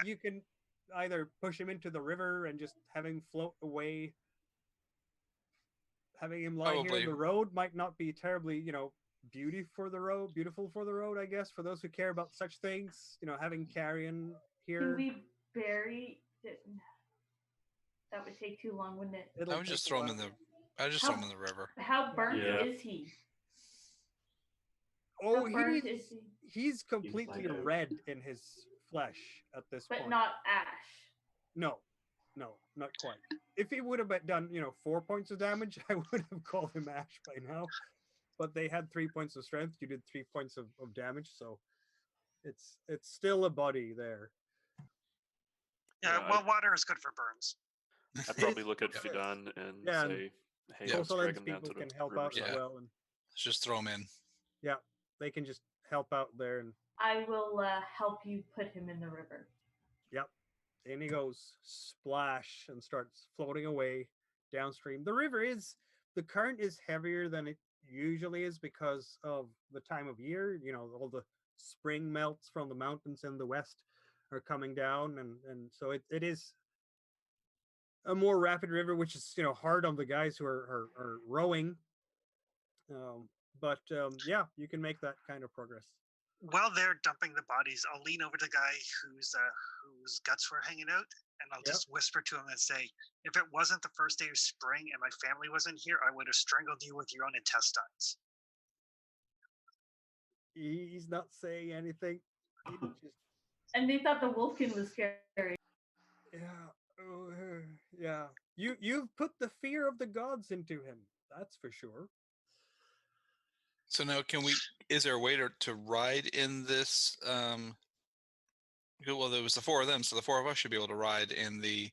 You can either push him into the river and just have him float away. Having him lie here Probably. in the road might not be terribly, beautiful for the road, I guess, for those who care about such things. Having carrion Can here. we bury it? That would take too long, wouldn't it? It'll I would take just a throw him while. in the. I just throw him in the river. How burnt Yeah. is he? Oh, How burnt is he? he's completely Inside out. red in his flesh at this But point. not ash. No, not quite. If he would have done, 4 points of damage, I would have called him Ash by now. But they had 3 points of strength. You did 3 points of damage, so it's still a body there. Yeah, well, water is good for burns. I'd probably look at Fidan and Yeah, and say, hey, Yeah. let's Coastal drag Ends him down people to the can help out as Yeah. well, and Let's just throw him in. yeah, they can just help out there. And I will help you put him in the river. yep, in he goes, splash, and starts floating away downstream. The current is heavier than it usually is because of the time of year. All the spring melts from the mountains in the west are coming down, and so it is a more rapid river, which is hard on the guys who are rowing. But yeah, you can make that kind of progress. While they're dumping the bodies, I'll lean over to the guy whose guts were hanging out, and I'll just whisper to him and say, if it wasn't the first day of spring and my family wasn't here, I would have strangled you with your own intestines. He's not saying anything. And they thought the wolfkin was scary. Yeah. You've put the fear of the gods into him. That's for sure. So now, is there a way to ride in this? Well, there was the four of them, so the four of us should be able to ride in the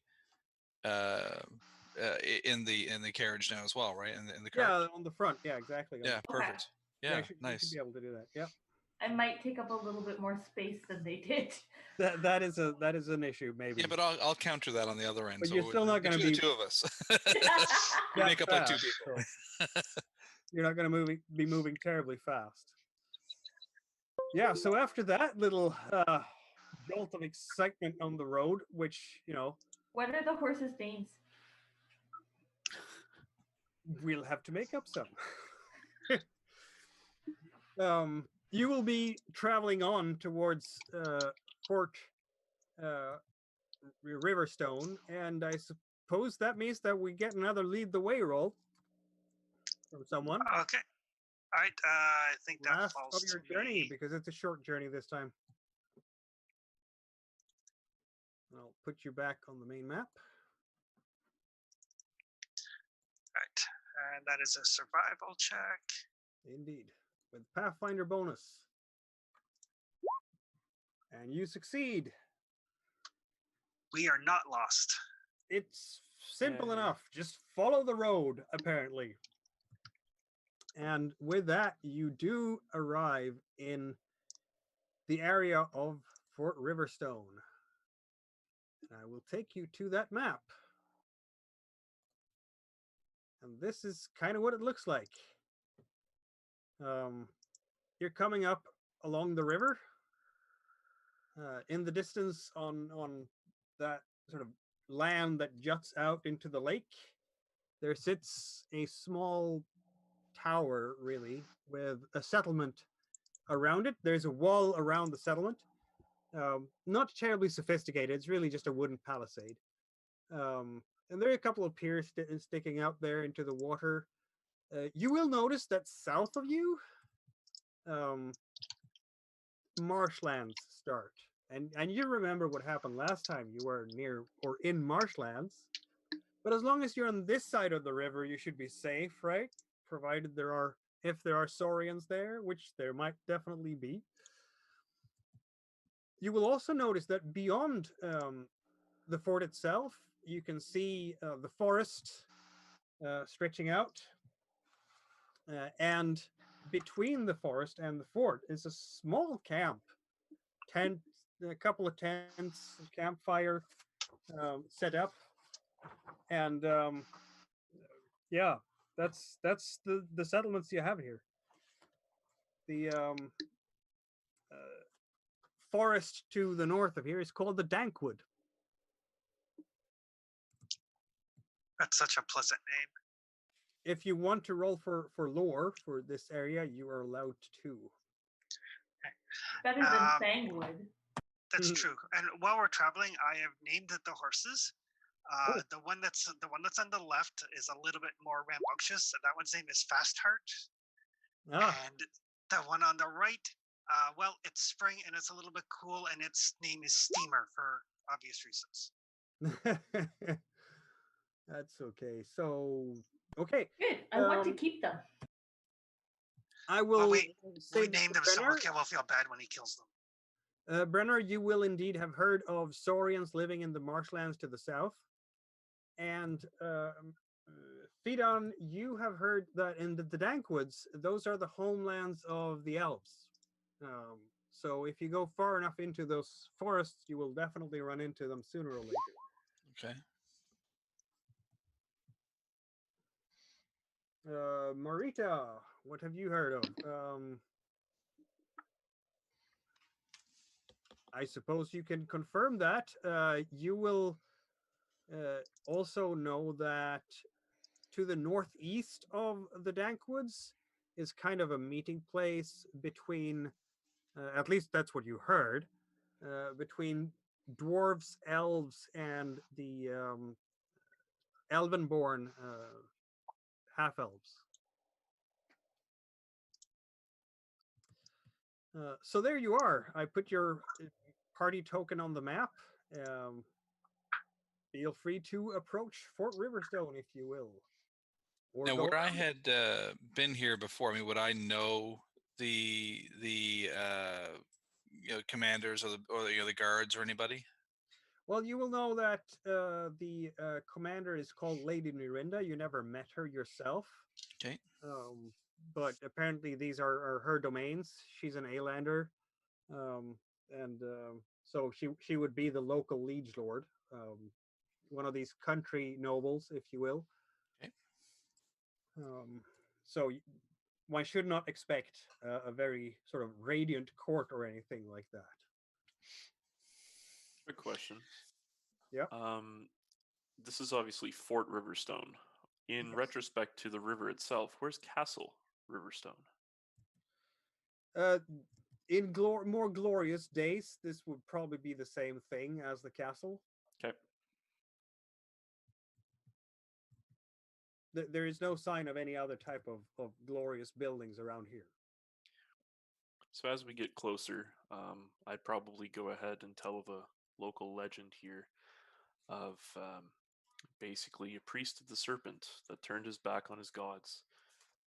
carriage now as well, right? In the cart. Yeah, on the front. Yeah, exactly. Yeah, perfect. Yeah, you should nice. be able to do that. Yeah. I might take up a little bit more space than they did. That is an issue, maybe. Yeah, but I'll counter that on the other end. But so you're still not going to be the two of us. that Make up like two fast, people. so you're not going to be moving terribly fast. Yeah. So after that little jolt of excitement on the road, which What are the horses' names? we'll have to make up some. You will be traveling on towards Fort Riverstone, and I suppose that means that we get another lead the way roll from someone. Okay. All right. I think that Last falls of your to journey, me. because it's a short journey this time. I'll put you back on the main map. Right. And that is a survival check. Indeed, with Pathfinder bonus. And you succeed. We are not lost. It's simple Yay. enough. Just follow the road, apparently. And with that, you do arrive in the area of Fort Riverstone. And I will take you to that map. And this is kind of what it looks like. You're coming up along the river. In the distance on that sort of land that juts out into the lake, there sits a small tower, really, with a settlement around it. There's a wall around the settlement. Not terribly sophisticated. It's really just a wooden palisade. And there are a couple of piers sticking out there into the water. You will notice that south of you, marshlands start. And you remember what happened last time you were near or in marshlands. But as long as you're on this side of the river, you should be safe, right? Provided if there are saurians there, which there might definitely be. You will also notice that beyond the fort itself, you can see the forest stretching out. And between the forest and the fort is a small camp. A couple of tents, campfire set up. And yeah, that's the settlements you have here. The forest to the north of here is called the Dankwood. That's such a pleasant name. If you want to roll for lore for this area, you are allowed to. Better than Fangwood. That's true. And while we're traveling, I have named the horses. The one that's on the left is a little bit more rambunctious. And that one's name is Fast Heart. And the one on the right, well, it's spring and it's a little bit cool, and its name is Steamer for obvious reasons. That's okay. So, okay. Good. I want to keep them. I will we named them, so okay, we'll feel bad when he kills them. Brenner, you will indeed have heard of saurians living in the marshlands to the south. And Fidon, you have heard that in the Dankwoods, those are the homelands of the elves. So if you go far enough into those forests, you will definitely run into them sooner or later. Okay. Marita, what have you heard of? I suppose you can confirm that. You will also know that to the northeast of the Dankwoods is kind of a meeting place between, at least that's what you heard, between dwarves, elves, and the elven-born half-elves. So there you are. I put your party token on the map. Feel free to approach Fort Riverstone if you will. Or now, where I had been here before, I mean, would I know the commanders or the guards or anybody? Well, you will know that the commander is called Lady Mirinda. You never met her yourself. Okay. But apparently these are her domains. She's an Alander, and so she would be the local liege lord, one of these country nobles, if you will. Okay. So one should not expect a very sort of radiant court or anything like that. Quick question. Yeah. This is obviously Fort Riverstone. In retrospect to the river itself, where's Castle Riverstone? In more glorious days, this would probably be the same thing as the castle. Okay. There is no sign of any other type of glorious buildings around here. So as we get closer, I'd probably go ahead and tell of a local legend here of basically a priest of the serpent that turned his back on his gods.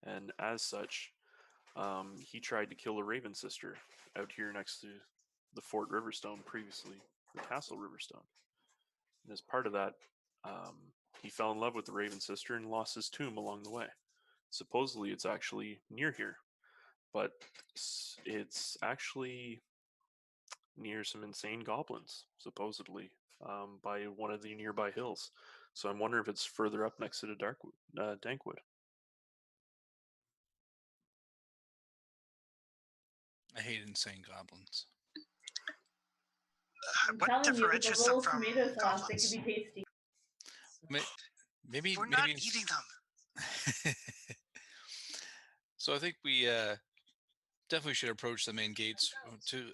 And as such, he tried to kill a raven sister out here next to the Fort Riverstone, previously the Castle Riverstone. And as part of that, he fell in love with the raven sister and lost his tomb along the way. Supposedly it's actually near here, but it's actually near some insane goblins, supposedly, by one of the nearby hills. So I'm wondering if it's further up next to the Dankwood. I hate insane goblins. I'm What telling you, with a differentiates them little from tomato sauce, it could goblins? be tasty. Maybe We're not maybe eating them. So I think we definitely should approach the main gates to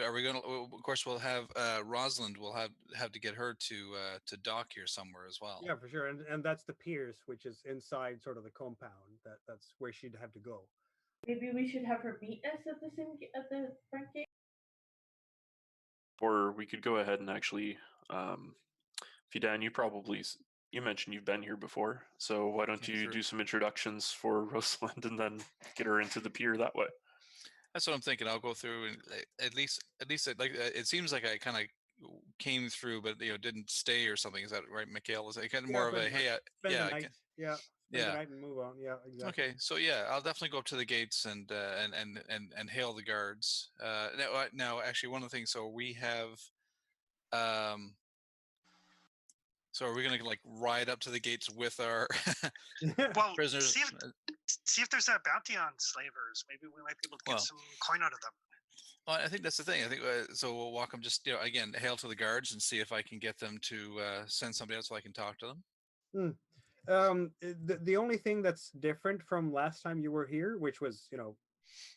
are we gonna of course we'll have Rosalind will have to get her to dock here somewhere as well. Yeah, for sure. And that's the piers, which is inside sort of the compound. That's where she'd have to go. Maybe we should have her meet us at at the front gate. Or we could go ahead and actually, Fidan, you mentioned you've been here before, so why don't Came you through. do some introductions for Rosalind and then get her into the pier that way? That's what I'm thinking. I'll go through and at least it seems like I kind of came through, but didn't stay or something. Is that right, Mikhail? Is it kind of Yeah, more of a pretty much. hey, Spend the yeah, night. Yeah, spend the yeah. night and move on. Yeah, exactly. Okay, so yeah, I'll definitely go up to the gates and hail the guards. Now, actually, one of the things. So we have. So are we gonna like ride up to the gates with our Well, prisoners? see if there's a bounty on slavers. Maybe we might be able to get Well, some coin out of them. Well, I think that's the thing. I think so. We'll walk them just again hail to the guards and see if I can get them to send somebody else so I can talk to them. The only thing that's different from last time you were here, which was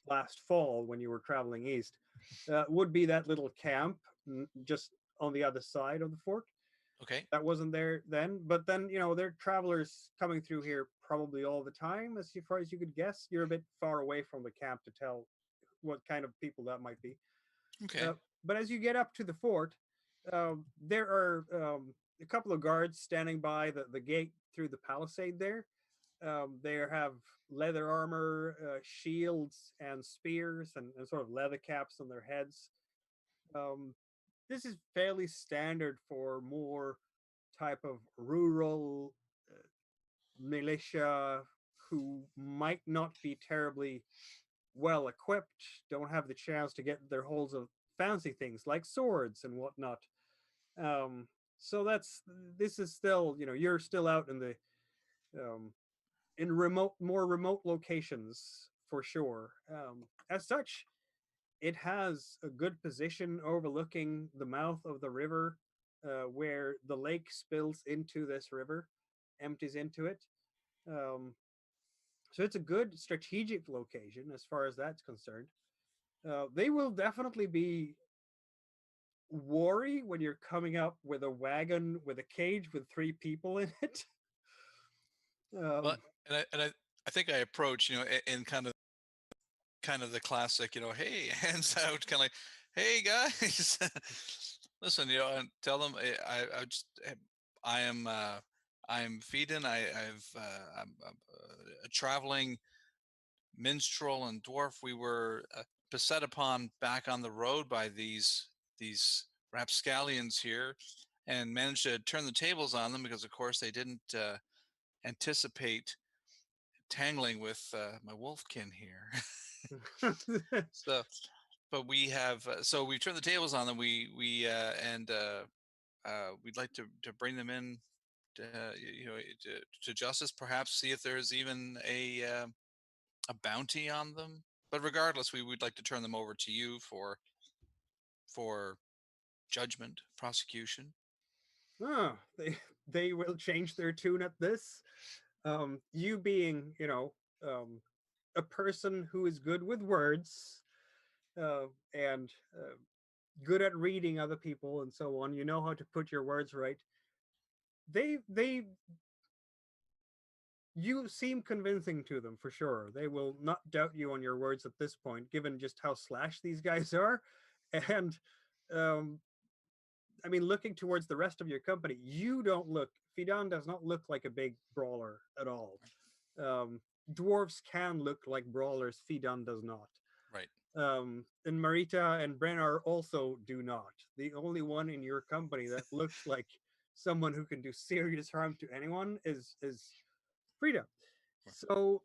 last fall when you were traveling east, would be that little camp just on the other side of the fort. Okay. That wasn't there then, but then there are travelers coming through here probably all the time, as far as you could guess. You're a bit far away from the camp to tell what kind of people that might be. Okay. But as you get up to the fort, there are a couple of guards standing by the gate through the palisade there. They have leather armor, shields, and spears, and sort of leather caps on their heads. This is fairly standard for more type of rural militia who might not be terribly well equipped, don't have the chance to get their holds of fancy things like swords and whatnot. Um, so this is still, you're still out um, in more remote locations for sure. As such, it has a good position overlooking the mouth of the river, where the lake spills into this river, empties into it. Um, so it's a good strategic location as far as that's concerned. They will definitely be wary when you're coming up with a wagon with a cage with 3 people in it. Well, Um, I think I approach in kind of the classic hey hands out kind of like hey guys listen and tell them I just I am I'm feeding I'm a traveling minstrel and dwarf. We were beset upon back on the road by these rapscallions here and managed to turn the tables on them because of course they didn't anticipate tangling with my wolfkin here. So but we have so we've turned the tables on them. We and we'd like to bring them in to justice, perhaps see if there's even a bounty on them. But regardless, we would like to turn them over to you for judgment, prosecution. oh, they will change their tune at this. You being, a person who is good with words, and good at reading other people and so on, you know how to put your words right. They You seem convincing to them for sure. They will not doubt you on your words at this point, given just how slash these guys are. And um, I mean, looking towards the rest of your company, you don't look. Fidan does not look like a big brawler at all. Um, Dwarves can look like brawlers. Fidan does not. Right. And Marita and Brennar also do not. The only one in your company that looks like someone who can do serious harm to anyone is Frida. So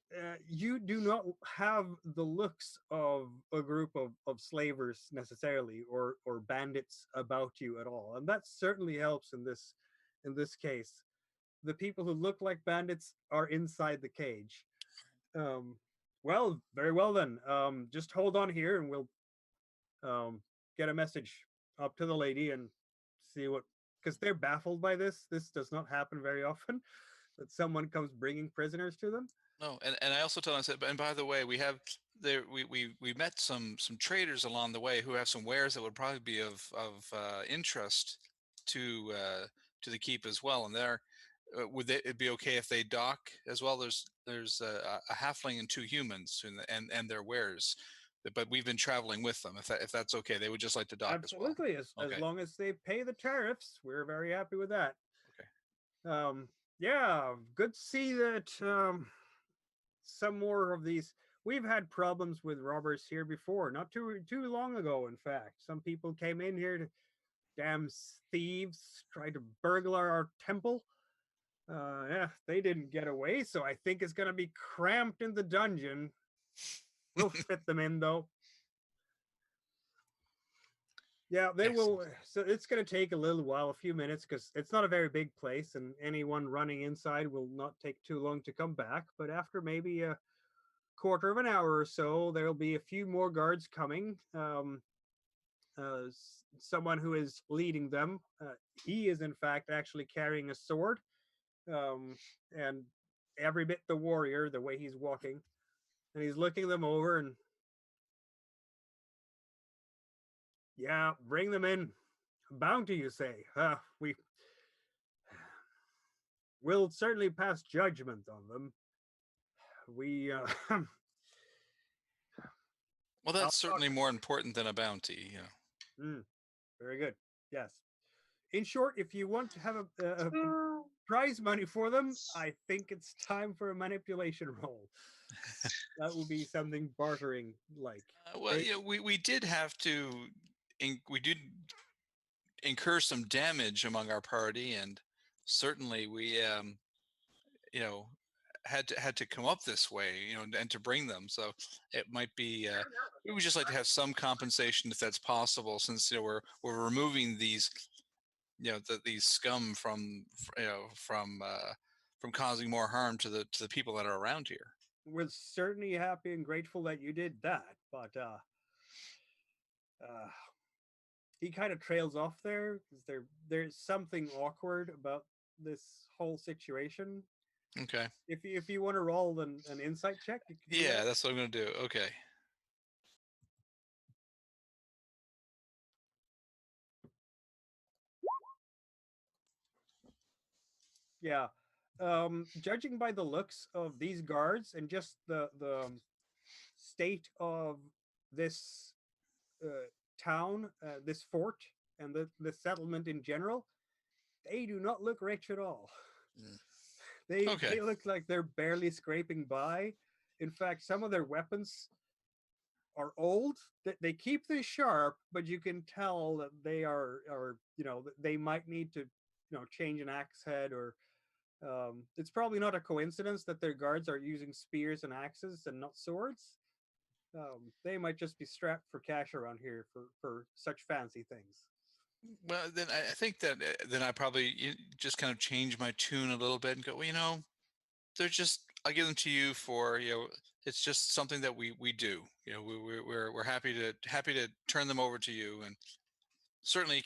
you do not have the looks of a group of slavers necessarily, or bandits about you at all, and that certainly helps in this case. The people who look like bandits are inside the cage. Um, well, very well then. Just hold on here, and we'll um, get a message up to the lady and see what. Because they're baffled by this. This does not happen very often. That someone comes bringing prisoners to them. No, and I also tell them, I said, and by the way, we have there we met some traders along the way who have some wares that would probably be of interest to the keep as well. And there, would it be okay if they dock as well? There's a halfling and two humans and their wares, but we've been traveling with them. If that's okay, they would just like to dock as well. Absolutely, as Okay. long as they pay the tariffs, we're very happy with that. Okay. Yeah, good to see that some more of these. We've had problems with robbers here before, not too long ago. In fact, some people came in here to damn thieves tried to burglar our temple. Yeah, they didn't get away, so I think it's gonna be cramped in the dungeon. We'll fit them in though. Yeah, they will. So it's going to take a little while, a few minutes, because it's not a very big place, and anyone running inside will not take too long to come back. But after maybe a quarter of an hour or so, there'll be a few more guards coming. Someone who is leading them, he is in fact actually carrying a sword, and every bit the warrior, the way he's walking, and he's looking them over and yeah, bring them in. Bounty, you say? We will certainly pass judgment on them. We, Well, that's certainly more important than a bounty. very good. Yes. In short, if you want to have a prize money for them, I think it's time for a manipulation roll. That will be something bartering like. Well, yeah, we did have to, we did incur some damage among our party, and certainly we, you know, had to come up this way, and to bring them. So it might be, we would just like to have some compensation if that's possible, since we're removing these, these scum from causing more harm to the people that are around here. We're certainly happy and grateful that you did that, but he kind of trails off there because there's something awkward about this whole situation. Okay. If you want to roll an insight check, you can Yeah, that's what I'm gonna do. Okay. Yeah. Judging by the looks of these guards and just the state of this town, this fort, and the settlement in general, they do not look rich at all. Okay. They look like they're barely scraping by. In fact, some of their weapons are old. They keep this sharp, but you can tell that they are they might need to change an axe head, or it's probably not a coincidence that their guards are using spears and axes and not swords. They might just be strapped for cash around here for such fancy things. Well, then I think that then I probably just kind of change my tune a little bit and go, well, they're just, I'll give them to you for, it's just something that we do. We're happy to turn them over to you, and certainly you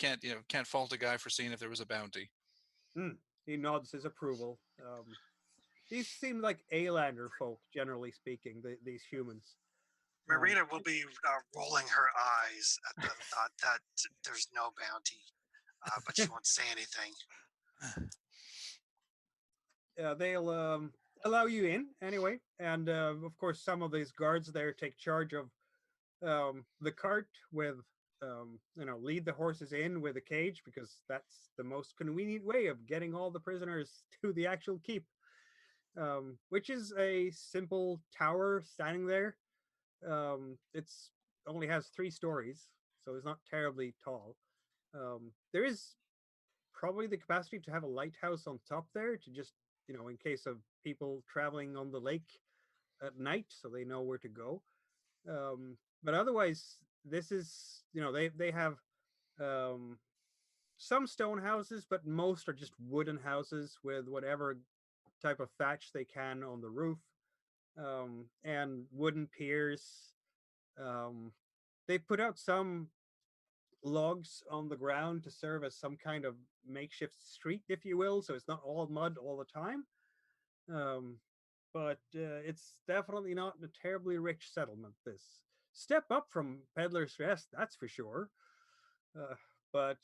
can't fault a guy for seeing if there was a bounty. He nods his approval. These seem like Alander folk, generally speaking. These humans. Marina will be rolling her eyes at the thought that there's no bounty, but she won't say anything. They'll allow you in anyway, and of course, some of these guards there take charge of the cart with, lead the horses in with a cage, because that's the most convenient way of getting all the prisoners to the actual keep, which is a simple tower standing there. It's only has 3 stories, so it's not terribly tall. There is probably the capacity to have a lighthouse on top there to just in case of people traveling on the lake at night, so they know where to go. But otherwise, this is, they have um, some stone houses, but most are just wooden houses with whatever type of thatch they can on the roof, and wooden piers. Um, they put out some logs on the ground to serve as some kind of makeshift street, if you will, so it's not all mud all the time. Um, but it's definitely not a terribly rich settlement. This step up from Peddler's Rest, that's for sure. Uh, but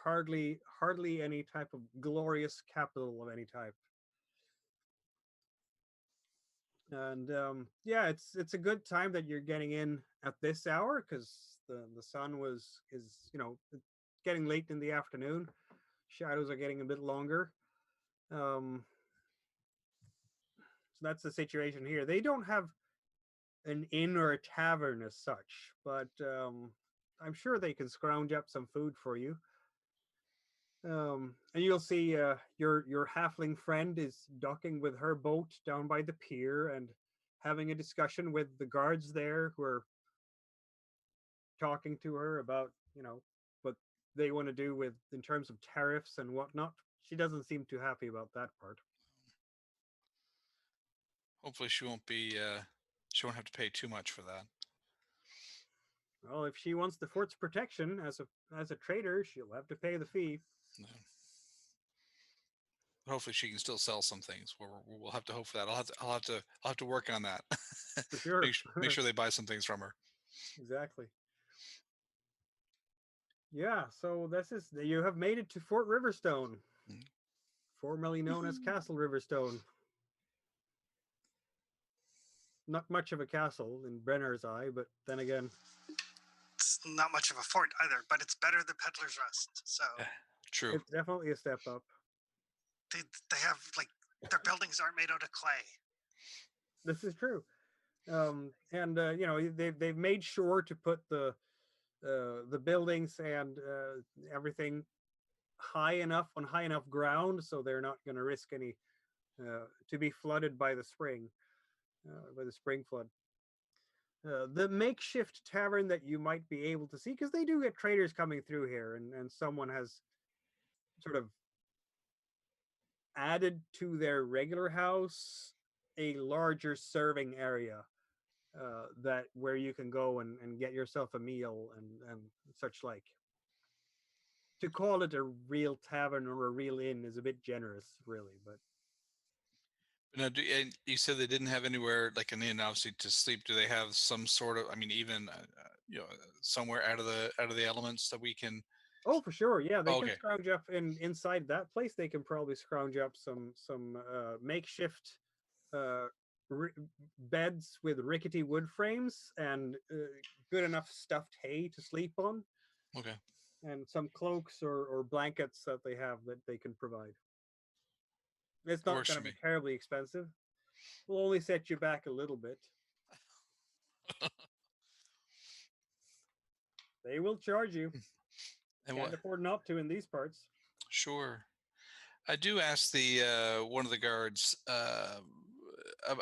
hardly any type of glorious capital of any type. And yeah, it's a good time that you're getting in at this hour because the sun is getting late in the afternoon. Shadows are getting a bit longer. So that's the situation here. They don't have an inn or a tavern as such, but I'm sure they can scrounge up some food for you. And you'll see your halfling friend is docking with her boat down by the pier and having a discussion with the guards there who are talking to her about what they want to do with in terms of tariffs and whatnot. She doesn't seem too happy about that part. Hopefully, she won't have to pay too much for that. Well, if she wants the fort's protection as a trader, she'll have to pay the fee. Yeah. Hopefully, she can still sell some things. We'll have to hope for that. I'll have to work on that. For sure. Make sure they buy some things from her. Exactly. Yeah, so you have made it to Fort Riverstone, formerly known as Castle Riverstone. Not much of a castle in Brenner's eye, but then again, It's not much of a fort either, but it's better than Peddler's Rest. So True. It's definitely a step up. they have their buildings aren't made out of clay. This is true. And they've made sure to put the buildings and everything on high enough ground, so they're not going to risk any to be flooded by the spring flood. The makeshift tavern that you might be able to see, because they do get traders coming through here, and someone has sort of added to their regular house a larger serving area that where you can go and get yourself a meal and such like. To call it a real tavern or a real inn is a bit generous, really, but Now, and you said they didn't have anywhere like an inn, obviously, to sleep. Do they have some sort of? I mean, even somewhere out of the elements that we can? oh, for sure, yeah, they can Okay. scrounge up inside that place. They can probably scrounge up some makeshift beds with rickety wood frames and good enough stuffed hay to sleep on. Okay. And some cloaks or blankets that they have that they can provide. It's not Works going for to be me. terribly expensive. We'll only set you back a little bit. They will charge you. And Can't afford not to in these parts. Sure. I do ask the one of the guards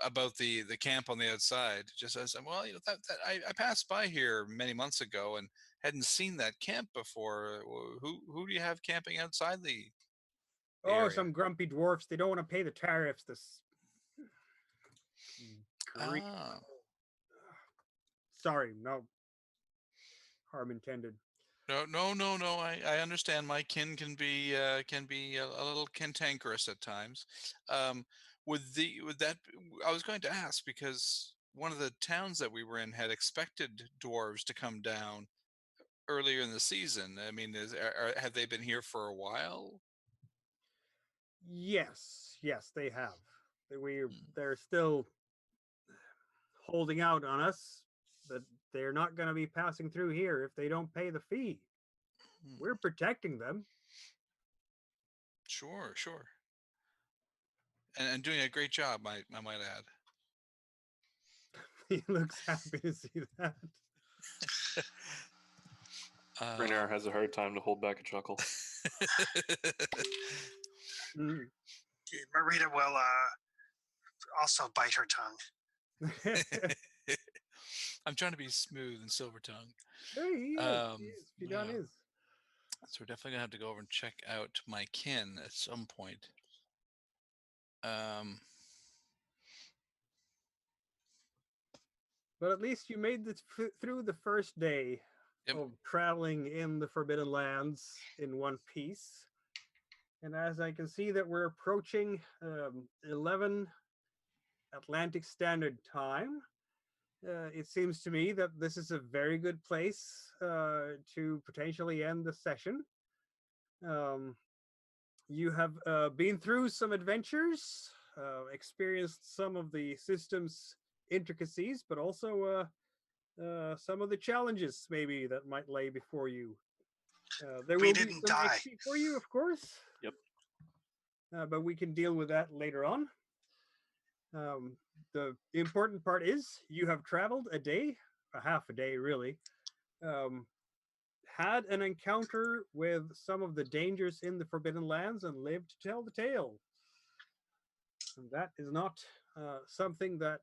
about the camp on the outside. Just as well, that I passed by here many months ago and hadn't seen that camp before. Who do you have camping outside the Oh, area? some grumpy dwarfs. They don't want to pay the tariffs. Ah. Sorry, no harm intended. No. I understand. My kin can be a little cantankerous at times. Would that? I was going to ask because one of the towns that we were in had expected dwarves to come down earlier in the season. I mean, have they been here for a while? Yes, they have. They're still holding out on us that they're not going to be passing through here if they don't pay the fee. We're protecting them. Sure. And doing a great job, I might add. He looks happy to see that. Renair has a hard time to hold back a chuckle. Marita will also bite her tongue. I'm trying to be smooth and silver tongue. Hey, he is. Fidon yeah. is. So we're definitely gonna have to go over and check out my kin at some point. But at least you made it through the first day of traveling in the Forbidden Lands in one piece. And as I can see that we're approaching 11 Atlantic Standard Time, it seems to me that this is a very good place to potentially end the session. You have been through some adventures, experienced some of the system's intricacies, but also some of the challenges maybe that might lay before you. There will be some XP for you, of course. Yep. But we can deal with that later on. The important part is you have traveled a day, a half a day really, had an encounter with some of the dangers in the Forbidden Lands and lived to tell the tale. And that is not something that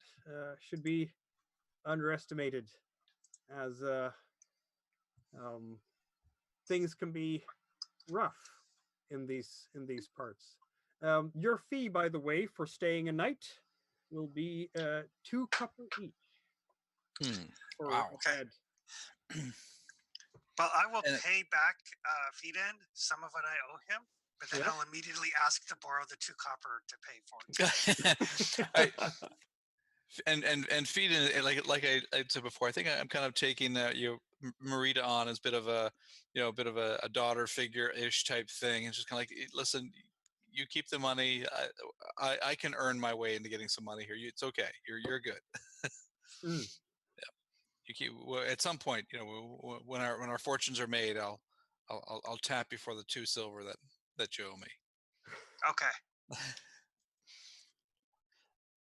should be underestimated, as things can be rough in these parts. Your fee, by the way, for staying a night will be 2 copper each. Wow. Okay. Well, I will pay back Fiden some of what I owe him, but then I'll immediately ask to borrow the 2 copper to pay for it. And Fiden, like I said before, I think I'm kind of taking Marita on as a bit of a daughter figure ish type thing, and just kind of like, listen, you keep the money. I can earn my way into getting some money here. It's okay. You're good. Yeah. You keep at some point. When our fortunes are made, I'll tap you for the 2 silver that you owe me. Okay.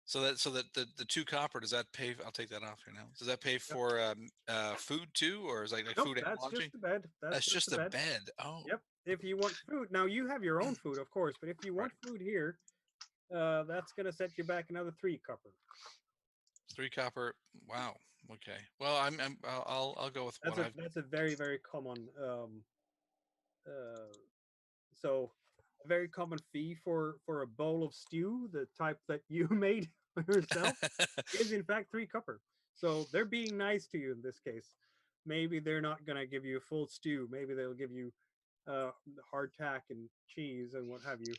So that the 2 copper, does that pay? I'll take that off here now. Does that pay for food too, or is like food and lodging? Just the bed. That's just the bed. Oh. Yep. If you want food, now you have your own food, of course. But if you want food here, that's gonna set you back another 3 copper. 3 copper. Wow. Okay. Well, I'll go with what that's a very, very common so a very common fee for a bowl of stew, the type that you made yourself, is in fact 3 copper. So they're being nice to you in this case. Maybe they're not gonna give you a full stew. Maybe they'll give you hardtack and cheese and what have you.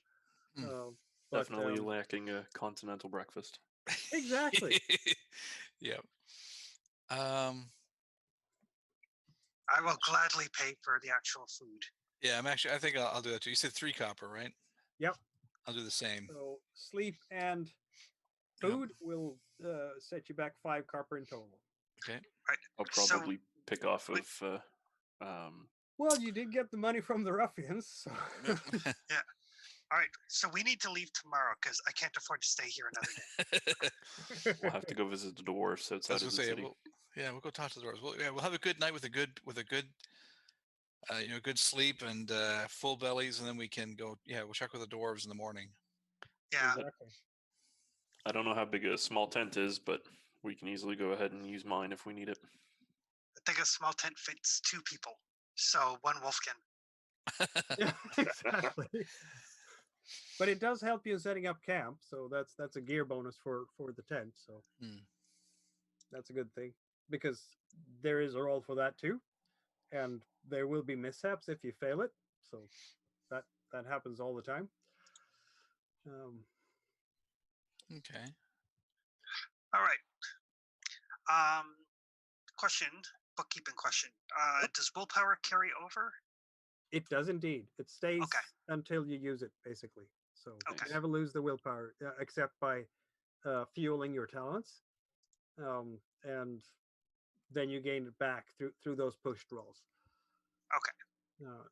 Definitely lacking a continental breakfast. Exactly. Yep. I will gladly pay for the actual food. Yeah, I think I'll do that too. You said 3 copper, right? Yep. I'll do the same. So sleep and food will set you back 5 copper in total. Okay. Right. I'll probably pick off of. Well, you did get the money from the ruffians. So. Yeah. All right. So we need to leave tomorrow because I can't afford to stay here another day. We'll have to go visit the dwarves outside of the city. We'll go talk to the dwarves. We'll have a good night with a good good sleep and full bellies, and then we can go. Yeah, we'll check with the dwarves in the morning. Yeah. Exactly. I don't know how big a small tent is, but we can easily go ahead and use mine if we need it. I think a small tent fits 2 people, so 1 wolfkin. Yeah, exactly. But it does help you in setting up camp, so that's a gear bonus for the tent. So that's a good thing, because there is a roll for that too, and there will be mishaps if you fail it. So that happens all the time. Okay. All right. Bookkeeping question. Does willpower carry over? It does indeed. It stays until you use it, basically. So you never lose the willpower, except by fueling your talents, and then you gain it back through those pushed rolls. Okay.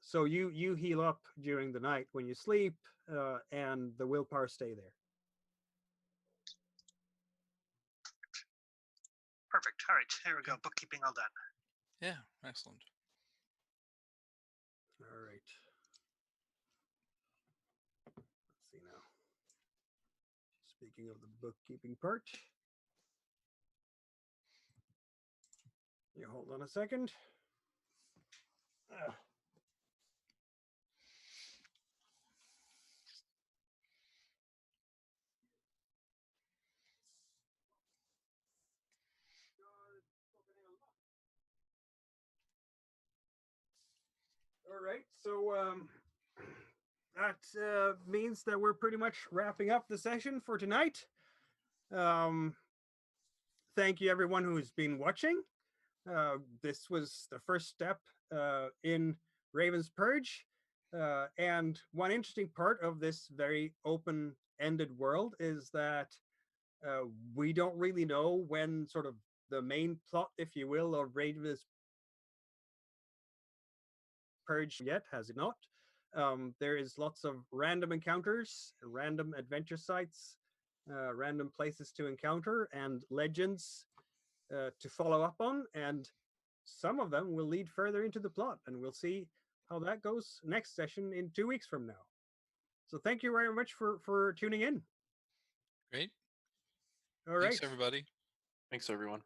So you heal up during the night when you sleep, and the willpower stay there. Perfect. All right. Here we go. Bookkeeping all done. Yeah. Excellent. All right. Let's see now. Speaking of the bookkeeping part, you hold on a second. All right, so that means that we're pretty much wrapping up the session for tonight. Thank you, everyone who's been watching. This was the first step in Raven's Purge. And one interesting part of this very open-ended world is that we don't really know when sort of the main plot, if you will, of Raven's Purge yet, has it not? There is lots of random encounters, random adventure sites, random places to encounter, and legends to follow up on, and some of them will lead further into the plot, and we'll see how that goes next session in 2 weeks from now. So thank you very much for tuning in. Great. All right. Thanks, everybody. Thanks, everyone.